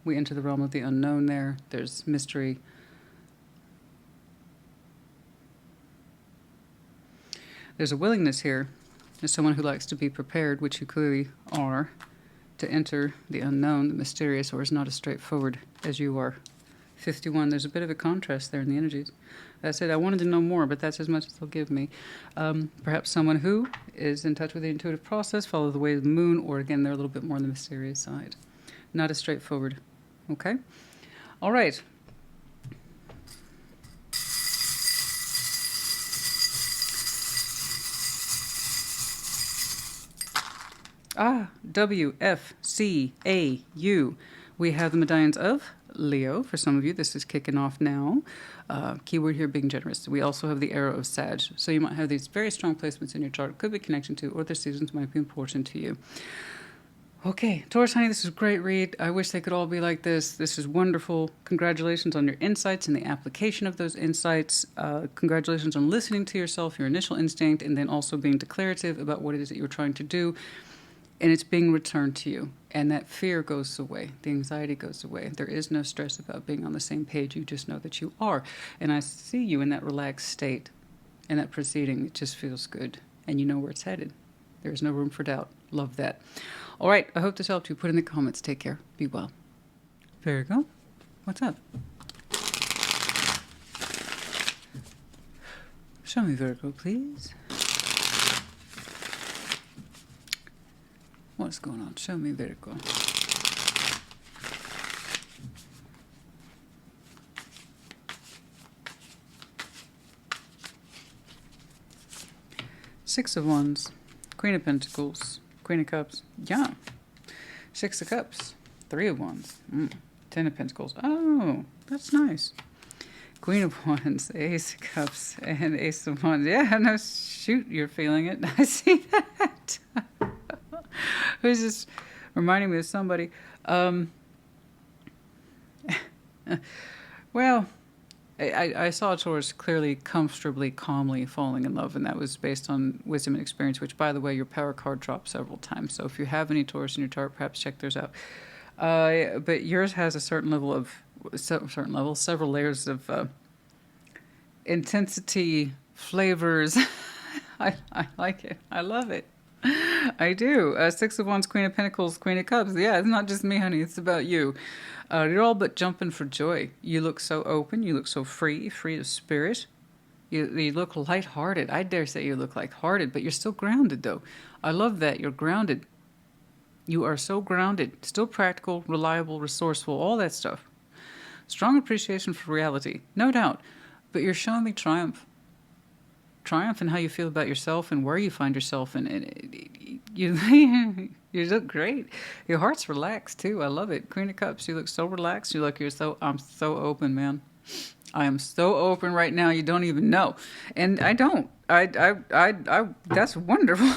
[SPEAKER 1] We enter the realm of the unknown there. There's mystery. There's a willingness here. There's someone who likes to be prepared, which you clearly are, to enter the unknown, the mysterious, or is not as straightforward as you are. 51, there's a bit of a contrast there in the energies. I said I wanted to know more, but that's as much as they'll give me. Perhaps someone who is in touch with the intuitive process, follow the way of the moon, or again, they're a little bit more on the mysterious side. Not as straightforward. Okay? All right. W, F, C, A, U. We have the medallions of Leo. For some of you, this is kicking off now. Keyword here being generous. We also have the arrow of Sag. So you might have these very strong placements in your chart. Could be connection to, or their seasons might be important to you. Okay, Taurus, honey, this is a great read. I wish they could all be like this. This is wonderful. Congratulations on your insights and the application of those insights. Congratulations on listening to yourself, your initial instinct, and then also being declarative about what it is that you're trying to do. and it's being returned to you. And that fear goes away. The anxiety goes away. There is no stress about being on the same page. You just know that you are. And I see you in that relaxed state. And that proceeding, it just feels good. And you know where it's headed. There's no room for doubt. Love that. All right. I hope this helped you. Put in the comments. Take care. Be well. Virgo, what's up? Show me Virgo, please. What's going on? Show me Virgo. Six of Wands, Queen of Pentacles, Queen of Cups. Yeah. Six of Cups, Three of Wands, Ten of Pentacles. Oh, that's nice. Queen of Wands, Ace of Cups, and Ace of Wands. Yeah, no, shoot, you're feeling it. I see that. Who's this reminding me of somebody? Well, I saw Taurus clearly, comfortably, calmly falling in love, and that was based on wisdom and experience, which, by the way, your power card dropped several times. So if you have any Taurus in your chart, perhaps check those out. But yours has a certain level of, several layers of intensity, flavors. I like it. I love it. I do. Six of Wands, Queen of Pentacles, Queen of Cups. Yeah, it's not just me, honey. It's about you. You're all but jumping for joy. You look so open. You look so free of spirit. You look lighthearted. I dare say you look lighthearted, but you're still grounded, though. I love that. You're grounded. You are so grounded. Still practical, reliable, resourceful, all that stuff. Strong appreciation for reality, no doubt. But you're showing me triumph. Triumph in how you feel about yourself and where you find yourself, and you you look great. Your heart's relaxed too. I love it. Queen of Cups, you look so relaxed. You look, I'm so open, man. I am so open right now. You don't even know, and I don't. I that's wonderful.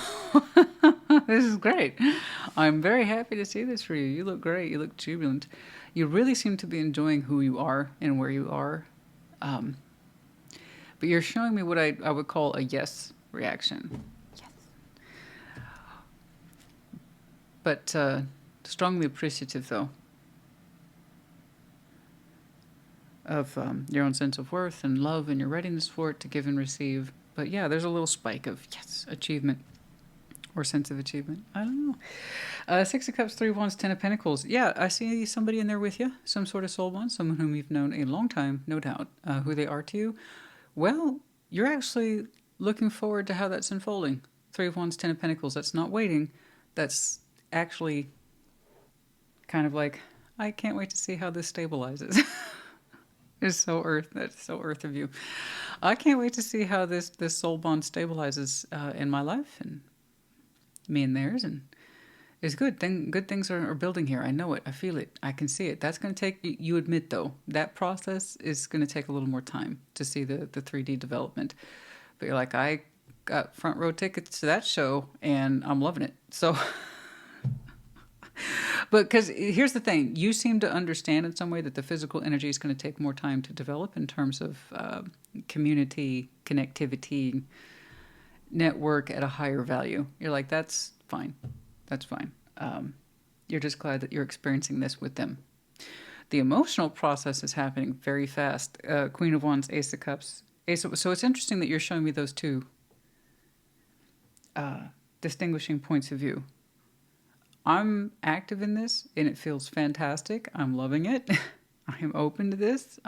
[SPEAKER 1] This is great. I'm very happy to see this for you. You look great. You look jubilant. You really seem to be enjoying who you are and where you are. But you're showing me what I would call a yes reaction. Yes. But strongly appreciative, though, of your own sense of worth and love and your readiness for it to give and receive. But yeah, there's a little spike of, yes, achievement or sense of achievement. I don't know. Six of Cups, Three of Wands, Ten of Pentacles. Yeah, I see somebody in there with you, some sort of soul bond, someone whom you've known a long time, no doubt. Who they are to you. Well, you're actually looking forward to how that's unfolding. Three of Wands, Ten of Pentacles. That's not waiting. That's actually kind of like, I can't wait to see how this stabilizes. It's so earth. That's so earth of you. I can't wait to see how this soul bond stabilizes in my life and me and theirs. And it's good. Good things are building here. I know it. I feel it. I can see it. That's going to take, you admit, though, that process is going to take a little more time to see the 3D development. But you're like, I got front row tickets to that show, and I'm loving it. So, but because here's the thing. You seem to understand in some way that the physical energy is going to take more time to develop in terms of community, connectivity, network at a higher value. You're like, that's fine. That's fine. You're just glad that you're experiencing this with them. The emotional process is happening very fast. Queen of Wands, Ace of Cups. So it's interesting that you're showing me those two distinguishing points of view. I'm active in this, and it feels fantastic. I'm loving it. I am open to this.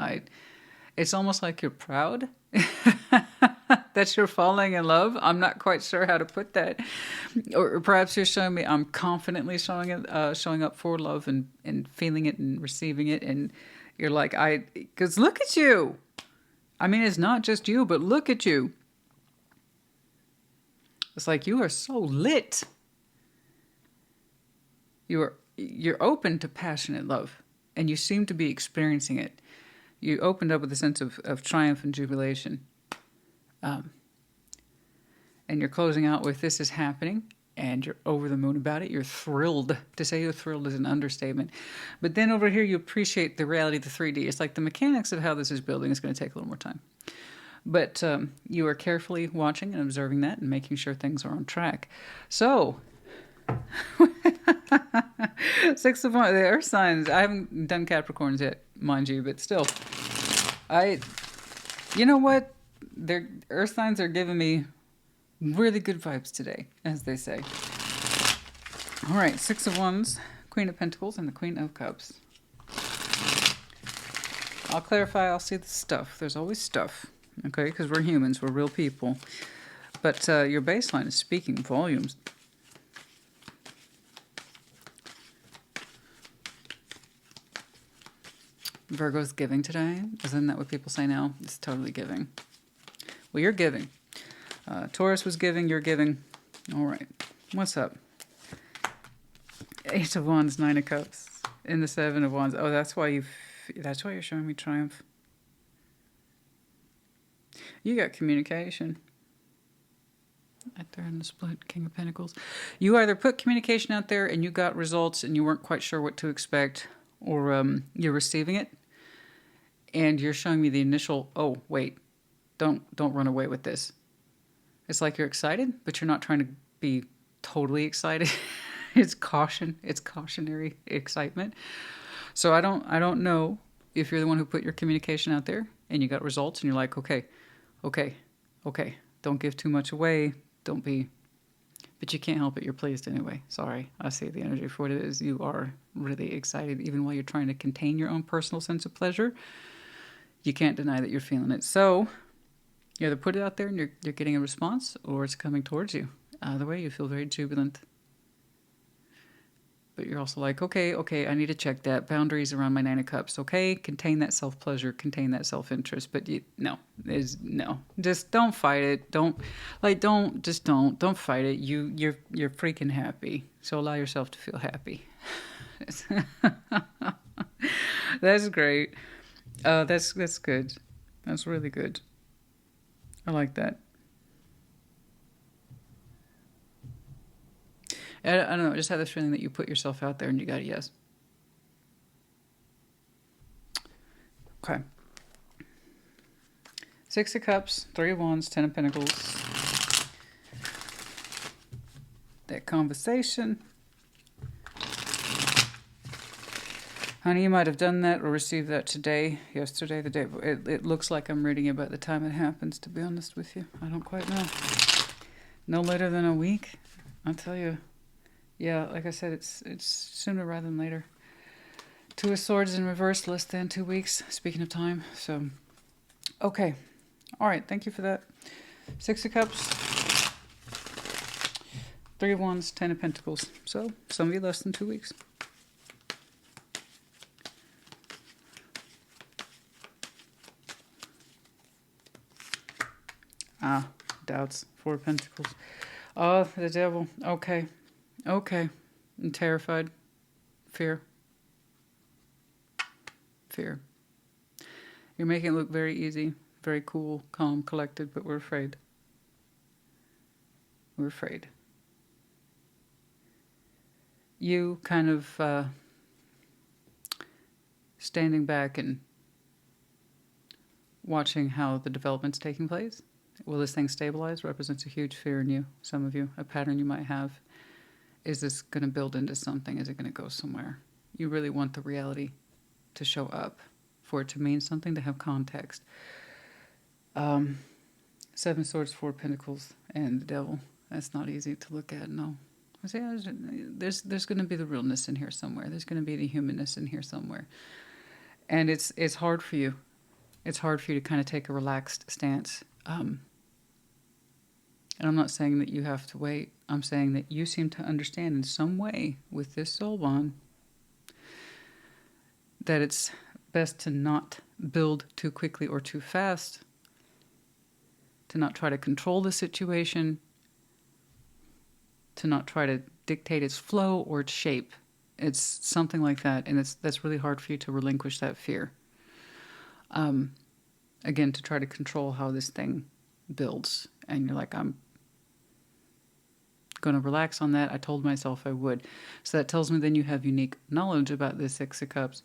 [SPEAKER 1] It's almost like you're proud that you're falling in love. I'm not quite sure how to put that. Or perhaps you're showing me I'm confidently showing up for love and feeling it and receiving it. And you're like, because look at you. I mean, it's not just you, but look at you. It's like you are so lit. You're open to passionate love, and you seem to be experiencing it. You opened up with a sense of triumph and jubilation. And you're closing out with this is happening, and you're over the moon about it. You're thrilled. To say you're thrilled is an understatement. But then over here, you appreciate the reality of the 3D. It's like the mechanics of how this is building is going to take a little more time. But you are carefully watching and observing that and making sure things are on track. So, Six of Wands, the Earth signs. I haven't done Capricorns yet, mind you, but still. You know what? Their Earth signs are giving me really good vibes today, as they say. All right, Six of Wands, Queen of Pentacles, and the Queen of Cups. I'll clarify, I'll see the stuff. There's always stuff, okay? Because we're humans, we're real people. But your baseline is speaking volumes. Virgo's giving today. Isn't that what people say now? It's totally giving. Well, you're giving. Taurus was giving, you're giving. All right. What's up? Eight of Wands, Nine of Cups. In the Seven of Wands. Oh, that's why you're showing me triumph. You got communication. Right there in the split, King of Pentacles. You either put communication out there and you got results and you weren't quite sure what to expect, or you're receiving it and you're showing me the initial, oh, wait, don't run away with this. It's like you're excited, but you're not trying to be totally excited. It's caution. It's cautionary excitement. So I don't know if you're the one who put your communication out there and you got results and you're like, okay, don't give too much away. Don't be, but you can't help it. You're pleased anyway. Sorry. I see the energy for what it is. You are really excited, even while you're trying to contain your own personal sense of pleasure. You can't deny that you're feeling it. So you either put it out there and you're getting a response, or it's coming towards you. Either way, you feel very jubilant. But you're also like, okay, I need to check that. Boundaries around my Nine of Cups. Okay, contain that self-pleasure, contain that self-interest. But no. Just don't fight it. Don't fight it. You're freaking happy. So allow yourself to feel happy. That's great. That's good. That's really good. I like that. I don't know. I just have this feeling that you put yourself out there and you got a yes. Okay. Six of Cups, Three of Wands, Ten of Pentacles. That conversation. Honey, you might have done that or received that today, yesterday, the day. It looks like I'm reading about the time it happens, to be honest with you. I don't quite know. No later than a week. I'll tell you. Yeah, like I said, it's sooner rather than later. Two of Swords in reverse, less than 2 weeks, speaking of time. So, okay. All right, thank you for that. Six of Cups, Three of Wands, Ten of Pentacles. So, some of you less than 2 weeks. Doubts, Four of Pentacles. Oh, the Devil. Okay. I'm terrified. Fear. You're making it look very easy, very cool, calm, collected, but we're afraid. You kind of standing back and watching how the development's taking place. Will this thing stabilize? Represents a huge fear in you, some of you, a pattern you might have. Is this going to build into something? Is it going to go somewhere? You really want the reality to show up, for it to mean something, to have context. Seven Swords, Four Pentacles, and the Devil. That's not easy to look at, no. There's going to be the realness in here somewhere. There's going to be the humanness in here somewhere. And it's hard for you. It's hard for you to kind of take a relaxed stance. And I'm not saying that you have to wait. I'm saying that you seem to understand in some way with this soul bond that it's best to not build too quickly or too fast, to not try to control the situation, to not try to dictate its flow or its shape. It's something like that, and that's really hard for you to relinquish that fear. Again, to try to control how this thing builds. And you're like, I'm going to relax on that. I told myself I would. So that tells me then you have unique knowledge about this Six of Cups.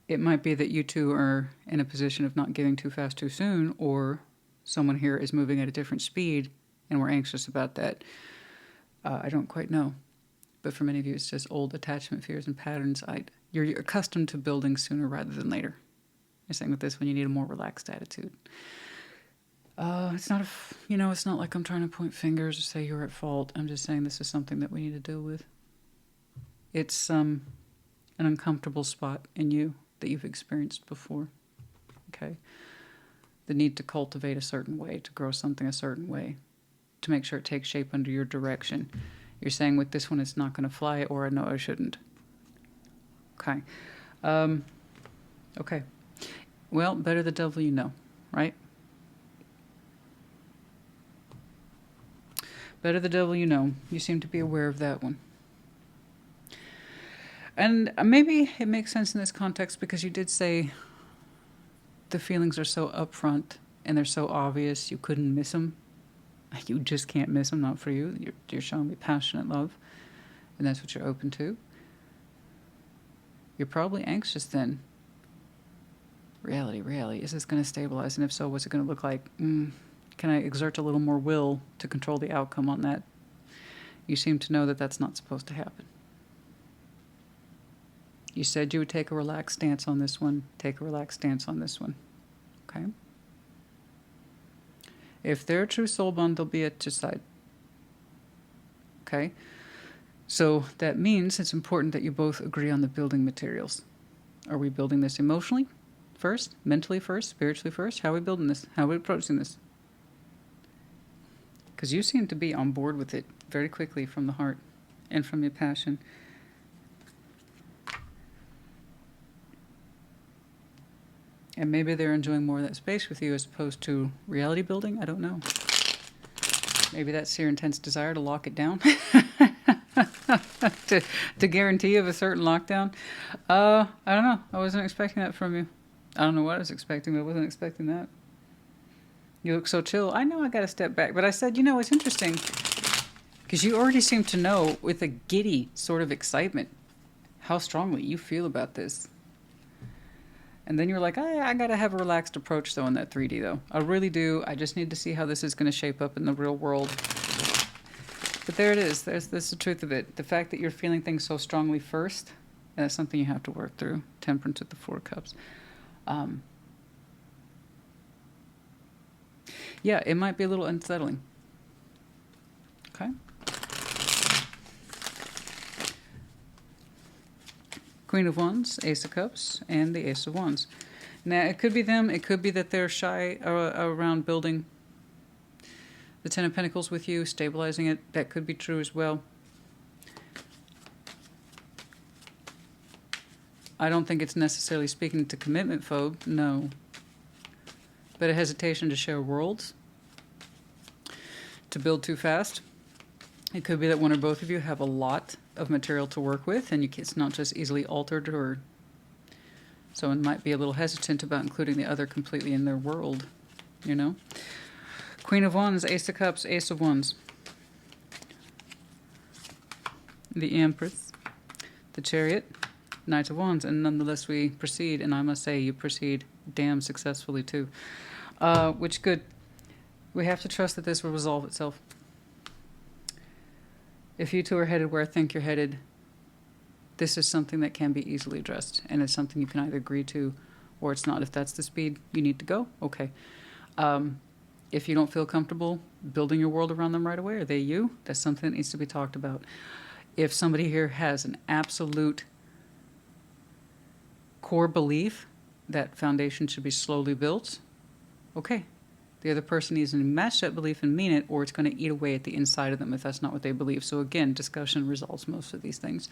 [SPEAKER 1] It might be that you two are in a position of not giving too fast too soon, or someone here is moving at a different speed and we're anxious about that. I don't quite know. But for many of you, it's just old attachment fears and patterns. You're accustomed to building sooner rather than later. You're saying with this one, you need a more relaxed attitude. It's not it's not like I'm trying to point fingers or say you're at fault. I'm just saying this is something that we need to deal with. It's an uncomfortable spot in you that you've experienced before. Okay? The need to cultivate a certain way, to grow something a certain way, to make sure it takes shape under your direction. You're saying with this one it's not going to fly, or no, I shouldn't. Okay. Okay. Well, better the devil you know, right? Better the devil you know. You seem to be aware of that one. And maybe it makes sense in this context because you did say the feelings are so upfront and they're so obvious you couldn't miss them. You just can't miss them, not for you. You're showing me passionate love, and that's what you're open to. You're probably anxious then. Reality. Is this going to stabilize? And if so, what's it going to look like? Can I exert a little more will to control the outcome on that? You seem to know that that's not supposed to happen. You said you would take a relaxed stance on this one. Take a relaxed stance on this one. Okay? If they're a true soul bond, they'll be at your side. Okay? So that means it's important that you both agree on the building materials. Are we building this emotionally first? Mentally first? Spiritually first? How are we building this? How are we approaching this? Because you seem to be on board with it very quickly from the heart and from your passion. And maybe they're enjoying more of that space with you as opposed to reality building. I don't know. Maybe that's your intense desire to lock it down. to guarantee you of a certain lockdown. I don't know. I wasn't expecting that from you. I don't know what I was expecting, but I wasn't expecting that. You look so chill. I know I got to step back. But I said, it's interesting. Because you already seem to know with a giddy sort of excitement how strongly you feel about this. And then you're like, I got to have a relaxed approach, though, in that 3D, though. I really do. I just need to see how this is going to shape up in the real world. But there it is. That's the truth of it. The fact that you're feeling things so strongly first, and that's something you have to work through. Temperance with the 4 cups. Yeah, it might be a little unsettling. Okay? Queen of Wands, Ace of Cups, and the Ace of Wands. Now, it could be them. It could be that they're shy around building the Ten of Pentacles with you, stabilizing it. That could be true as well. I don't think it's necessarily speaking to commitment phobe, no. But a hesitation to share worlds, to build too fast. It could be that one or both of you have a lot of material to work with, and it's not just easily altered, or someone might be a little hesitant about including the other completely in their world, Queen of Wands, Ace of Cups, Ace of Wands. The Empress, the Chariot, Knight of Wands, and nonetheless we proceed, and I must say you proceed damn successfully too. Which good. We have to trust that this will resolve itself. If you two are headed where I think you're headed, this is something that can be easily addressed, and it's something you can either agree to or it's not. If that's the speed you need to go, okay. If you don't feel comfortable building your world around them right away, are they you? That's something that needs to be talked about. If somebody here has an absolute core belief that foundation should be slowly built, okay. The other person needs to match that belief and mean it, or it's going to eat away at the inside of them if that's not what they believe. So again, discussion resolves most of these things.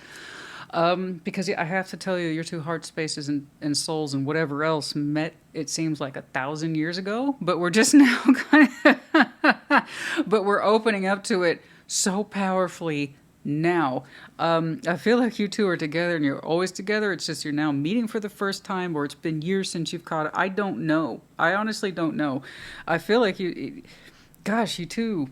[SPEAKER 1] Because I have to tell you, your two heart spaces and souls and whatever else met, it seems like 1,000 years ago, but we're just now but we're opening up to it so powerfully now. I feel like you two are together and you're always together. It's just you're now meeting for the first time, or it's been years since you've caught it. I don't know. I honestly don't know. I feel like you two.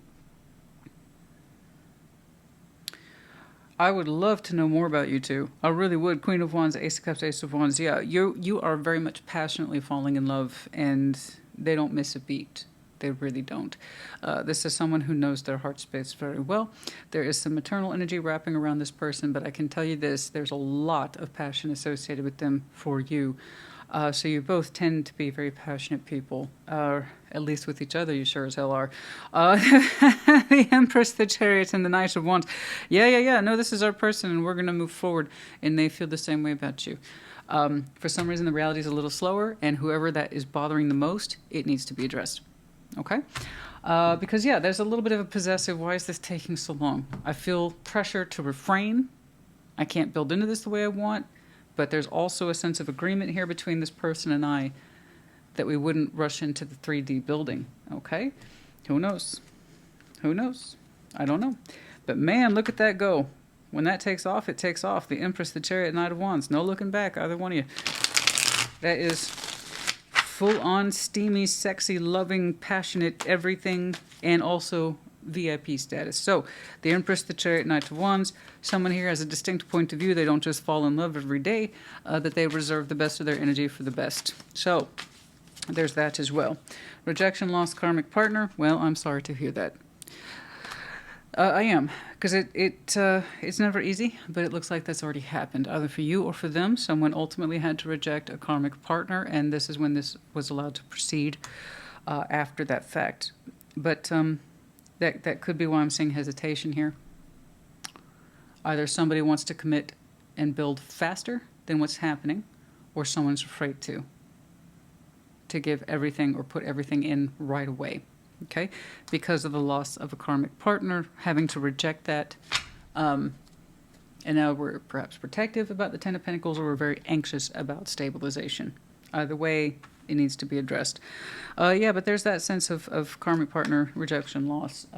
[SPEAKER 1] I would love to know more about you two. I really would. Queen of Wands, Ace of Cups, Ace of Wands. Yeah, you are very much passionately falling in love, and they don't miss a beat. They really don't. This is someone who knows their heart space very well. There is some maternal energy wrapping around this person, but I can tell you this, there's a lot of passion associated with them for you. So you both tend to be very passionate people, at least with each other, you sure as hell are. The Empress, the Chariot, and the Knight of Wands. Yeah. No, this is our person, and we're going to move forward, and they feel the same way about you. For some reason, the reality is a little slower, and whoever that is bothering the most, it needs to be addressed. Okay? Because, yeah, there's a little bit of a possessive, why is this taking so long? I feel pressure to refrain. I can't build into this the way I want. But there's also a sense of agreement here between this person and I that we wouldn't rush into the 3D building, okay? Who knows? Who knows? I don't know. But man, look at that go. When that takes off, it takes off. The Empress, the Chariot, Knight of Wands. No looking back, either one of you. That is full-on, steamy, sexy, loving, passionate everything, and also VIP status. So, the Empress, the Chariot, Knight of Wands, someone here has a distinct point of view. They don't just fall in love every day, that they reserve the best of their energy for the best. So, there's that as well. Rejection, lost karmic partner. Well, I'm sorry to hear that. I am, because it's never easy, but it looks like that's already happened, either for you or for them. Someone ultimately had to reject a karmic partner, and this is when this was allowed to proceed after that fact. But that could be why I'm seeing hesitation here. Either somebody wants to commit and build faster than what's happening, or someone's afraid to give everything or put everything in right away. Okay, because of the loss of a karmic partner, having to reject that, and now we're perhaps protective about the Ten of Pentacles, or we're very anxious about stabilization. Either way, it needs to be addressed. Yeah, but there's that sense of karmic partner rejection, loss.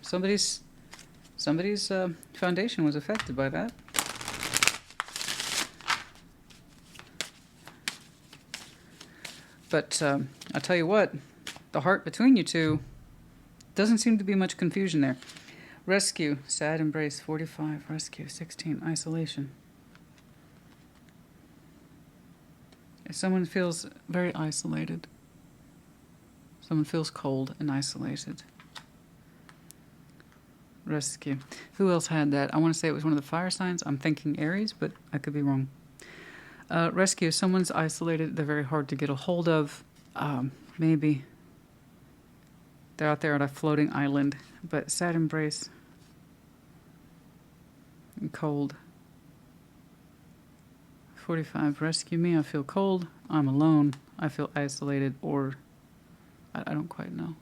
[SPEAKER 1] Somebody's foundation was affected by that. But I'll tell you what, the heart between you two, doesn't seem to be much confusion there. Rescue, sad embrace, 45, rescue, 16, isolation. Someone feels very isolated. Someone feels cold and isolated. Rescue. Who else had that? I want to say it was one of the fire signs. I'm thinking Aries, but I could be wrong. Rescue. Someone's isolated. They're very hard to get a hold of. Maybe they're out there on a floating island. But sad embrace. And cold. 45. Rescue me. I feel cold. I'm alone. I feel isolated, or I don't quite know.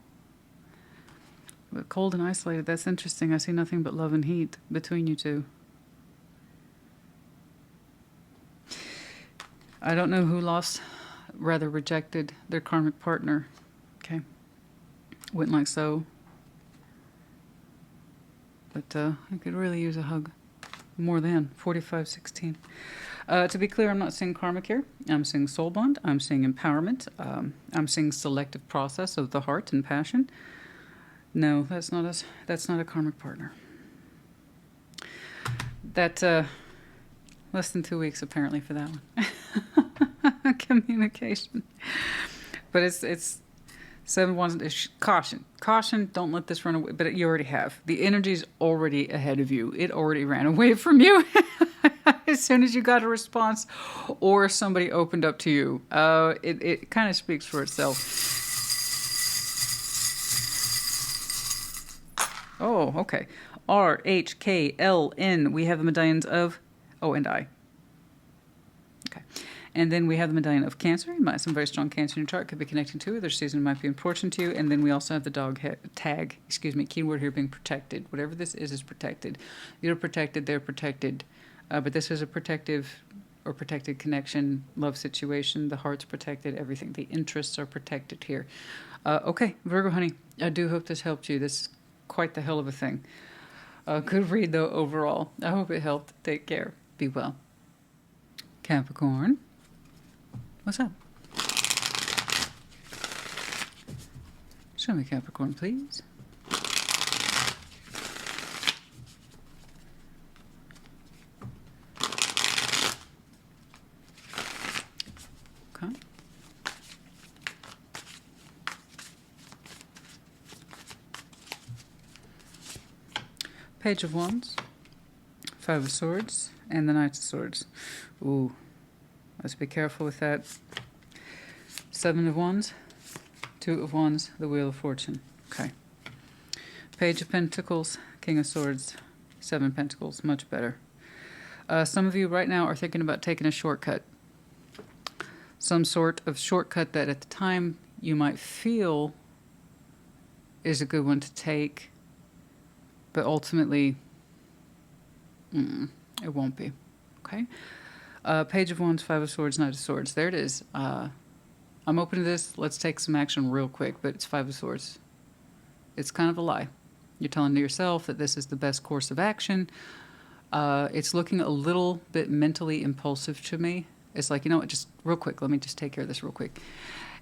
[SPEAKER 1] But cold and isolated, that's interesting. I see nothing but love and heat between you two. I don't know who rejected their karmic partner. Okay. Went like so. But I could really use a hug. More than 45, 16. To be clear, I'm not seeing karmic here. I'm seeing soul bond. I'm seeing empowerment. I'm seeing selective process of the heart and passion. No, that's not a karmic partner. That less than 2 weeks apparently for that one. Communication. But it's 7 wands. Caution. Don't let this run away. But you already have. The energy's already ahead of you. It already ran away from you. As soon as you got a response or somebody opened up to you, it kind of speaks for itself. Oh, okay. R, H, K, L, N. We have the medallions of O and I. Okay. And then we have the medallion of Cancer. You might have some very strong Cancer in your chart. Could be connecting to. Their season might be important to you. And then we also have the dog tag. Keyword here being protected. Whatever this is protected. You're protected. They're protected. But this is a protective or protected connection, love situation. The heart's protected. Everything. The interests are protected here. Okay, Virgo, honey. I do hope this helped you. This is quite the hell of a thing. Good read, though, overall. I hope it helped. Take care. Be well. Capricorn. What's up? Show me Capricorn, please. Okay. Page of Wands, Five of Swords, and the Knight of Swords. Ooh, let's be careful with that. Seven of Wands, Two of Wands, the Wheel of Fortune. Okay. Page of Pentacles, King of Swords, Seven Pentacles. Much better. Some of you right now are thinking about taking a shortcut. Some sort of shortcut that at the time you might feel is a good one to take, but ultimately it won't be. Okay. Page of Wands, Five of Swords, Knight of Swords. There it is. I'm open to this. Let's take some action real quick, but it's Five of Swords. It's kind of a lie. You're telling to yourself that this is the best course of action. It's looking a little bit mentally impulsive to me. It's like, you know what, just real quick, let me just take care of this real quick.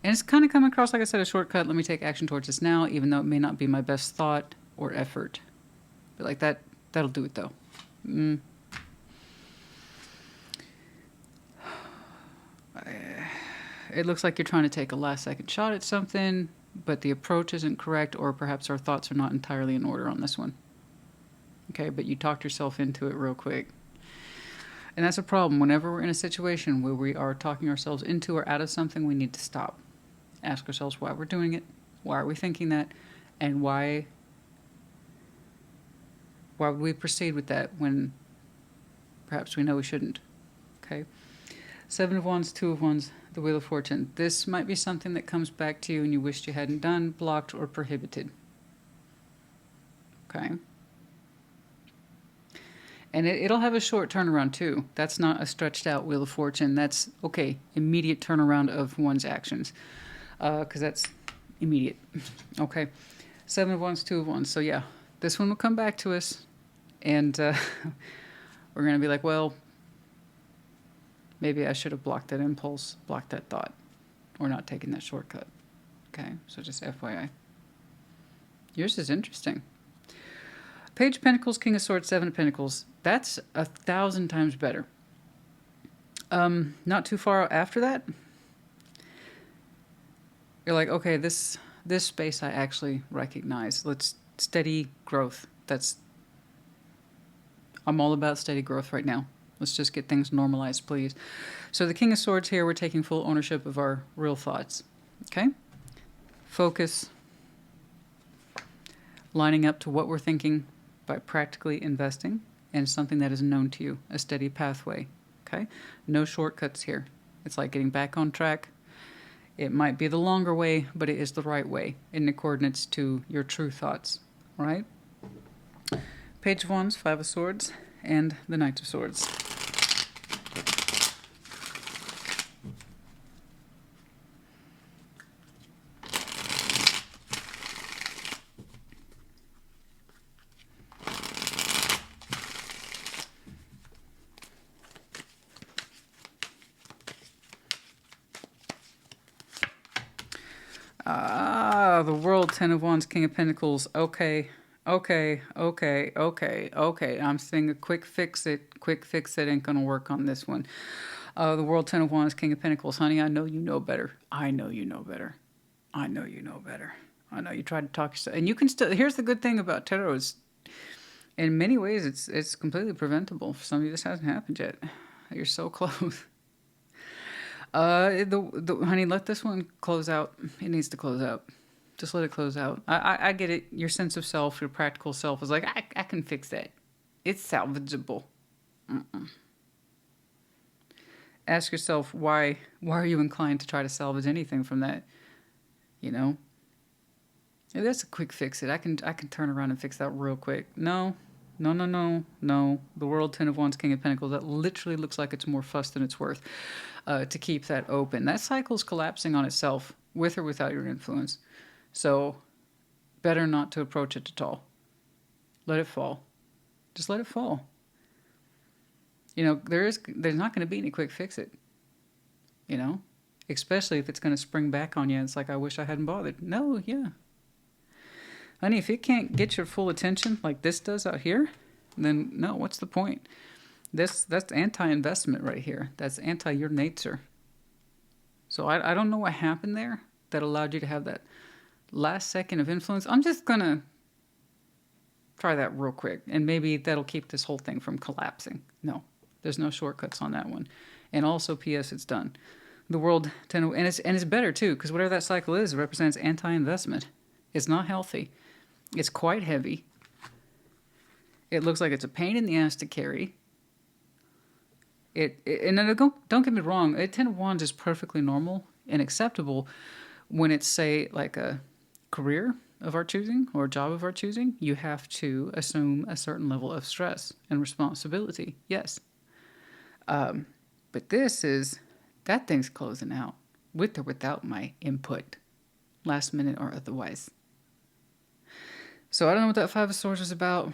[SPEAKER 1] And it's kind of coming across, like I said, a shortcut. Let me take action towards this now, even though it may not be my best thought or effort. But like that'll do it though. It looks like you're trying to take a last second shot at something, but the approach isn't correct, or perhaps our thoughts are not entirely in order on this one. Okay, but you talked yourself into it real quick. And that's a problem. Whenever we're in a situation where we are talking ourselves into or out of something, we need to stop. Ask ourselves why we're doing it, why are we thinking that, and why would we proceed with that when perhaps we know we shouldn't. Okay. Seven of Wands, Two of Wands, the Wheel of Fortune. This might be something that comes back to you and you wished you hadn't done, blocked, or prohibited. Okay. And it'll have a short turnaround too. That's not a stretched out Wheel of Fortune. That's, okay, immediate turnaround of one's actions. Because that's immediate. Okay. Seven of Wands, Two of Wands. So yeah, this one will come back to us. And we're going to be like, well, maybe I should have blocked that impulse, blocked that thought, or not taken that shortcut. Okay, so just FYI. Yours is interesting. Page of Pentacles, King of Swords, Seven of Pentacles. That's 1,000 times better. Not too far after that, you're like, okay, this space I actually recognize. Let's steady growth. I'm all about steady growth right now. Let's just get things normalized, please. So the King of Swords here, we're taking full ownership of our real thoughts. Okay? Focus. Lining up to what we're thinking by practically investing in something that is known to you, a steady pathway. Okay? No shortcuts here. It's like getting back on track. It might be the longer way, but it is the right way in accordance to your true thoughts. All right? Page of Wands, Five of Swords, and the Knight of Swords. The World, Ten of Wands, King of Pentacles. Okay. I'm saying a quick fix it. Quick fix it ain't gonna work on this one. The World, Ten of Wands, King of Pentacles. Honey, I know you know better. I know you know better. I know you know better. I know you tried to talk yourself. And you can still... Here's the good thing about tarot is, in many ways, it's completely preventable. For some of you, this hasn't happened yet. You're so close. Honey, let this one close out. It needs to close out. Just let it close out. I get it. Your sense of self, your practical self is like, I can fix that. It's salvageable. Ask yourself, why are you inclined to try to salvage anything from that? You know? Maybe that's a quick fix it. I can turn around and fix that real quick. No. The World, Ten of Wands, King of Pentacles. That literally looks like it's more fuss than it's worth to keep that open. That cycle's collapsing on itself, with or without your influence. So, better not to approach it at all. Let it fall. Just let it fall. You know, there's not going to be any quick fix it. You know? Especially if it's going to spring back on you. It's like, I wish I hadn't bothered. No, yeah. Honey, if it can't get your full attention like this does out here, then no, what's the point? That's anti-investment right here. That's anti your nature. So I don't know what happened there that allowed you to have that last second of influence. I'm just gonna Try that real quick, and maybe that'll keep this whole thing from collapsing. No, there's no shortcuts on that one. And also, P.S. It's done. The world, and it's better too, because whatever that cycle is, it represents anti-investment. It's not healthy. It's quite heavy. It looks like it's a pain in the ass to carry. And don't get me wrong, a Ten of Wands is perfectly normal and acceptable when it's, say, like a career of our choosing or a job of our choosing. You have to assume a certain level of stress and responsibility. Yes. But this is, that thing's closing out with or without my input, last minute or otherwise. So I don't know what that Five of Swords is about.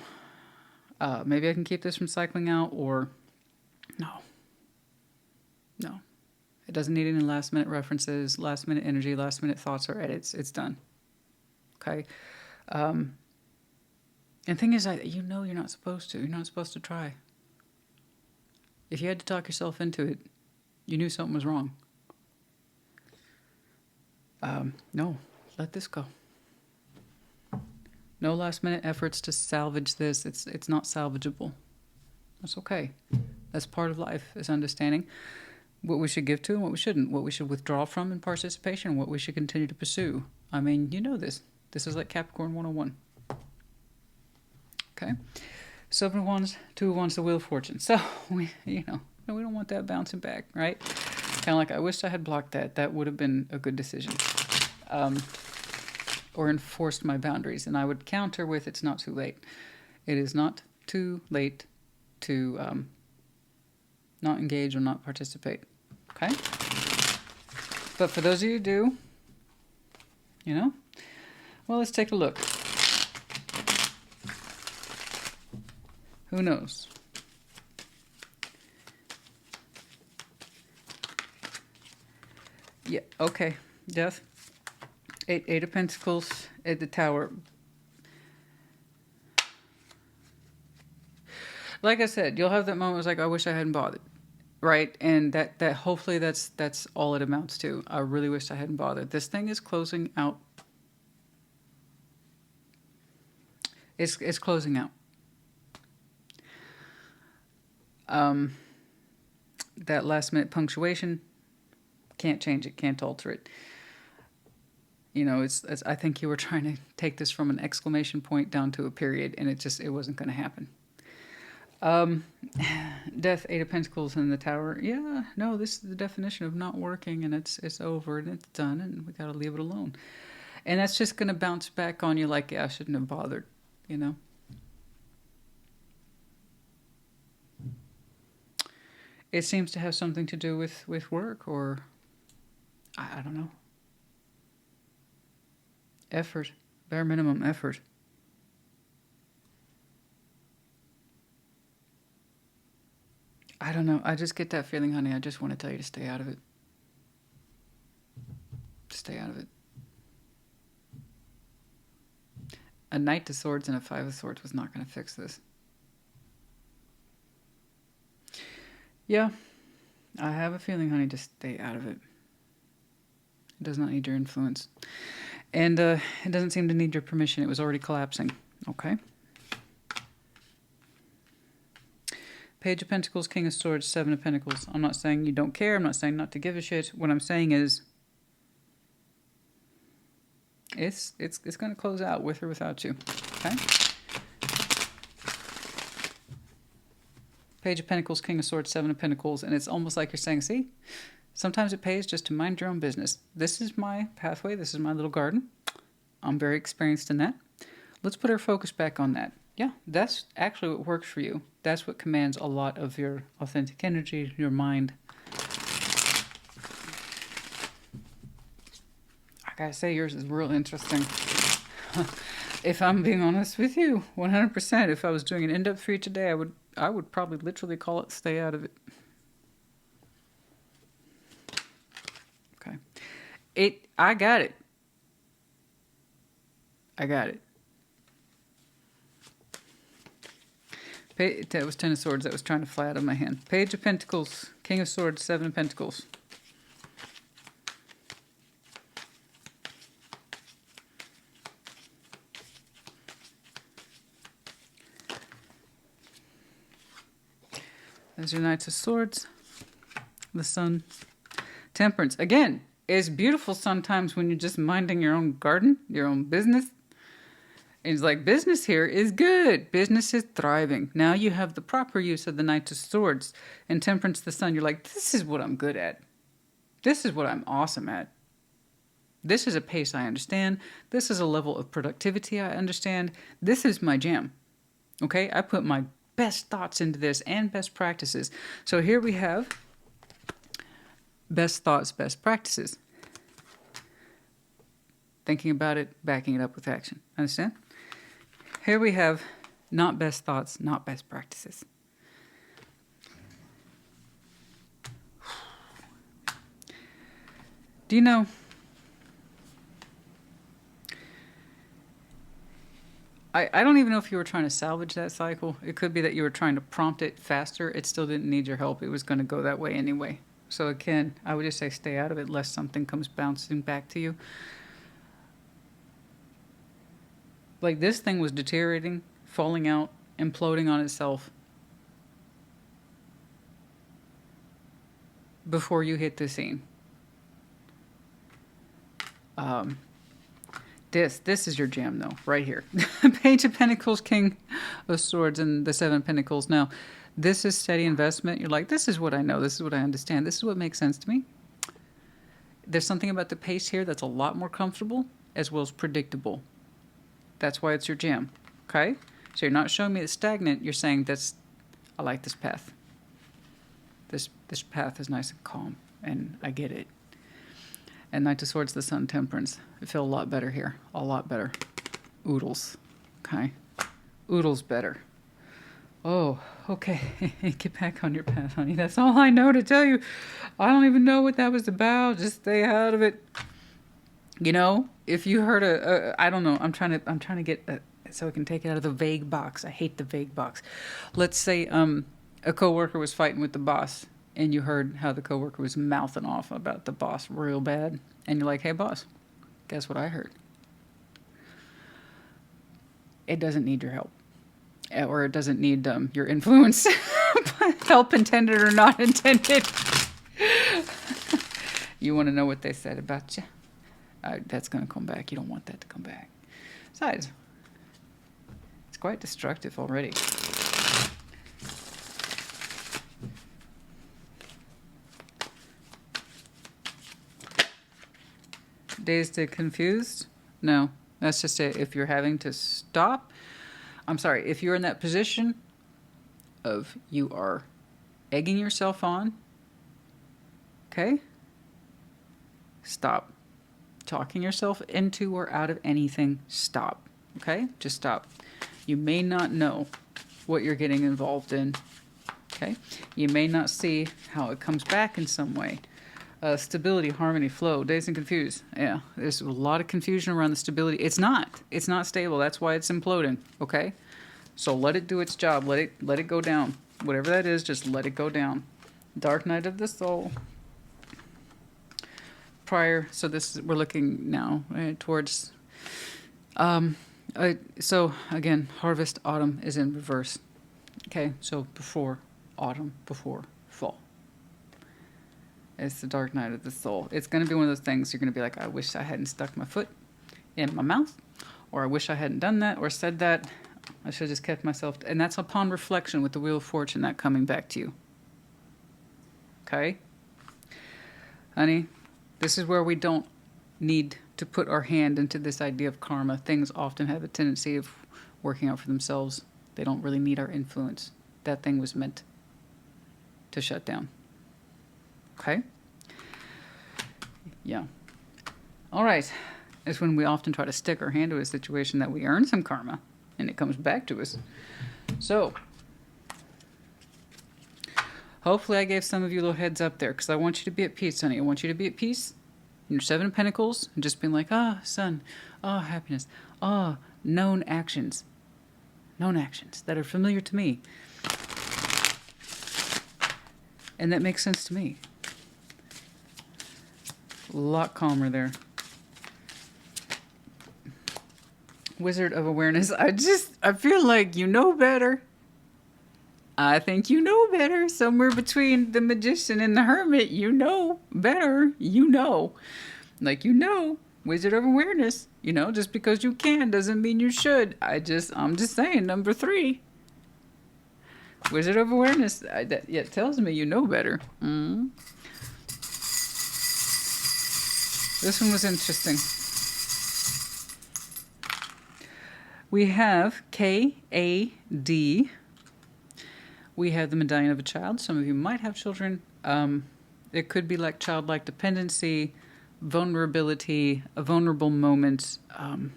[SPEAKER 1] Maybe I can keep this from cycling out, or no. It doesn't need any last minute references, last minute energy, last minute thoughts or edits. It's done. Okay. And the thing is, you're not supposed to. You're not supposed to try. If you had to talk yourself into it, you knew something was wrong. No, let this go. No last minute efforts to salvage this. It's not salvageable. That's okay. That's part of life, is understanding what we should give to and what we shouldn't, what we should withdraw from in participation, what we should continue to pursue. I mean, you know this. This is like Capricorn 101. Okay? Seven of Wands, Two of Wands, the Wheel of Fortune. So, we don't want that bouncing back, right? Kind of like, I wish I had blocked that. That would have been a good decision. Or enforced my boundaries. And I would counter with, it's not too late. It is not too late to not engage or not participate. Okay? But for those of you who do, well, let's take a look. Who knows? Yeah, okay. Death. Eight of Pentacles at the Tower. Like I said, you'll have that moment where it's like, I wish I hadn't bothered. Right? And that hopefully that's all it amounts to. I really wish I hadn't bothered. This thing is closing out. It's closing out. That last minute punctuation, can't change it, can't alter it. It's I think you were trying to take this from an exclamation point down to a period, and it wasn't going to happen. Death, Eight of Pentacles in the Tower. Yeah, no, this is the definition of not working, and it's over and it's done, and we got to leave it alone. And that's just going to bounce back on you like, yeah, I shouldn't have bothered, It seems to have something to do with work, or I don't know. Effort, bare minimum effort. I don't know. I just get that feeling, honey. I just want to tell you to stay out of it. Stay out of it. A Knight of Swords and a Five of Swords was not going to fix this. Yeah, I have a feeling, honey, just stay out of it. It does not need your influence. And it doesn't seem to need your permission. It was already collapsing. Okay? Page of Pentacles, King of Swords, Seven of Pentacles. I'm not saying you don't care. I'm not saying not to give a shit. What I'm saying is it's going to close out with or without you. Okay? Page of Pentacles, King of Swords, Seven of Pentacles. And it's almost like you're saying, see, sometimes it pays just to mind your own business. This is my pathway. This is my little garden. I'm very experienced in that. Let's put our focus back on that. Yeah, that's actually what works for you. That's what commands a lot of your authentic energy, your mind. I gotta say, yours is real interesting. If I'm being honest with you, 100%. If I was doing an in-depth read today, I would probably literally call it "Stay Out of It." Okay. I got it. I got it. That was Ten of Swords that was trying to fly out of my hand. Page of Pentacles, King of Swords, Seven of Pentacles. There's your Knights of Swords. The Sun. Temperance. Again, it's beautiful sometimes when you're just minding your own garden, your own business. And it's like, business here is good. Business is thriving. Now you have the proper use of the Knight of Swords and Temperance, the Sun. You're like, this is what I'm good at. This is what I'm awesome at. This is a pace I understand. This is a level of productivity I understand. This is my jam. Okay? I put my best thoughts into this and best practices. So here we have best thoughts, best practices. Thinking about it, backing it up with action. Understand? Here we have not best thoughts, not best practices. Do you know, I don't even know if you were trying to salvage that cycle. It could be that you were trying to prompt it faster. It still didn't need your help. It was going to go that way anyway. So again, I would just say stay out of it lest something comes bouncing back to you. Like this thing was deteriorating, falling out, imploding on itself before you hit the scene. This is your jam though, right here. Page of Pentacles, King of Swords, and the Seven of Pentacles. Now, this is steady investment. You're like, this is what I know. This is what I understand. This is what makes sense to me. There's something about the pace here that's a lot more comfortable as well as predictable. That's why it's your jam. Okay? So you're not showing me it's stagnant. You're saying I like this path. This path is nice and calm, and I get it. And Knight of Swords, the Sun, Temperance. I feel a lot better here. A lot better. Oodles. Okay? Oodles better. Oh, okay. Get back on your path, honey. That's all I know to tell you. I don't even know what that was about. Just stay out of it. You know, if you heard I don't know. I'm trying to get so I can take it out of the vague box. I hate the vague box. Let's say a coworker was fighting with the boss, and you heard how the coworker was mouthing off about the boss real bad, and you're like, "Hey, boss, guess what I heard? It doesn't need your help, or it doesn't need your influence, help intended or not intended." You want to know what they said about you? That's going to come back. You don't want that to come back. Besides, it's quite destructive already. Dazed and confused? No, that's just it. If you're having to stop, I'm sorry, if you're in that position of you are egging yourself on, okay, stop. Talking yourself into or out of anything, stop. Okay? Just stop. You may not know what you're getting involved in. Okay? You may not see how it comes back in some way. Stability, harmony, flow, dazed and confused. Yeah, there's a lot of confusion around the stability. It's not stable. That's why it's imploding. Okay? So let it do its job. Let it go down. Whatever that is, just let it go down. Dark night of the soul. Prior, so we're looking now towards so again, harvest, autumn is in reverse. Okay, so before autumn, before fall. It's the dark night of the soul. It's going to be one of those things you're going to be like, I wish I hadn't stuck my foot in my mouth, or I wish I hadn't done that or said that. I should have just kept myself, and that's upon reflection with the Wheel of Fortune, that coming back to you. Okay, honey. This is where we don't need to put our hand into this idea of karma. Things often have a tendency of working out for themselves. They don't really need our influence. That thing was meant to shut down. Okay? Yeah. All right. It's when we often try to stick our hand to a situation that we earn some karma, and it comes back to us. So, hopefully I gave some of you a little heads up there, because I want you to be at peace, honey. I want you to be at peace in your Seven of Pentacles, and just being like, sun, happiness, known actions that are familiar to me. And that makes sense to me. A lot calmer there. Wizard of Awareness. I feel like you know better. I think you know better. Somewhere between the magician and the hermit, you know better. You know. Like, you know, wizard of awareness. You know, just because you can doesn't mean you should. I'm just saying, number 3. Wizard of awareness. That tells me you know better. This one was interesting. We have KAD. We have the medallion of a child. Some of you might have children. It could be like childlike dependency, vulnerability, a vulnerable moment. I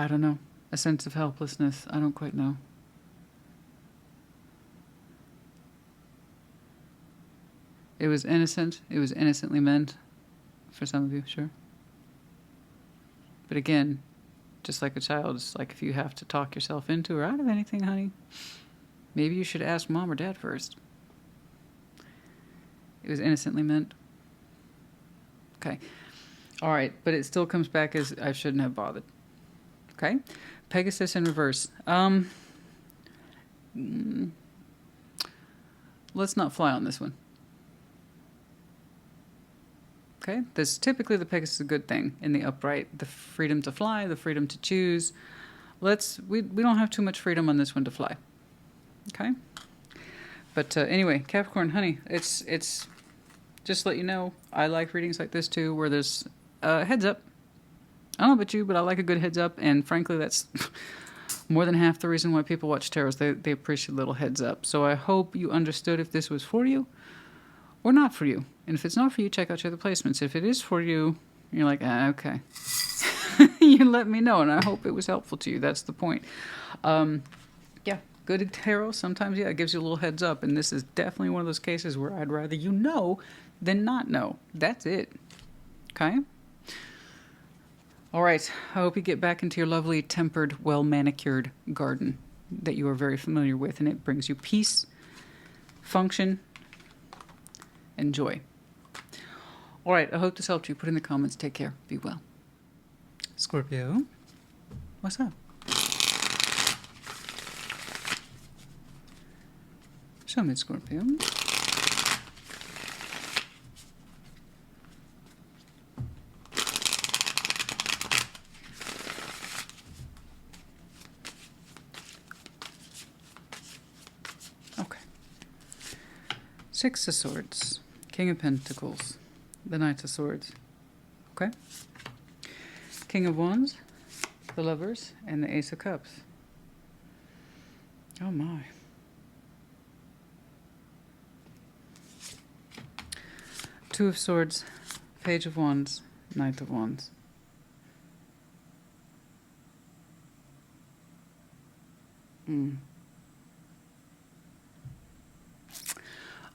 [SPEAKER 1] don't know. A sense of helplessness. I don't quite know. It was innocent. It was innocently meant for some of you, sure. But again, just like a child, it's like if you have to talk yourself into or out of anything, honey, maybe you should ask mom or dad first. It was innocently meant. Okay. All right. But it still comes back as I shouldn't have bothered. Okay. Pegasus in reverse. Let's not fly on this one. Okay, this typically the Pegasus is a good thing in the upright. The freedom to fly, the freedom to choose. We don't have too much freedom on this one to fly. Okay, but anyway, Capricorn, honey, it's just to let you know, I like readings like this too, where there's heads up. I don't know about you, but I like a good heads up, and frankly, that's more than half the reason why people watch tarots. They appreciate a little heads up. So I hope you understood if this was for you or not for you. And if it's not for you, check out your other placements. If it is for you, you're like, okay. You let me know, and I hope it was helpful to you. That's the point. Yeah, good tarot. Sometimes, yeah, it gives you a little heads up. And this is definitely one of those cases where I'd rather you know than not know. That's it. Okay? All right. I hope you get back into your lovely, tempered, well-manicured garden that you are very familiar with, and it brings you peace, function, and joy. All right, I hope this helped you. Put in the comments. Take care. Be well. Scorpio, what's up? Show me, Scorpio. Okay. 6 of Swords, King of Pentacles, the Knight of Swords. Okay. King of Wands, the Lovers, and the Ace of Cups. Oh my. Two of Swords, Page of Wands, Knight of Wands. I'm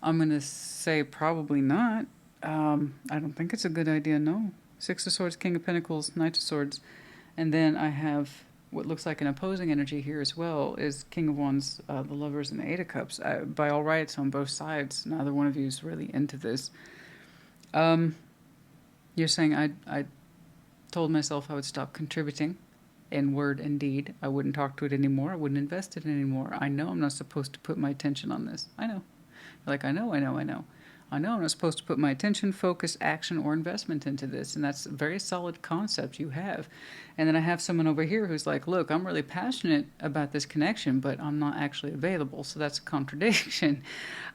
[SPEAKER 1] going to say probably not. I don't think it's a good idea, no. 6 of Swords, King of Pentacles, Knight of Swords. And then I have what looks like an opposing energy here as well, is King of Wands, the Lovers, and the 8 of Cups. By all rights, on both sides, neither one of you is really into this. You're saying I told myself I would stop contributing in word and deed. I wouldn't talk to it anymore. I wouldn't invest in it anymore. I know I'm not supposed to put my attention on this. I know. Like, I know I'm not supposed to put my attention, focus, action, or investment into this. And that's a very solid concept you have. And then I have someone over here who's like, look, I'm really passionate about this connection, but I'm not actually available. So that's a contradiction.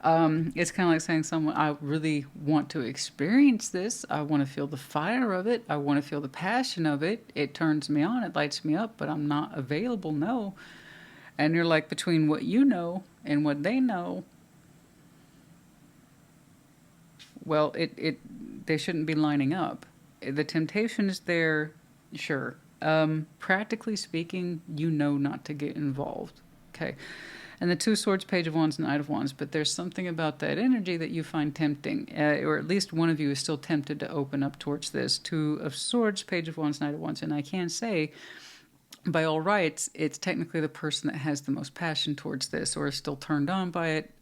[SPEAKER 1] It's kind of like saying someone, I really want to experience this. I want to feel the fire of it. I want to feel the passion of it. It turns me on. It lights me up, but I'm not available. No. And you're like, between what you know and what they know, well, they shouldn't be lining up. The temptation is there, sure. Practically speaking, you know not to get involved. Okay. And the 2 Swords, Page of Wands, Knight of Wands. But there's something about that energy that you find tempting. Or at least one of you is still tempted to open up towards this. 2 of Swords, Page of Wands, Knight of Wands. And I can say, by all rights, it's technically the person that has the most passion towards this or is still turned on by it.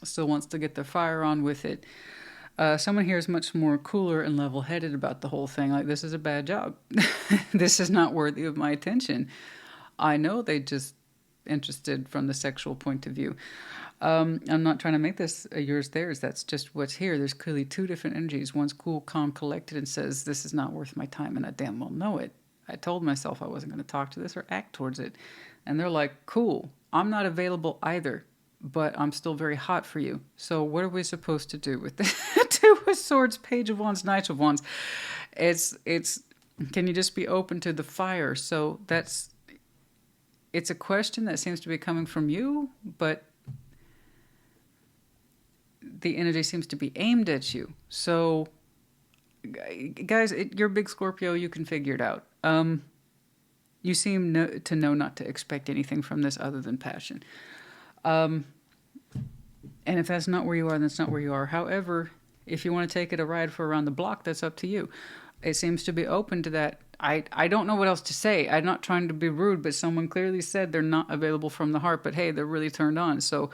[SPEAKER 1] Still wants to get their fire on with it. Someone here is much more cooler and level-headed about the whole thing. Like, this is a bad job. This is not worthy of my attention. I know they just interested from the sexual point of view. I'm not trying to make this a yours, theirs. That's just what's here. There's clearly two different energies. One's cool, calm, collected, and says, this is not worth my time, and I damn well know it. I told myself I wasn't going to talk to this or act towards it. And they're like, cool, I'm not available either, but I'm still very hot for you. So what are we supposed to do with this? Two of Swords, Page of Wands, Knight of Wands. It's, can you just be open to the fire? So it's a question that seems to be coming from you, but the energy seems to be aimed at you. So, guys, you're a big Scorpio. You can figure it out. You seem to know not to expect anything from this other than passion. And if that's not where you are, that's not where you are. However, if you want to take it a ride for around the block, that's up to you. It seems to be open to that. I don't know what else to say. I'm not trying to be rude, but someone clearly said they're not available from the heart, but hey, they're really turned on. So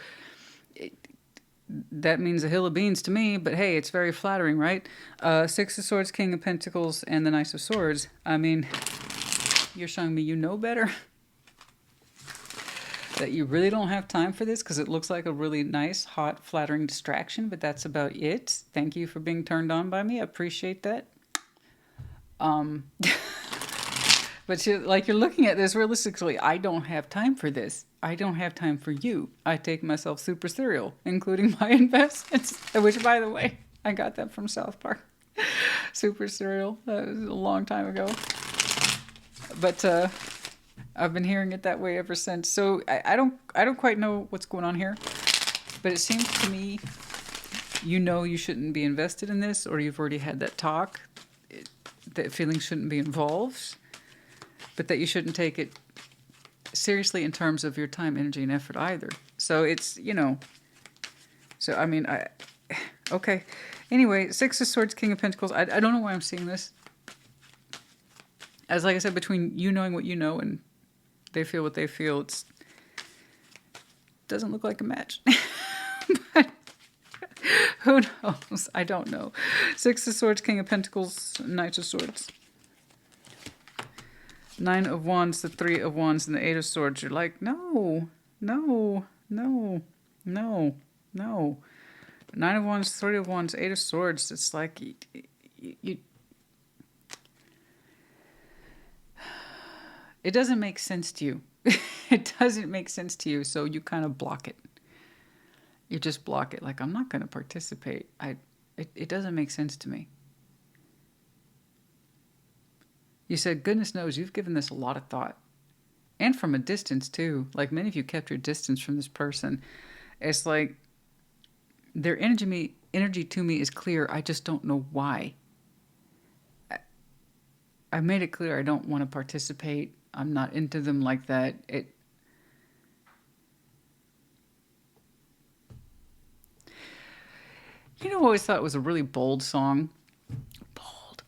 [SPEAKER 1] that means a hill of beans to me, but hey, it's very flattering, right? Six of Swords, King of Pentacles, and the Knight of Swords. I mean, you're showing me you know better. That you really don't have time for this because it looks like a really nice, hot, flattering distraction, but that's about it. Thank you for being turned on by me. I appreciate that. But you're looking at this realistically. I don't have time for this. I don't have time for you. I take myself super serial, including my investments, which, by the way, I got that from South Park. Super serial. That was a long time ago. But I've been hearing it that way ever since. So I don't quite know what's going on here, but it seems to me you know you shouldn't be invested in this, or you've already had that talk. That feelings shouldn't be involved, but that you shouldn't take it seriously in terms of your time, energy, and effort either. So it's, so I mean, okay. Anyway, Six of Swords, King of Pentacles. I don't know why I'm seeing this. As like I said, between you knowing what you know and they feel what they feel, it doesn't look like a match. But who knows? I don't know. Six of Swords, King of Pentacles, Knight of Swords. Nine of Wands, the Three of Wands, and the Eight of Swords. You're like, no, no, no, no, no. Nine of Wands, Three of Wands, Eight of Swords. It's like you it doesn't make sense to you. It doesn't make sense to you, so you kind of block it. You just block it. Like, I'm not going to participate. It doesn't make sense to me. You said, goodness knows, you've given this a lot of thought. And from a distance, too. Like, many of you kept your distance from this person. It's like, their energy to me is clear. I just don't know why. I made it clear I don't want to participate. I'm not into them like that. You know, I always thought it was a really bold song. Bold.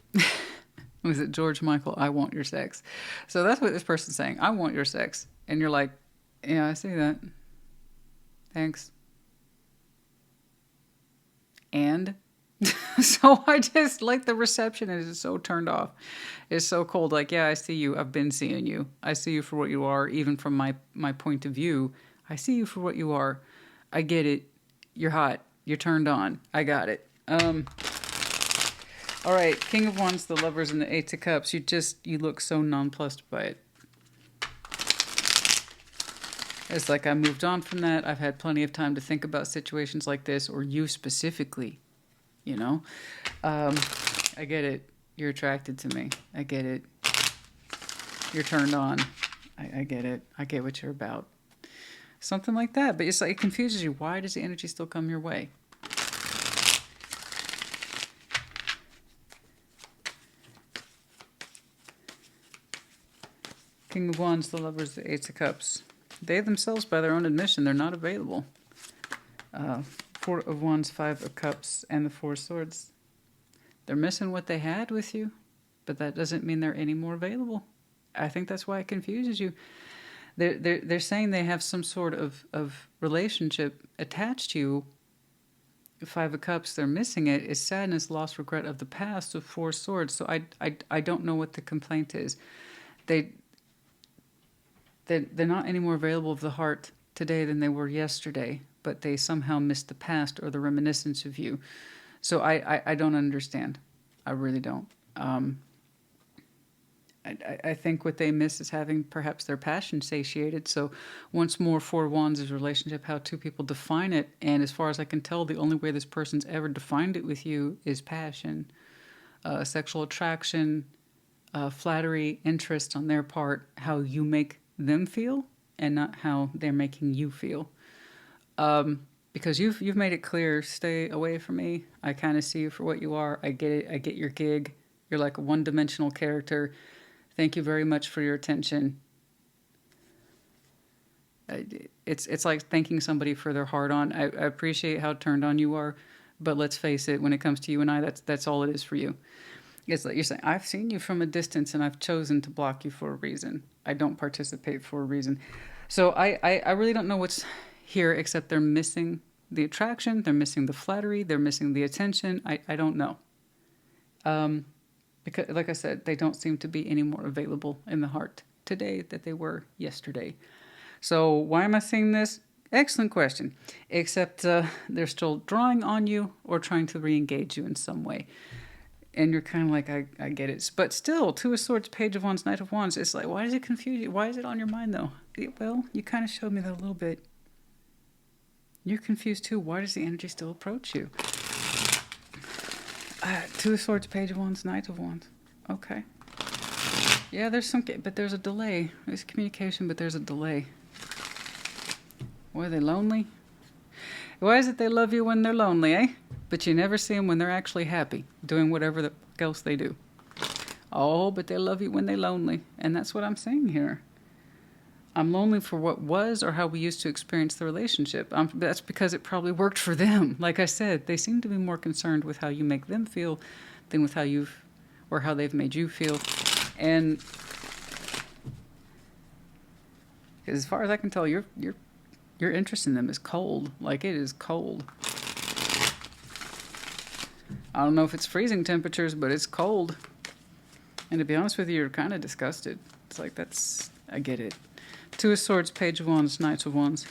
[SPEAKER 1] Was it George Michael, I Want Your Sex? So that's what this person's saying. I want your sex. And you're like, yeah, I see that. Thanks. And so I just, like, the reception is so turned off. It's so cold. Like, yeah, I see you. I've been seeing you. I see you for what you are, even from my point of view. I see you for what you are. I get it. You're hot. You're turned on. I got it. All right. King of Wands, the Lovers, and the Eight of Cups. You look so nonplussed by it. It's like I moved on from that. I've had plenty of time to think about situations like this, or you specifically, I get it. You're attracted to me. I get it. You're turned on. I get it. I get what you're about. Something like that. But it's like, it confuses you. Why does the energy still come your way? King of Wands, the Lovers, the Eight of Cups. They themselves, by their own admission, they're not available. Four of Wands, Five of Cups, and the Four of Swords. They're missing what they had with you, but that doesn't mean they're any more available. I think that's why it confuses you. They're saying they have some sort of relationship attached to you. Five of Cups, they're missing it. It's sadness, loss, regret of the past of Four Swords. So I don't know what the complaint is. they're not any more available of the heart today than they were yesterday, but they somehow missed the past or the reminiscence of you. So I don't understand. I really don't. I think what they miss is having perhaps their passion satiated. So once more, Four Wands is relationship, how two people define it. And as far as I can tell, the only way this person's ever defined it with you is passion, sexual attraction, flattery, interest on their part, how you make them feel and not how they're making you feel. Because you've made it clear, stay away from me. I kind of see you for what you are. I get it. I get your gig. You're like a one-dimensional character. Thank you very much for your attention. It's like thanking somebody for their heart on. I appreciate how turned on you are, but let's face it, when it comes to you and I, that's all it is for you. It's like you're saying, I've seen you from a distance and I've chosen to block you for a reason. I don't participate for a reason. So I really don't know what's here, except they're missing the attraction, they're missing the flattery, they're missing the attention. I don't know. Because, like I said, they don't seem to be any more available in the heart today than they were yesterday. So why am I saying this? Excellent question. Except they're still drawing on you or trying to re-engage you in some way. And you're kind of like, I get it. But still, Two of Swords, Page of Wands, Knight of Wands. It's like, why does it confuse you? Why is it on your mind, though? Well, you kind of showed me that a little bit. You're confused, too. Why does the energy still approach you? Two of Swords, Page of Wands, Knight of Wands. Okay. Yeah, but there's a delay. There's communication, but there's a delay. Why are they lonely? Why is it they love you when they're lonely, eh? But you never see them when they're actually happy, doing whatever else they do. Oh, but they love you when they're lonely. And that's what I'm saying here. I'm lonely for what was or how we used to experience the relationship. That's because it probably worked for them. Like I said, they seem to be more concerned with how you make them feel than with how they've made you feel. And as far as I can tell, your interest in them is cold. Like, it is cold. I don't know if it's freezing temperatures, but it's cold. And to be honest with you, you're kind of disgusted. It's like, I get it. Two of Swords, Page of Wands, Knight of Wands.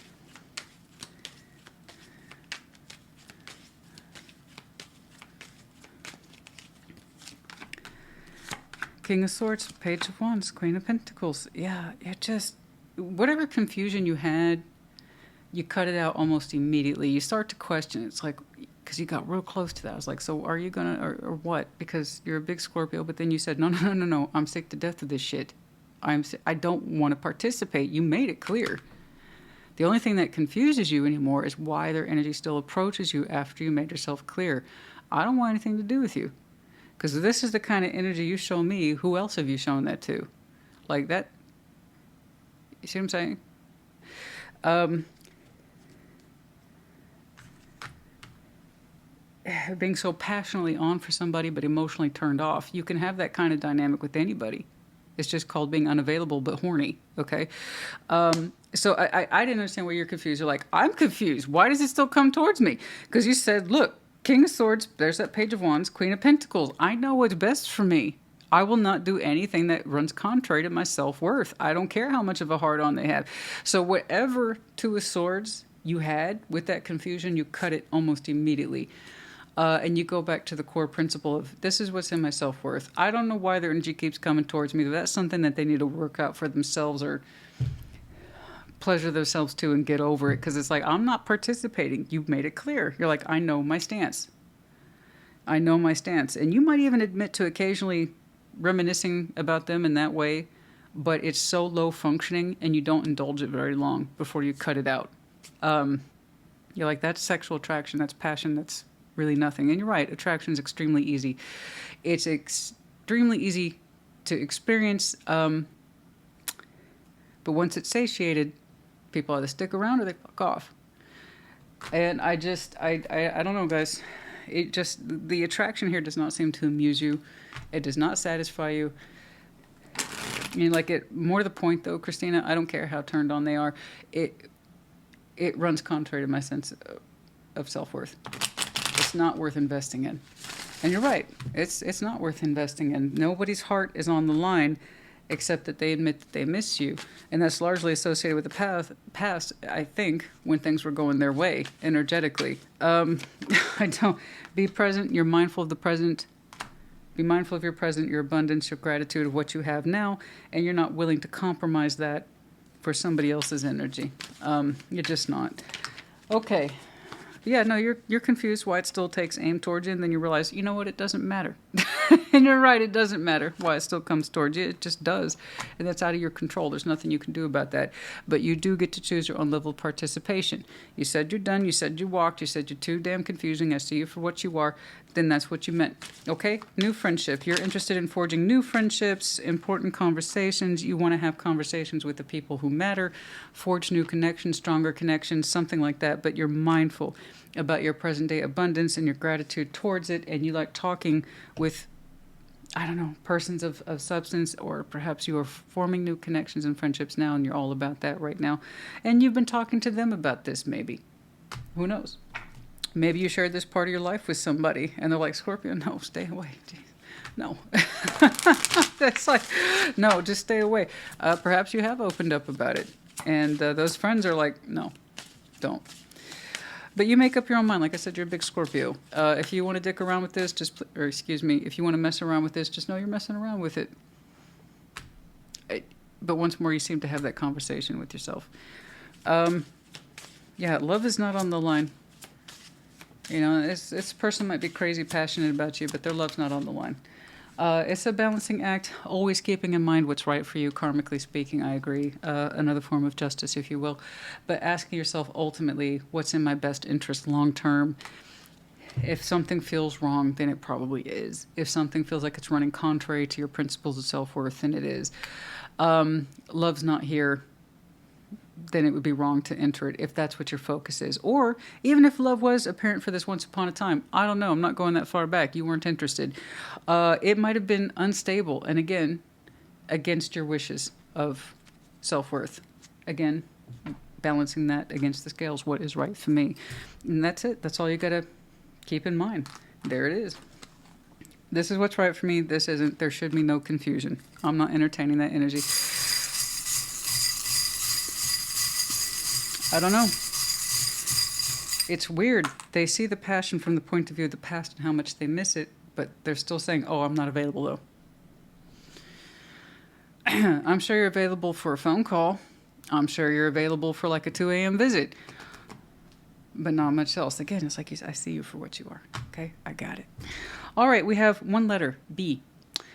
[SPEAKER 1] King of Swords, Page of Wands, Queen of Pentacles. Yeah, it just, whatever confusion you had, you cut it out almost immediately. You start to question. It's like, because you got real close to that. I was like, so are you going to, or what? Because you're a big Scorpio, but then you said, no, I'm sick to death of this shit. I don't want to participate. You made it clear. The only thing that confuses you anymore is why their energy still approaches you after you made yourself clear. I don't want anything to do with you. Because if this is the kind of energy you show me, who else have you shown that to? Like that. You see what I'm saying? Being so passionately on for somebody but emotionally turned off. You can have that kind of dynamic with anybody. It's just called being unavailable but horny, okay? So I didn't understand why you're confused. You're like, I'm confused. Why does it still come towards me? Because you said, look, King of Swords, there's that Page of Wands, Queen of Pentacles. I know what's best for me. I will not do anything that runs contrary to my self-worth. I don't care how much of a heart-on they have. So whatever Two of Swords you had with that confusion, you cut it almost immediately. And you go back to the core principle of, this is what's in my self-worth. I don't know why their energy keeps coming towards me. That's something that they need to work out for themselves or pleasure themselves to and get over it. Because it's like, I'm not participating. You've made it clear. You're like, I know my stance. I know my stance. And you might even admit to occasionally reminiscing about them in that way. But it's so low functioning and you don't indulge it very long before you cut it out. You're like, that's sexual attraction. That's passion. That's really nothing. And you're right, attraction is extremely easy. It's extremely easy to experience, but once it's satiated, people either stick around or they fuck off. And I don't know, guys. It just, the attraction here does not seem to amuse you. It does not satisfy you. I mean, like, more to the point, though, Christina, I don't care how turned on they are. It runs contrary to my sense of self-worth. It's not worth investing in. And you're right. It's not worth investing in. Nobody's heart is on the line. except that they admit that they miss you. And that's largely associated with the past, I think, when things were going their way energetically. I don't. Be present. You're mindful of the present. Be mindful of your present, your abundance, your gratitude of what you have now, and you're not willing to compromise that for somebody else's energy. You're just not. Okay. Yeah, no, you're confused why it still takes aim towards you, and then you realize, you know what, it doesn't matter. And you're right, it doesn't matter why it still comes towards you. It just does. And that's out of your control. There's nothing you can do about that. But you do get to choose your own level of participation. You said you're done. You said you walked. You said you're too damn confusing. I see you for what you are. Then that's what you meant. Okay? New friendship. You're interested in forging new friendships, important conversations. You want to have conversations with the people who matter, forge new connections, stronger connections, something like that. But you're mindful about your present day abundance and your gratitude towards it. And you like talking with, I don't know, persons of substance, or perhaps you are forming new connections and friendships now, and you're all about that right now. And you've been talking to them about this, maybe. Who knows? Maybe you shared this part of your life with somebody, and they're like, Scorpio, no, stay away. Jeez. No. That's like, no, just stay away. Perhaps you have opened up about it, and those friends are like, no, don't. But you make up your own mind. Like I said, you're a big Scorpio. If you want to dick around with this, if you want to mess around with this, just know you're messing around with it. But once more, you seem to have that conversation with yourself. Yeah, love is not on the line. You know, this person might be crazy passionate about you, but their love's not on the line. It's a balancing act, always keeping in mind what's right for you, karmically speaking, I agree. Another form of justice, if you will. But asking yourself ultimately, what's in my best interest long term? If something feels wrong, then it probably is. If something feels like it's running contrary to your principles of self-worth, then it is. Love's not here, then it would be wrong to enter it if that's what your focus is. Or even if love was apparent for this once upon a time, I don't know, I'm not going that far back, you weren't interested. It might have been unstable, and again, against your wishes of self-worth. Again, balancing that against the scales, what is right for me. And that's it. That's all you got to keep in mind. There it is. This is what's right for me. This isn't. There should be no confusion. I'm not entertaining that energy. I don't know. It's weird. They see the passion from the point of view of the past and how much they miss it, but they're still saying, oh, I'm not available, though. I'm sure you're available for a phone call. I'm sure you're available for like a 2 a.m. visit, but not much else. Again, it's like, I see you for what you are. Okay, I got it. All right, we have one letter, B.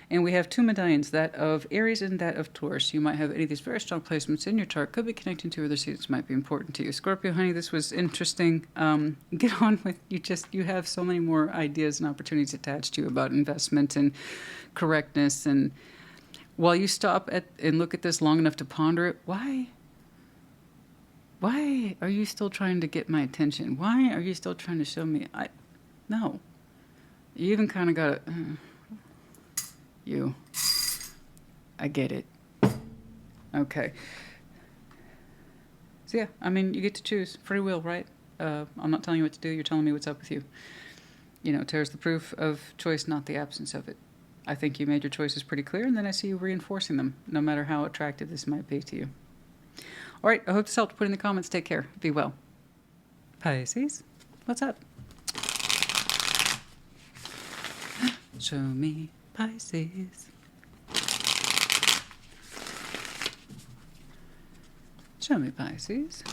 [SPEAKER 1] And we have two medallions, that of Aries and that of Taurus. You might have any of these very strong placements in your chart. Could be connecting to other seeds, might be important to you. Scorpio, honey, this was interesting. Get on with you have so many more ideas and opportunities attached to you about investment and correctness. And while you stop and look at this long enough to ponder it, why are you still trying to get my attention? Why are you still trying to show me? No. You even kind of got to... I get it. Okay. So yeah, I mean, you get to choose. Free will, right? I'm not telling you what to do. You're telling me what's up with you. You know, Tarot's the proof of choice, not the absence of it. I think you made your choices pretty clear, and then I see you reinforcing them, no matter how attractive this might be to you. All right, I hope this helped. Put in the comments. Take care. Be well. Pisces, what's up? Show me Pisces. Show me Pisces.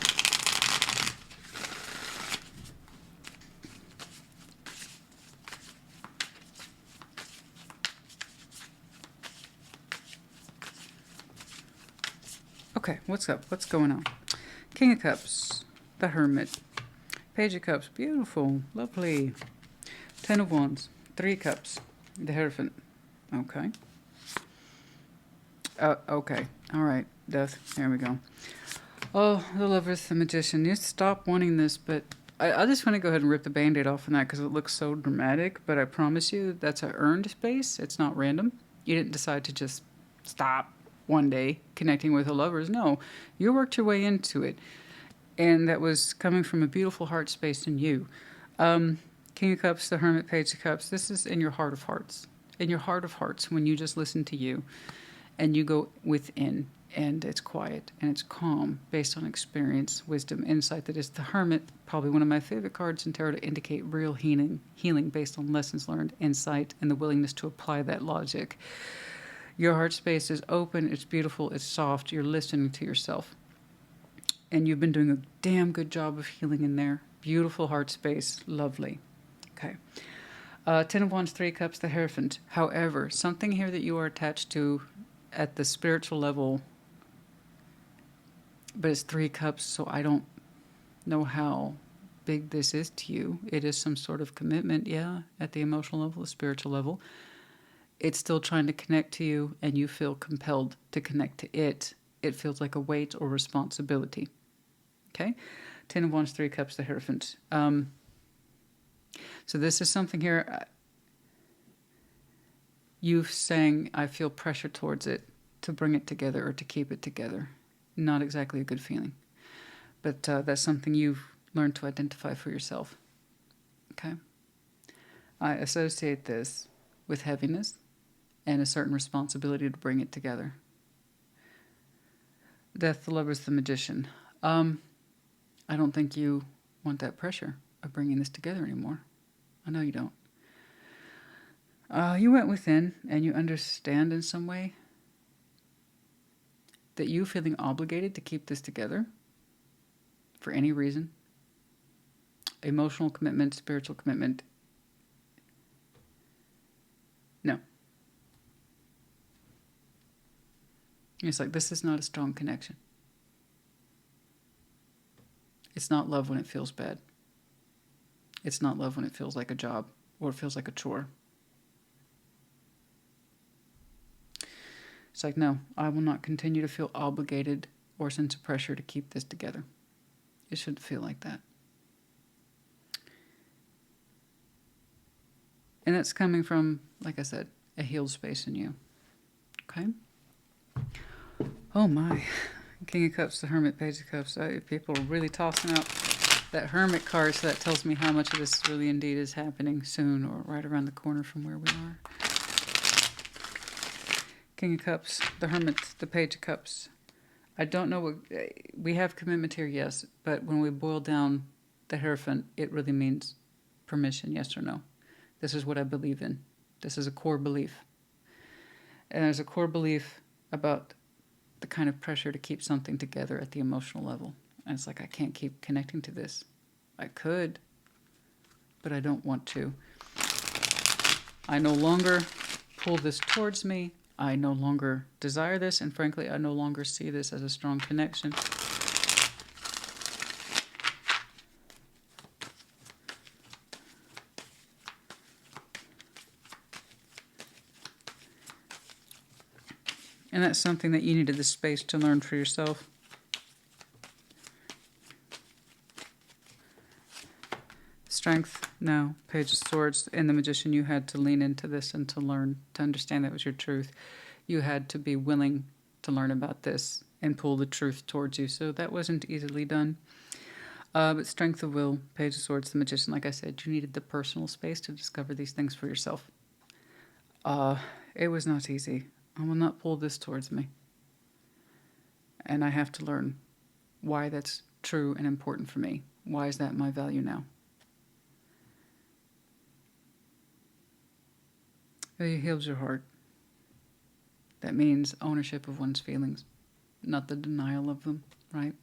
[SPEAKER 1] Okay, what's up? What's going on? King of Cups, the Hermit, Page of Cups, beautiful, lovely. 10 of Wands, 3 Cups, the Hierophant. Okay. Okay. All right. Death. Here we go. Oh, the Lovers, the Magician. You stop wanting this, but I just want to go ahead and rip the Band-Aid off on that because it looks so dramatic. But I promise you, that's an earned space. It's not random. You didn't decide to just stop one day connecting with the Lovers. No, you worked your way into it, and that was coming from a beautiful heart space in you. King of Cups, the Hermit, Page of Cups. This is in your heart of hearts. In your heart of hearts, when you just listen to you. and you go within, and it's quiet and it's calm based on experience, wisdom, insight. That is the Hermit, probably one of my favorite cards in tarot to indicate real healing based on lessons learned, insight, and the willingness to apply that logic. Your heart space is open, it's beautiful, it's soft, you're listening to yourself. And you've been doing a damn good job of healing in there. Beautiful heart space, lovely. Okay. Ten of Wands, Three Cups, the Hierophant. However, something here that you are attached to at the spiritual level, but it's Three Cups, so I don't know how big this is to you. It is some sort of commitment, yeah, at the emotional level, the spiritual level. It's still trying to connect to you, and you feel compelled to connect to it. It feels like a weight or responsibility. Okay? Ten of Wands, Three Cups, the Hierophant. So this is something here. You saying, I feel pressure towards it to bring it together or to keep it together. Not exactly a good feeling. But that's something you've learned to identify for yourself. Okay? I associate this with heaviness and a certain responsibility to bring it together. Death, the Lovers, the Magician. I don't think you want that pressure of bringing this together anymore. I know you don't. You went within and you understand in some way that you feeling obligated to keep this together for any reason. Emotional commitment, spiritual commitment. No. It's like, this is not a strong connection. It's not love when it feels bad. It's not love when it feels like a job or it feels like a chore. It's like, no, I will not continue to feel obligated or sense of pressure to keep this together. It shouldn't feel like that. And that's coming from, like I said, a healed space in you. Okay? Oh my. King of Cups, the Hermit, Page of Cups. People are really tossing out that Hermit card, so that tells me how much of this really indeed is happening soon or right around the corner from where we are. King of Cups, the Hermit, the Page of Cups. I don't know what... We have commitment here, yes, but when we boil down the Hierophant, it really means permission, yes or no. This is what I believe in. This is a core belief. And there's a core belief about the kind of pressure to keep something together at the emotional level. And it's like, I can't keep connecting to this. I could, but I don't want to. I no longer pull this towards me. I no longer desire this. And frankly, I no longer see this as a strong connection. And that's something that you needed the space to learn for yourself. Strength, no. Page of Swords. And the Magician, you had to lean into this and to learn, to understand that was your truth. You had to be willing to learn about this and pull the truth towards you. So that wasn't easily done. But Strength of Will, Page of Swords, the Magician, like I said, you needed the personal space to discover these things for yourself. It was not easy. I will not pull this towards me. And I have to learn why that's true and important for me. Why is that my value now? It heals your heart. That means ownership of one's feelings, not the denial of them, right?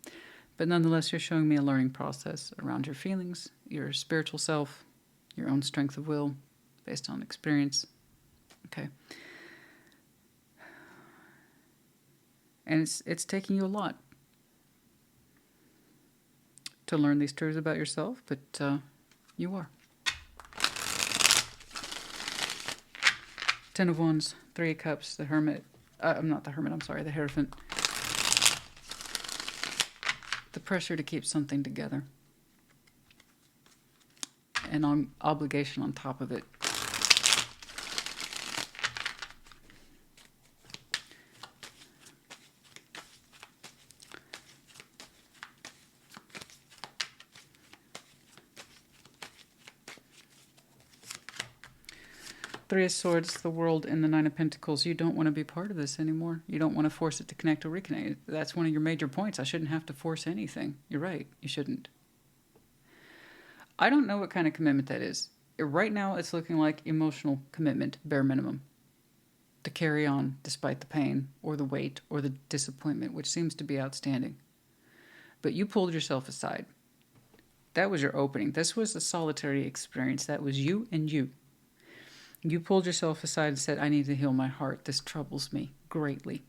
[SPEAKER 1] But nonetheless, you're showing me a learning process around your feelings, your spiritual self, your own strength of will, based on experience. Okay. And it's taking you a lot to learn these truths about yourself, but you are. Ten of Wands, Three of Cups, the Hermit. I'm not the Hermit, I'm sorry, the Hierophant. The pressure to keep something together. And obligation on top of it. Three of Swords, the World, and the Nine of Pentacles. You don't want to be part of this anymore. You don't want to force it to connect or reconnect. That's one of your major points. I shouldn't have to force anything. You're right. You shouldn't. I don't know what kind of commitment that is. Right now, it's looking like emotional commitment, bare minimum. To carry on despite the pain or the weight or the disappointment, which seems to be outstanding. But you pulled yourself aside. That was your opening. This was a solitary experience. That was you and you. You pulled yourself aside and said, I need to heal my heart. This troubles me greatly.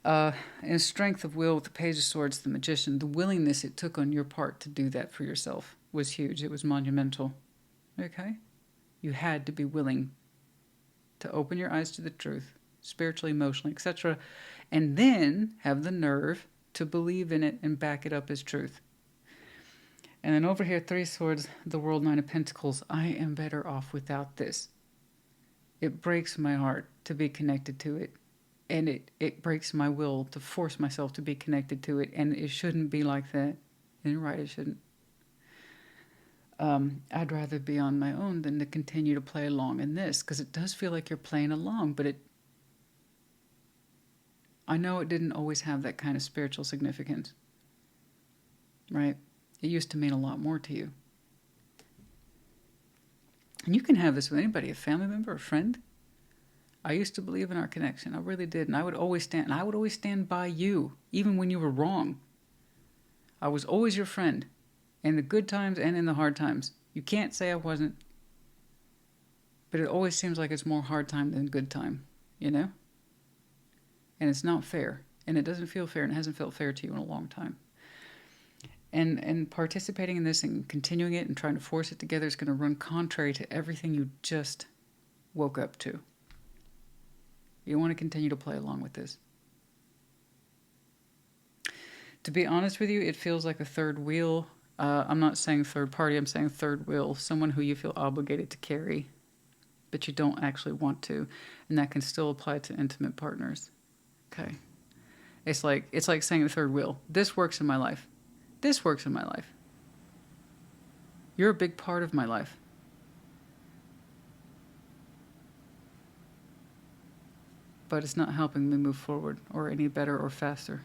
[SPEAKER 1] And strength of will with the Page of Swords, the Magician, the willingness it took on your part to do that for yourself was huge. It was monumental. Okay? You had to be willing to open your eyes to the truth, spiritually, emotionally, etc., and then have the nerve to believe in it and back it up as truth. And then over here, Three of Swords, the World, Nine of Pentacles. I am better off without this. It breaks my heart to be connected to it. And it breaks my will to force myself to be connected to it. And it shouldn't be like that. And you're right, it shouldn't. I'd rather be on my own than to continue to play along in this. Because it does feel like you're playing along. But I know it didn't always have that kind of spiritual significance. Right? It used to mean a lot more to you. And you can have this with anybody, a family member, a friend. I used to believe in our connection. I really did. And I would always stand by you, even when you were wrong. I was always your friend, in the good times and in the hard times. You can't say I wasn't. But it always seems like it's more hard time than good time, you know? And it's not fair. And it doesn't feel fair, and it hasn't felt fair to you in a long time. And participating in this and continuing it and trying to force it together is going to run contrary to everything you just woke up to. You want to continue to play along with this. To be honest with you, it feels like a third wheel. I'm not saying third party, I'm saying third wheel. Someone who you feel obligated to carry, but you don't actually want to. And that can still apply to intimate partners. Okay. It's like saying the third wheel. This works in my life. This works in my life. You're a big part of my life. But it's not helping me move forward or any better or faster.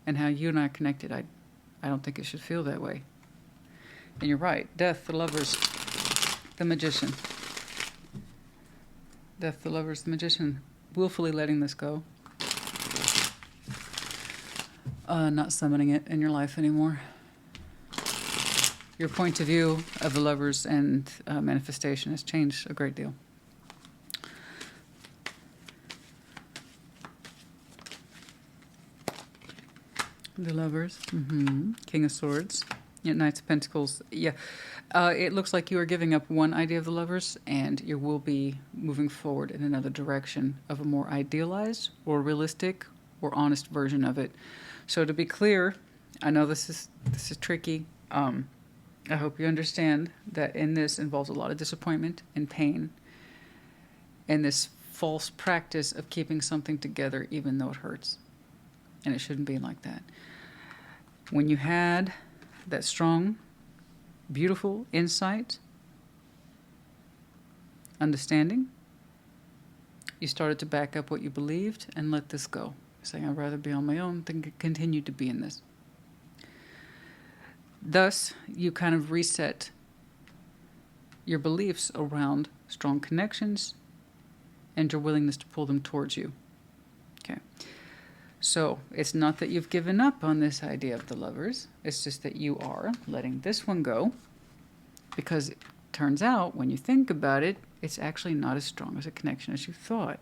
[SPEAKER 1] And how you and I are connected, I don't think it should feel that way. And you're right. Death, the Lovers, the Magician. Death, the Lovers, the Magician. Willfully letting this go. Not summoning it in your life anymore. Your point of view of the Lovers and manifestation has changed a great deal. The Lovers. King of Swords. Yeah, Knights of Pentacles. Yeah. It looks like you are giving up one idea of the Lovers, and you will be moving forward in another direction of a more idealized or realistic or honest version of it. So to be clear, I know this is tricky. I hope you understand that in this involves a lot of disappointment and pain, and this false practice of keeping something together even though it hurts. And it shouldn't be like that. When you had that strong, beautiful insight, understanding, you started to back up what you believed and let this go. Saying, I'd rather be on my own than continue to be in this. Thus, you kind of reset your beliefs around strong connections and your willingness to pull them towards you. Okay. So, it's not that you've given up on this idea of the Lovers. It's just that you are letting this one go. Because it turns out, when you think about it, it's actually not as strong as a connection as you thought.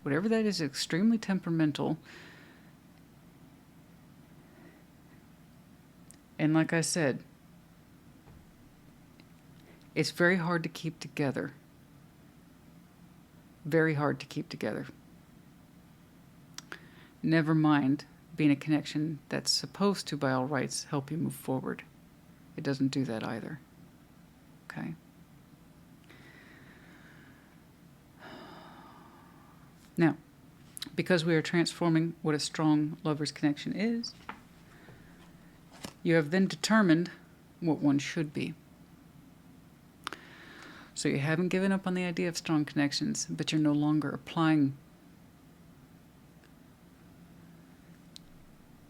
[SPEAKER 1] Whatever that is, extremely temperamental. And like I said, it's very hard to keep together. Very hard to keep together. Never mind being a connection that's supposed to, by all rights, help you move forward. It doesn't do that either. Okay? Now, because we are transforming what a strong lover's connection is, you have then determined what one should be. So you haven't given up on the idea of strong connections, but you're no longer applying.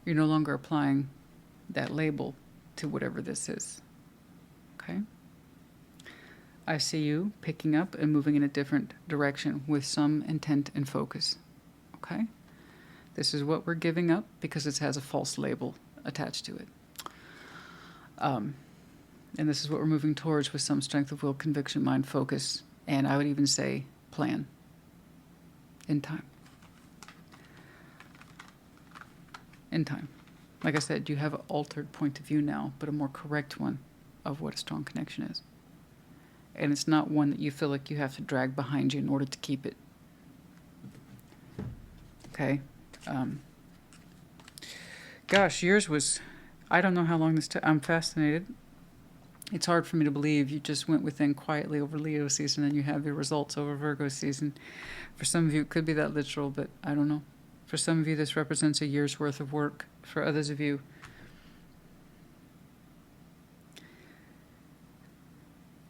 [SPEAKER 1] You're no longer applying that label to whatever this is. Okay? I see you picking up and moving in a different direction with some intent and focus. Okay? This is what we're giving up because it has a false label attached to it. And this is what we're moving towards with some strength of will, conviction, mind, focus, and I would even say plan in time. In time. Like I said, you have an altered point of view now, but a more correct one of what a strong connection is. And it's not one that you feel like you have to drag behind you in order to keep it. Okay? Gosh, yours was... I don't know how long this took. I'm fascinated. It's hard for me to believe you just went within quietly over Leo season and you have your results over Virgo season. For some of you, it could be that literal, but I don't know. For some of you, this represents a year's worth of work. For others of you,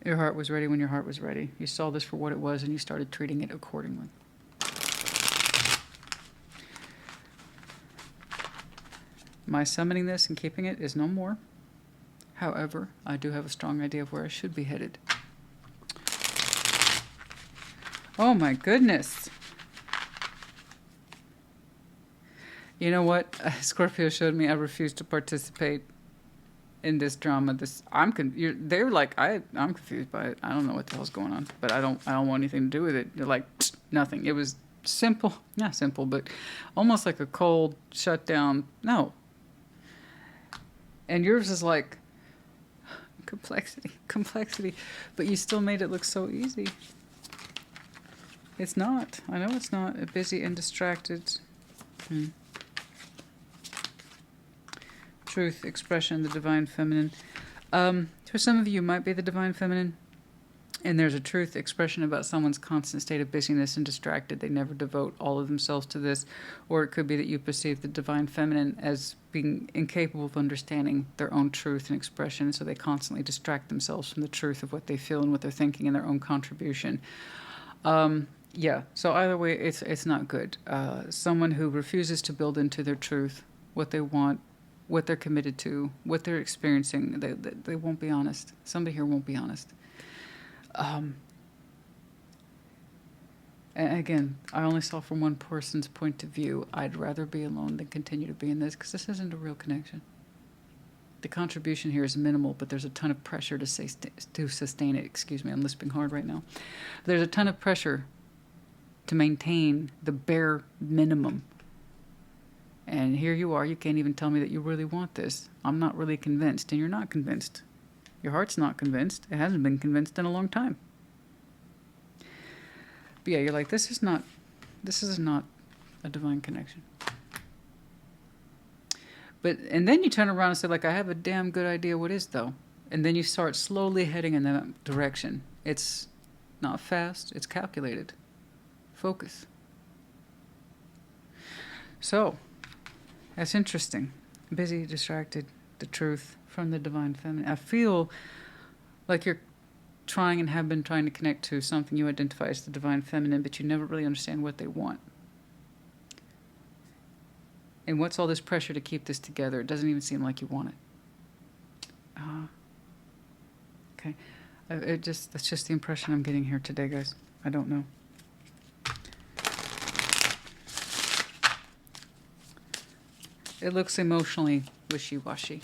[SPEAKER 1] your heart was ready when your heart was ready. You saw this for what it was and you started treating it accordingly. My summoning this and keeping it is no more. However, I do have a strong idea of where I should be headed. Oh my goodness. You know what? Scorpio showed me I refuse to participate in this drama. They're like, I'm confused by it. I don't know what the hell's going on, but I don't want anything to do with it. You're like, nothing. It was simple, not simple, but almost like a cold shutdown. No. And yours is like complexity, but you still made it look so easy. It's not. I know it's not. Busy and distracted. Truth, expression, the divine feminine. For some of you, it might be the divine feminine. And there's a truth expression about someone's constant state of busyness and distracted. They never devote all of themselves to this. Or it could be that you perceive the divine feminine as being incapable of understanding their own truth and expression. So they constantly distract themselves from the truth of what they feel and what they're thinking and their own contribution. Yeah, so either way, it's not good. Someone who refuses to build into their truth, what they want, what they're committed to, what they're experiencing, they won't be honest. Somebody here won't be honest. And again, I only saw from one person's point of view. I'd rather be alone than continue to be in this because this isn't a real connection. The contribution here is minimal, but there's a ton of pressure to sustain it. Excuse me, I'm lisping hard right now. There's a ton of pressure to maintain the bare minimum. And here you are, you can't even tell me that you really want this. I'm not really convinced, and you're not convinced. Your heart's not convinced. It hasn't been convinced in a long time. But yeah, you're like, this is not a divine connection. And then you turn around and say, like, I have a damn good idea what is, though. And then you start slowly heading in that direction. It's not fast, it's calculated. Focus. So, that's interesting. Busy, distracted, the truth from the divine feminine. I feel like you're trying and have been trying to connect to something you identify as the divine feminine, but you never really understand what they want. And what's all this pressure to keep this together? It doesn't even seem like you want it. Okay. That's just the impression I'm getting here today, guys. I don't know. It looks emotionally wishy-washy.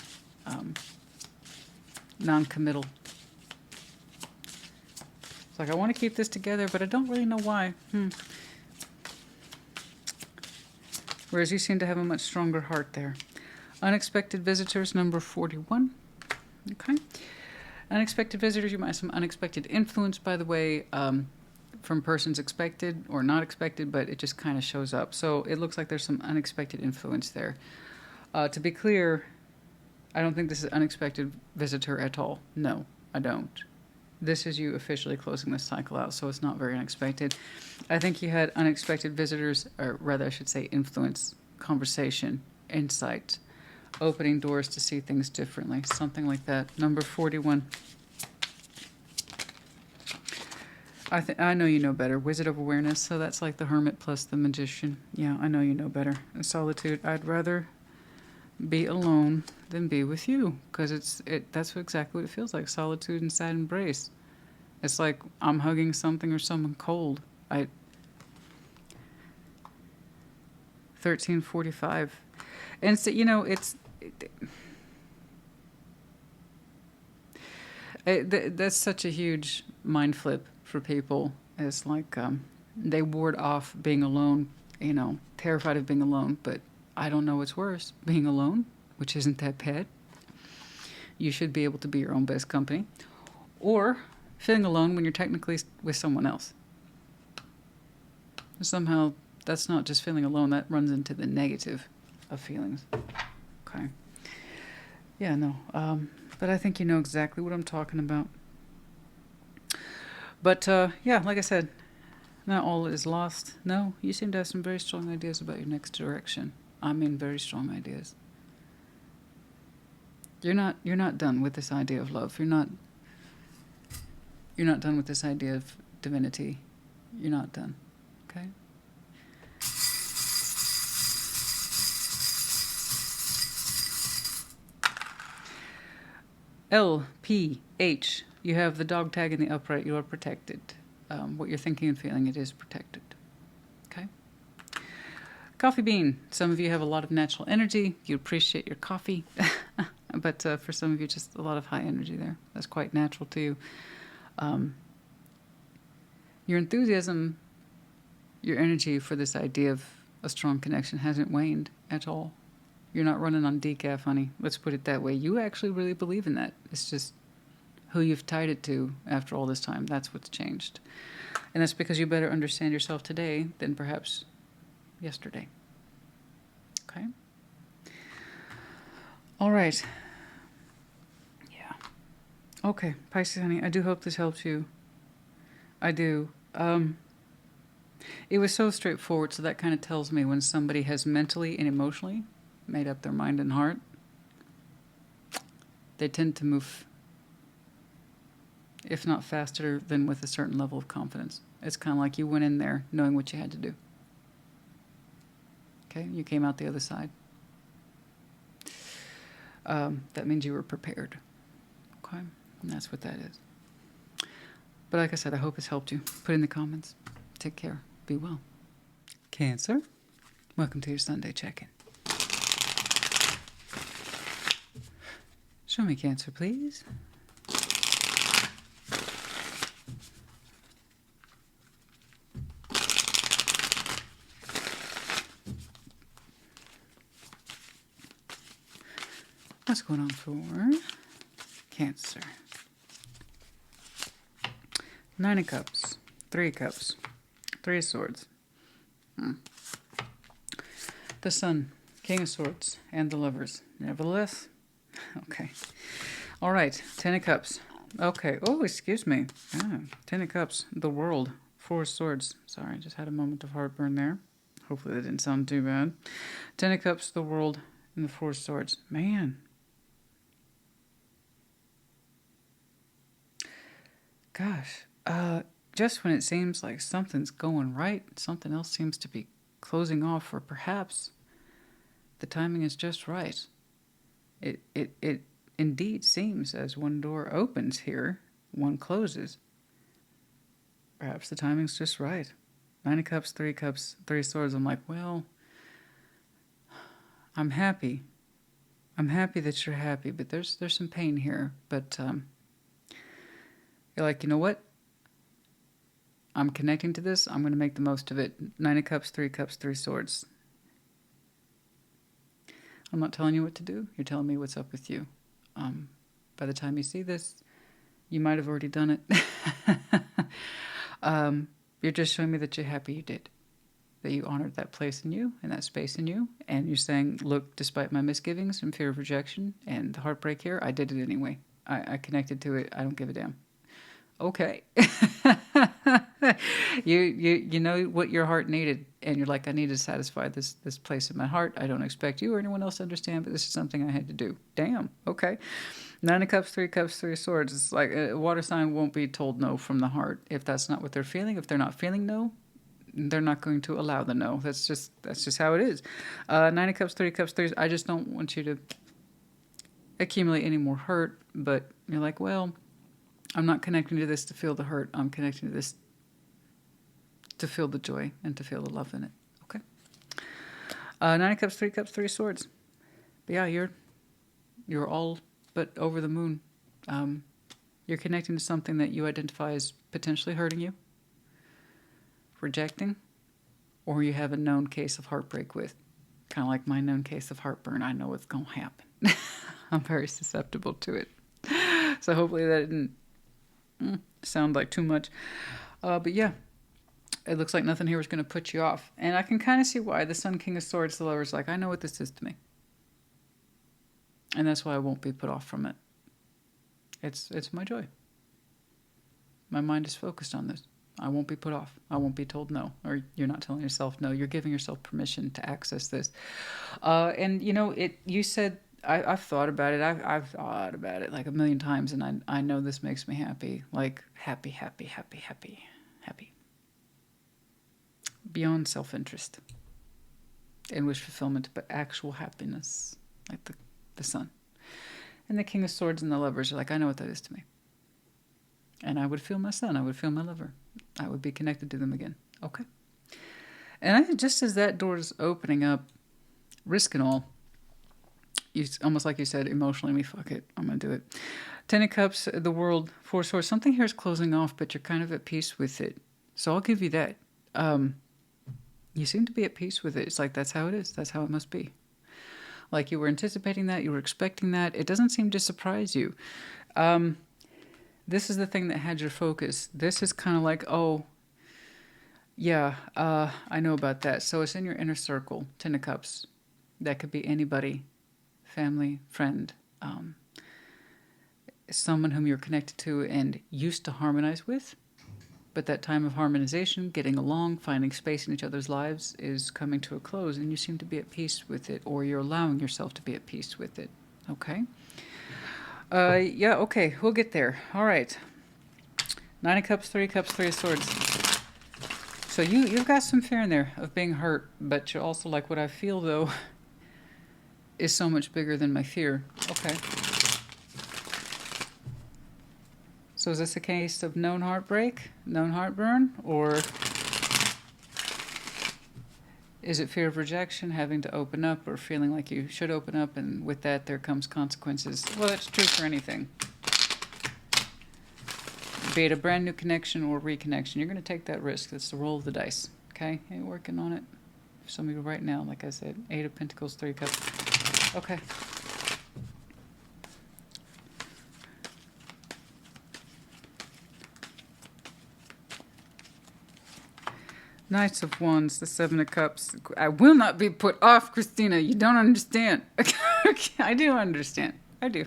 [SPEAKER 1] Non-committal. It's like, I want to keep this together, but I don't really know why. Whereas you seem to have a much stronger heart there. Unexpected visitors, number 41. Okay. Unexpected visitors, you might have some unexpected influence, by the way, from persons expected or not expected, but it just kind of shows up. So it looks like there's some unexpected influence there. To be clear, I don't think this is an unexpected visitor at all. No, I don't. This is you officially closing this cycle out, so it's not very unexpected. I think you had unexpected visitors, or rather I should say influence, conversation, insight, opening doors to see things differently, something like that. Number 41. I know you know better. Wizard of Awareness, so that's like the Hermit plus the Magician. Yeah, I know you know better. Solitude, I'd rather be alone than be with you, because that's exactly what it feels like. Solitude and sad embrace. It's like I'm hugging something or someone cold. 1345. And so, that's such a huge mind flip for people. It's like they ward off being alone, terrified of being alone. But I don't know what's worse, being alone, which isn't that bad. You should be able to be your own best company. Or feeling alone when you're technically with someone else. Somehow, that's not just feeling alone. That runs into the negative of feelings. Okay. Yeah, no. But I think you know exactly what I'm talking about. But, yeah, like I said, not all is lost. No, you seem to have some very strong ideas about your next direction. I mean, very strong ideas. You're not done with this idea of love. You're not done with this idea of divinity. You're not done. Okay? LPH. You have the dog tag in the upright. You are protected. What you're thinking and feeling, it is protected. Okay? Coffee bean. Some of you have a lot of natural energy. You appreciate your coffee. But for some of you, just a lot of high energy there. That's quite natural to you. Your enthusiasm, your energy for this idea of a strong connection hasn't waned at all. You're not running on decaf, honey. Let's put it that way. You actually really believe in that. It's just who you've tied it to after all this time. That's what's changed. And that's because you better understand yourself today than perhaps yesterday. Okay? All right. Yeah. Okay, Pisces, honey, I do hope this helps you. I do. It was so straightforward, so that kind of tells me when somebody has mentally and emotionally made up their mind and heart, they tend to move, if not faster, then with a certain level of confidence. It's kind of like you went in there knowing what you had to do. Okay? You came out the other side. That means you were prepared. Okay? And that's what that is. But like I said, I hope it's helped you. Put in the comments. Take care. Be well. Cancer, welcome to your Sunday check-in. Show me Cancer, please. What's going on for Cancer? 9 of Cups, 3 of Cups, 3 of Swords. The Sun, King of Swords, and the Lovers. Nevertheless, okay. All right, 10 of Cups. Okay. Oh, excuse me. 10 of Cups, the World, 4 of Swords. Sorry, I just had a moment of heartburn there. Hopefully that didn't sound too bad. 10 of Cups, the World, and the 4 of Swords. Man. Gosh. Just when it seems like something's going right, something else seems to be closing off, or perhaps the timing is just right. It indeed seems as one door opens here, one closes. Perhaps the timing's just right. 9 of Cups, 3 of Cups, 3 of Swords. I'm like, well, I'm happy. I'm happy that you're happy, but there's some pain here. But you're like, you know what? I'm connecting to this. I'm going to make the most of it. 9 of Cups, 3 of Cups, 3 of Swords. I'm not telling you what to do. You're telling me what's up with you. By the time you see this, you might have already done it. You're just showing me that you're happy you did. That you honored that place in you and that space in you. And you're saying, look, despite my misgivings and fear of rejection and the heartbreak here, I did it anyway. I connected to it. I don't give a damn. Okay. You know what your heart needed, and you're like, I need to satisfy this place in my heart. I don't expect you or anyone else to understand, but this is something I had to do. Damn. Okay. 9 of Cups, 3 of Cups, 3 of Swords. It's like a water sign won't be told no from the heart if that's not what they're feeling. If they're not feeling no, they're not going to allow the no. That's just how it is. 9 of Cups, 3 of Cups, 3. I just don't want you to accumulate any more hurt. But you're like, well, I'm not connecting to this to feel the hurt. I'm connecting to this to feel the joy and to feel the love in it. Okay. 9 of Cups, 3 of Cups, 3 of Swords. But yeah, you're all but over the moon. You're connecting to something that you identify as potentially hurting you, rejecting, or you have a known case of heartbreak with. Kind of like my known case of heartburn. I know what's going to happen. I'm very susceptible to it. So hopefully that didn't sound like too much. But yeah, it looks like nothing here is going to put you off. And I can kind of see why. The Sun, King of Swords, the Lover's like, I know what this is to me. And that's why I won't be put off from it. It's my joy. My mind is focused on this. I won't be put off. I won't be told no. Or you're not telling yourself no. You're giving yourself permission to access this. And, you know, you said, I've thought about it. I've thought about it like a million times. And I know this makes me happy. Like happy, happy, happy, happy, happy. Beyond self-interest and wish fulfillment, but actual happiness. Like the Sun. And the King of Swords and the Lovers are like, I know what that is to me. And I would feel my Sun. I would feel my lover. I would be connected to them again. Okay. And just as that door is opening up, risk and all, almost like you said, emotionally, me, fuck it. I'm going to do it. 10 of Cups, the World, 4 of Swords. Something here is closing off, but you're kind of at peace with it. So I'll give you that. You seem to be at peace with it. It's like, that's how it is. That's how it must be. Like you were anticipating that. You were expecting that. It doesn't seem to surprise you. This is the thing that had your focus. This is kind of like, oh, yeah, I know about that. So it's in your inner circle, 10 of Cups. That could be anybody, family, friend, someone whom you're connected to and used to harmonize with. But that time of harmonization, getting along, finding space in each other's lives is coming to a close, and you seem to be at peace with it, or you're allowing yourself to be at peace with it. Okay? Yeah, okay, we'll get there. All right. 9 of Cups, 3 of Cups, 3 of Swords. So you've got some fear in there of being hurt, but you're also like, what I feel, though, is so much bigger than my fear. Okay. So is this a case of known heartbreak, known heartburn, or is it fear of rejection, having to open up, or feeling like you should open up, and with that there comes consequences? Well, that's true for anything. Be it a brand new connection or reconnection, you're going to take that risk. That's the roll of the dice. Okay? You're working on it. For some of you right now, like I said, 8 of Pentacles, 3 of Cups. Okay. Knights of Wands, the 7 of Cups. I will not be put off, Christina. You don't understand. I do understand. I do.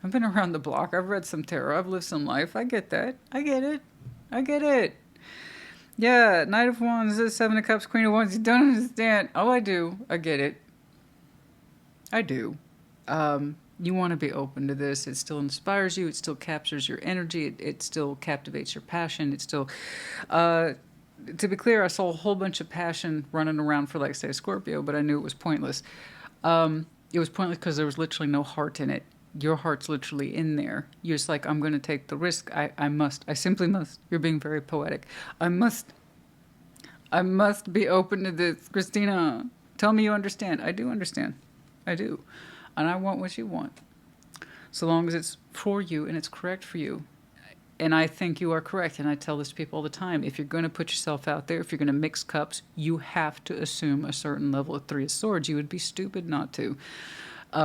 [SPEAKER 1] I've been around the block. I've read some tarot. I've lived some life. I get that. I get it. I get it. Yeah, Knight of Wands, the 7 of Cups, Queen of Wands. You don't understand. Oh, I do. I get it. I do. You want to be open to this. It still inspires you. It still captures your energy. It still captivates your passion. It still... to be clear, I saw a whole bunch of passion running around for, like, say, Scorpio, but I knew it was pointless. It was pointless because there was literally no heart in it. Your heart's literally in there. You're just like, I'm going to take the risk. I must. I simply must. You're being very poetic. I must be open to this. Christina, tell me you understand. I do understand. I do. And I want what you want. So long as it's for you and it's correct for you. And I think you are correct, and I tell this to people all the time. If you're going to put yourself out there, if you're going to mix cups, you have to assume a certain level of 3 of Swords. You would be stupid not to.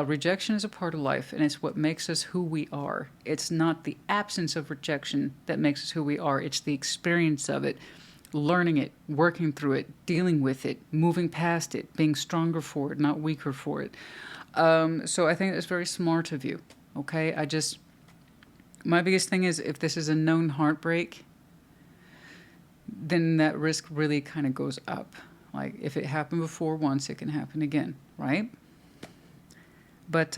[SPEAKER 1] Rejection is a part of life, and it's what makes us who we are. It's not the absence of rejection that makes us who we are. It's the experience of it, learning it, working through it, dealing with it, moving past it, being stronger for it, not weaker for it. So I think that's very smart of you, okay? My biggest thing is if this is a known heartbreak, then that risk really kind of goes up. Like if it happened before once, it can happen again, right? But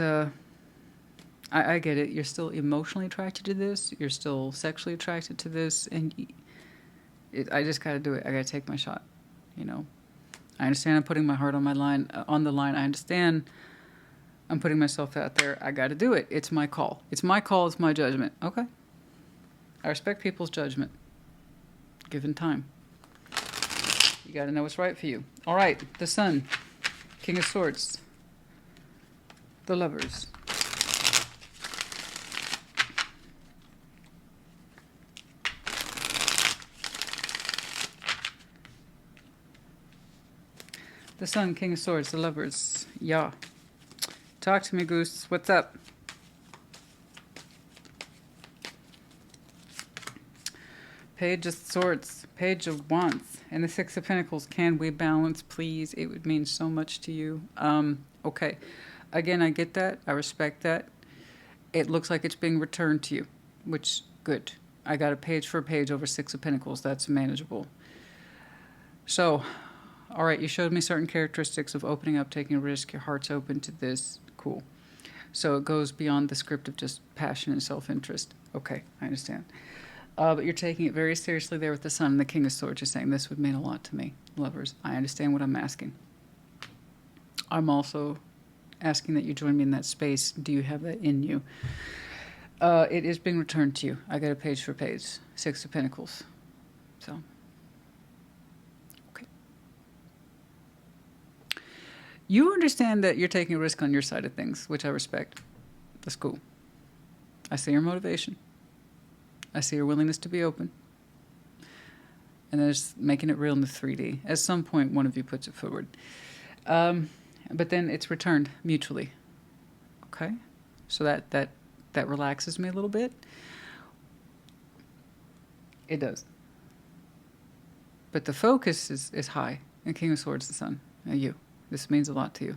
[SPEAKER 1] I get it. You're still emotionally attracted to this. You're still sexually attracted to this. And I just got to do it. I got to take my shot, you know. I understand I'm putting my heart on the line. I understand I'm putting myself out there. I got to do it. It's my call. It's my call. It's my judgment. Okay. I respect people's judgment, given time. You got to know what's right for you. All right. The Sun, King of Swords, the Lovers. The Sun, King of Swords, the Lovers. Yeah. Talk to me, Goose. What's up? Page of Swords, Page of Wands, and the Six of Pentacles. Can we balance, please? It would mean so much to you. Okay. Again, I get that. I respect that. It looks like it's being returned to you, which, good. I got a page for a page over Six of Pentacles. That's manageable. So, all right, you showed me certain characteristics of opening up, taking a risk. Your heart's open to this. Cool. So it goes beyond the script of just passion and self-interest. Okay, I understand. But you're taking it very seriously there with the Sun and the King of Swords. You're saying this would mean a lot to me, Lovers. I understand what I'm asking. I'm also asking that you join me in that space. Do you have that in you? It is being returned to you. I got a page for page. Six of Pentacles. So, okay. You understand that you're taking a risk on your side of things, which I respect. That's cool. I see your motivation. I see your willingness to be open. And there's making it real in the 3D. At some point, one of you puts it forward. But then it's returned mutually. Okay? So that relaxes me a little bit. It does. But the focus is high. And King of Swords, the Sun. You. This means a lot to you.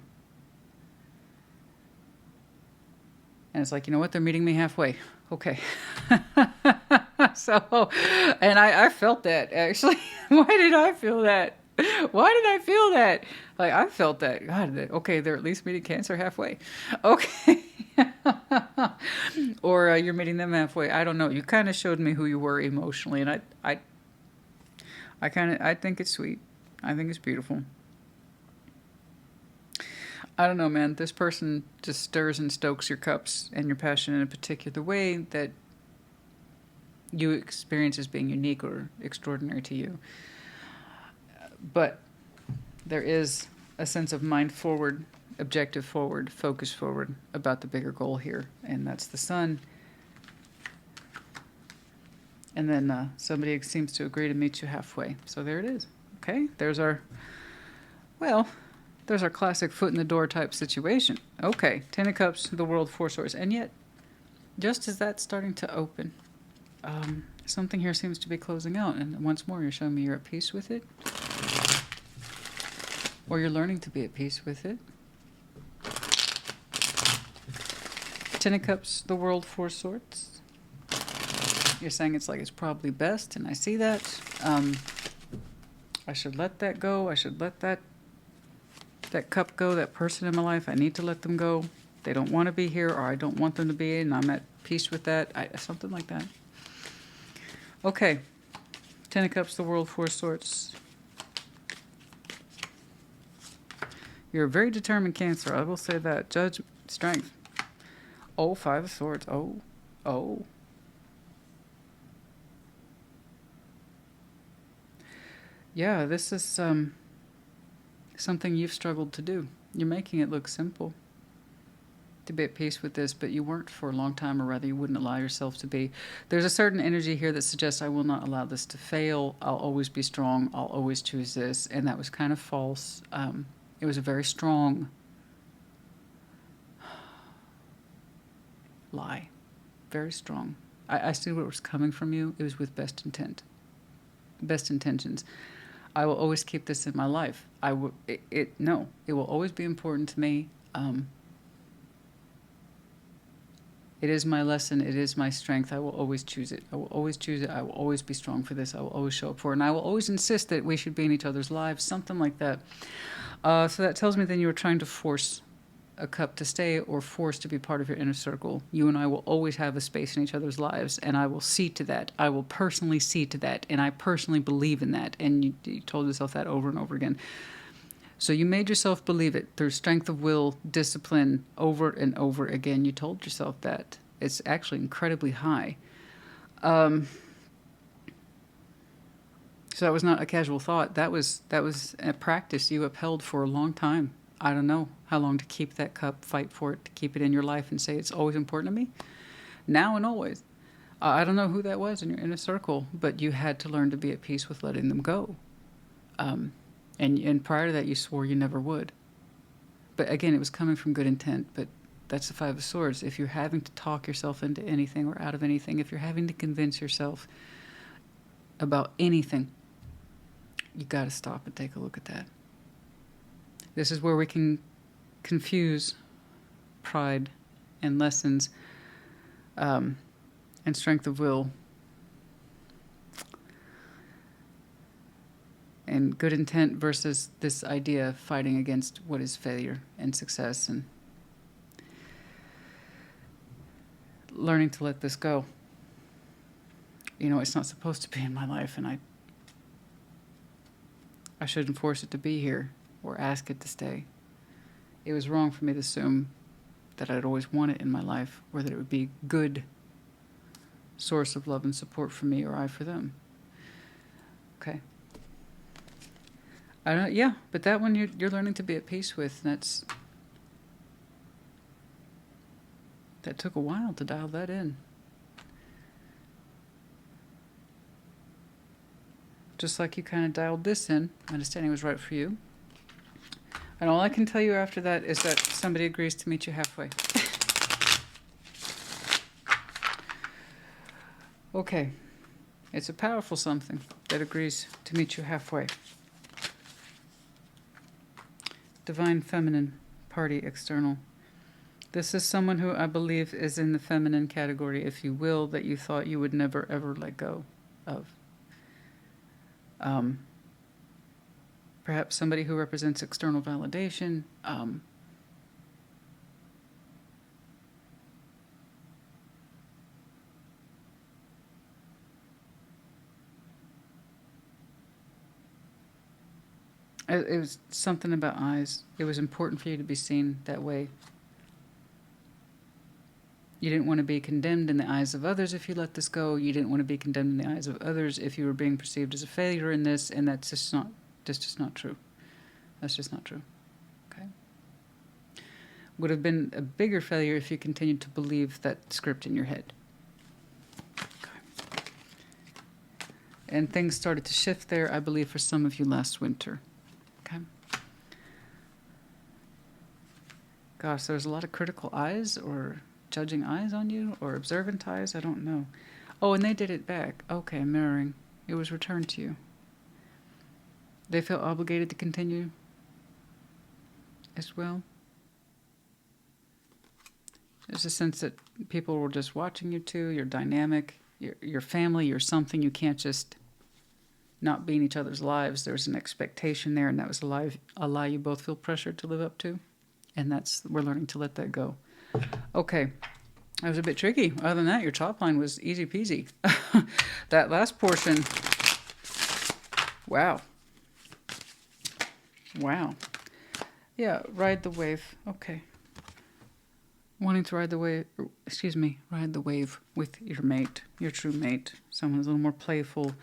[SPEAKER 1] And it's like, you know what? They're meeting me halfway. Okay. So, and I felt that, actually. Why did I feel that? Why did I feel that? Like, I felt that. God, okay, they're at least meeting Cancer halfway. Okay. Or you're meeting them halfway. I don't know. You kind of showed me who you were emotionally, and I think it's sweet. I think it's beautiful. I don't know, man. This person just stirs and stokes your cups and your passion in a particular way that you experience as being unique or extraordinary to you. But there is a sense of mind forward, objective forward, focus forward about the bigger goal here. And that's the Sun. And then somebody seems to agree to meet you halfway. So there it is. Okay, there's our classic foot in the door type situation. Okay, Ten of Cups, the World, Four Swords. And yet, just as that's starting to open, something here seems to be closing out. And once more, you're showing me you're at peace with it. Or you're learning to be at peace with it. Ten of Cups, the World, Four Swords. You're saying it's like it's probably best, and I see that. I should let that go. I should let that cup go, that person in my life. I need to let them go. They don't want to be here, or I don't want them to be, and I'm at peace with that. Something like that. Okay. Ten of Cups, the World, Four Swords. You're a very determined Cancer. I will say that. Judge, strength. Oh, Five of Swords. Oh. Yeah, this is something you've struggled to do. You're making it look simple to be at peace with this, but you weren't for a long time, or rather you wouldn't allow yourself to be. There's a certain energy here that suggests I will not allow this to fail. I'll always be strong. I'll always choose this. And that was kind of false. It was a very strong lie. Very strong. I see what was coming from you. It was with best intent. Best intentions. I will always keep this in my life. It will always be important to me. It is my lesson. It is my strength. I will always choose it. I will always choose it. I will always be strong for this. I will always show up for it. And I will always insist that we should be in each other's lives. Something like that. So that tells me then you were trying to force a cup to stay or force to be part of your inner circle. You and I will always have a space in each other's lives. And I will see to that. I will personally see to that. And I personally believe in that. And you told yourself that over and over again. So you made yourself believe it through strength of will, discipline, over and over again. You told yourself that. It's actually incredibly high. So that was not a casual thought. That was a practice you upheld for a long time. I don't know how long to keep that cup, fight for it, to keep it in your life and say it's always important to me. Now and always. I don't know who that was in your inner circle, but you had to learn to be at peace with letting them go. And prior to that, you swore you never would. But again, it was coming from good intent. But that's the Five of Swords. If you're having to talk yourself into anything or out of anything, if you're having to convince yourself about anything, you got to stop and take a look at that. This is where we can confuse pride and lessons and strength of will and good intent versus this idea of fighting against what is failure and success, and learning to let this go. You know, it's not supposed to be in my life, and I shouldn't force it to be here or ask it to stay. It was wrong for me to assume that I'd always want it in my life, or that it would be a good source of love and support for me, or I for them. Okay. Yeah, but that one you're learning to be at peace with, and that took a while to dial that in. Just like you kind of dialed this in, understanding was right for you. And all I can tell you after that is that somebody agrees to meet you halfway. Okay. It's a powerful something that agrees to meet you halfway. Divine Feminine, Party External. This is someone who I believe is in the feminine category, if you will, that you thought you would never ever let go of. Perhaps somebody who represents external validation. It was something about eyes. It was important for you to be seen that way. You didn't want to be condemned in the eyes of others if you let this go. You didn't want to be condemned in the eyes of others if you were being perceived as a failure in this, and that's just not true. That's just not true. Okay? Would have been a bigger failure if you continued to believe that script in your head. Okay. And things started to shift there, I believe, for some of you last winter. Okay? Gosh, there's a lot of critical eyes or judging eyes on you, or observant eyes, I don't know. Oh, and they did it back. Okay, mirroring. It was returned to you. They feel obligated to continue as well. There's a sense that people were just watching you too. You're dynamic. Your family, you're something. You can't just not be in each other's lives. There's an expectation there, and that was a lie you both feel pressured to live up to. And we're learning to let that go. Okay, that was a bit tricky. Other than that, your top line was easy peasy. That last portion, wow. Wow. Yeah, ride the wave. Okay. Wanting to ride the wave with your mate, your true mate. Someone who's a little more playful,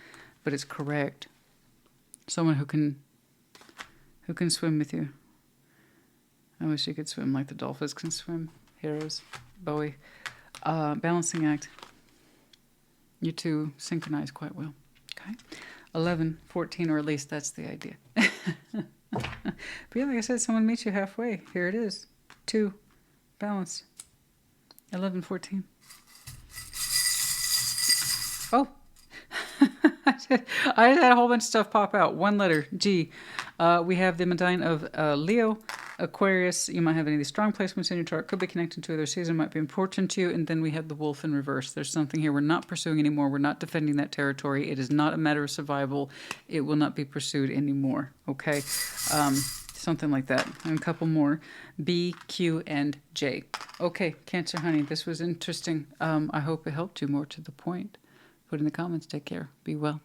[SPEAKER 1] but it's correct. Someone who can swim with you. I wish you could swim like the dolphins can swim. Heroes, Bowie. Balancing act. You two synchronize quite well. Okay. 11, 14, or at least that's the idea. But yeah, like I said, someone meets you halfway. Here it is. 2, balance. 11, 14. Oh. I had a whole bunch of stuff pop out. One letter, G. We have the medallion of Leo, Aquarius, you might have any of these strong placements in your chart. Could be connected to other season, might be important to you. And then we have the wolf in reverse. There's something here we're not pursuing anymore. We're not defending that territory. It is not a matter of survival. It will not be pursued anymore. Okay? Something like that. And a couple more. B, Q, and J. Okay, Cancer, honey, this was interesting. I hope it helped you more to the point. Put in the comments. Take care. Be well.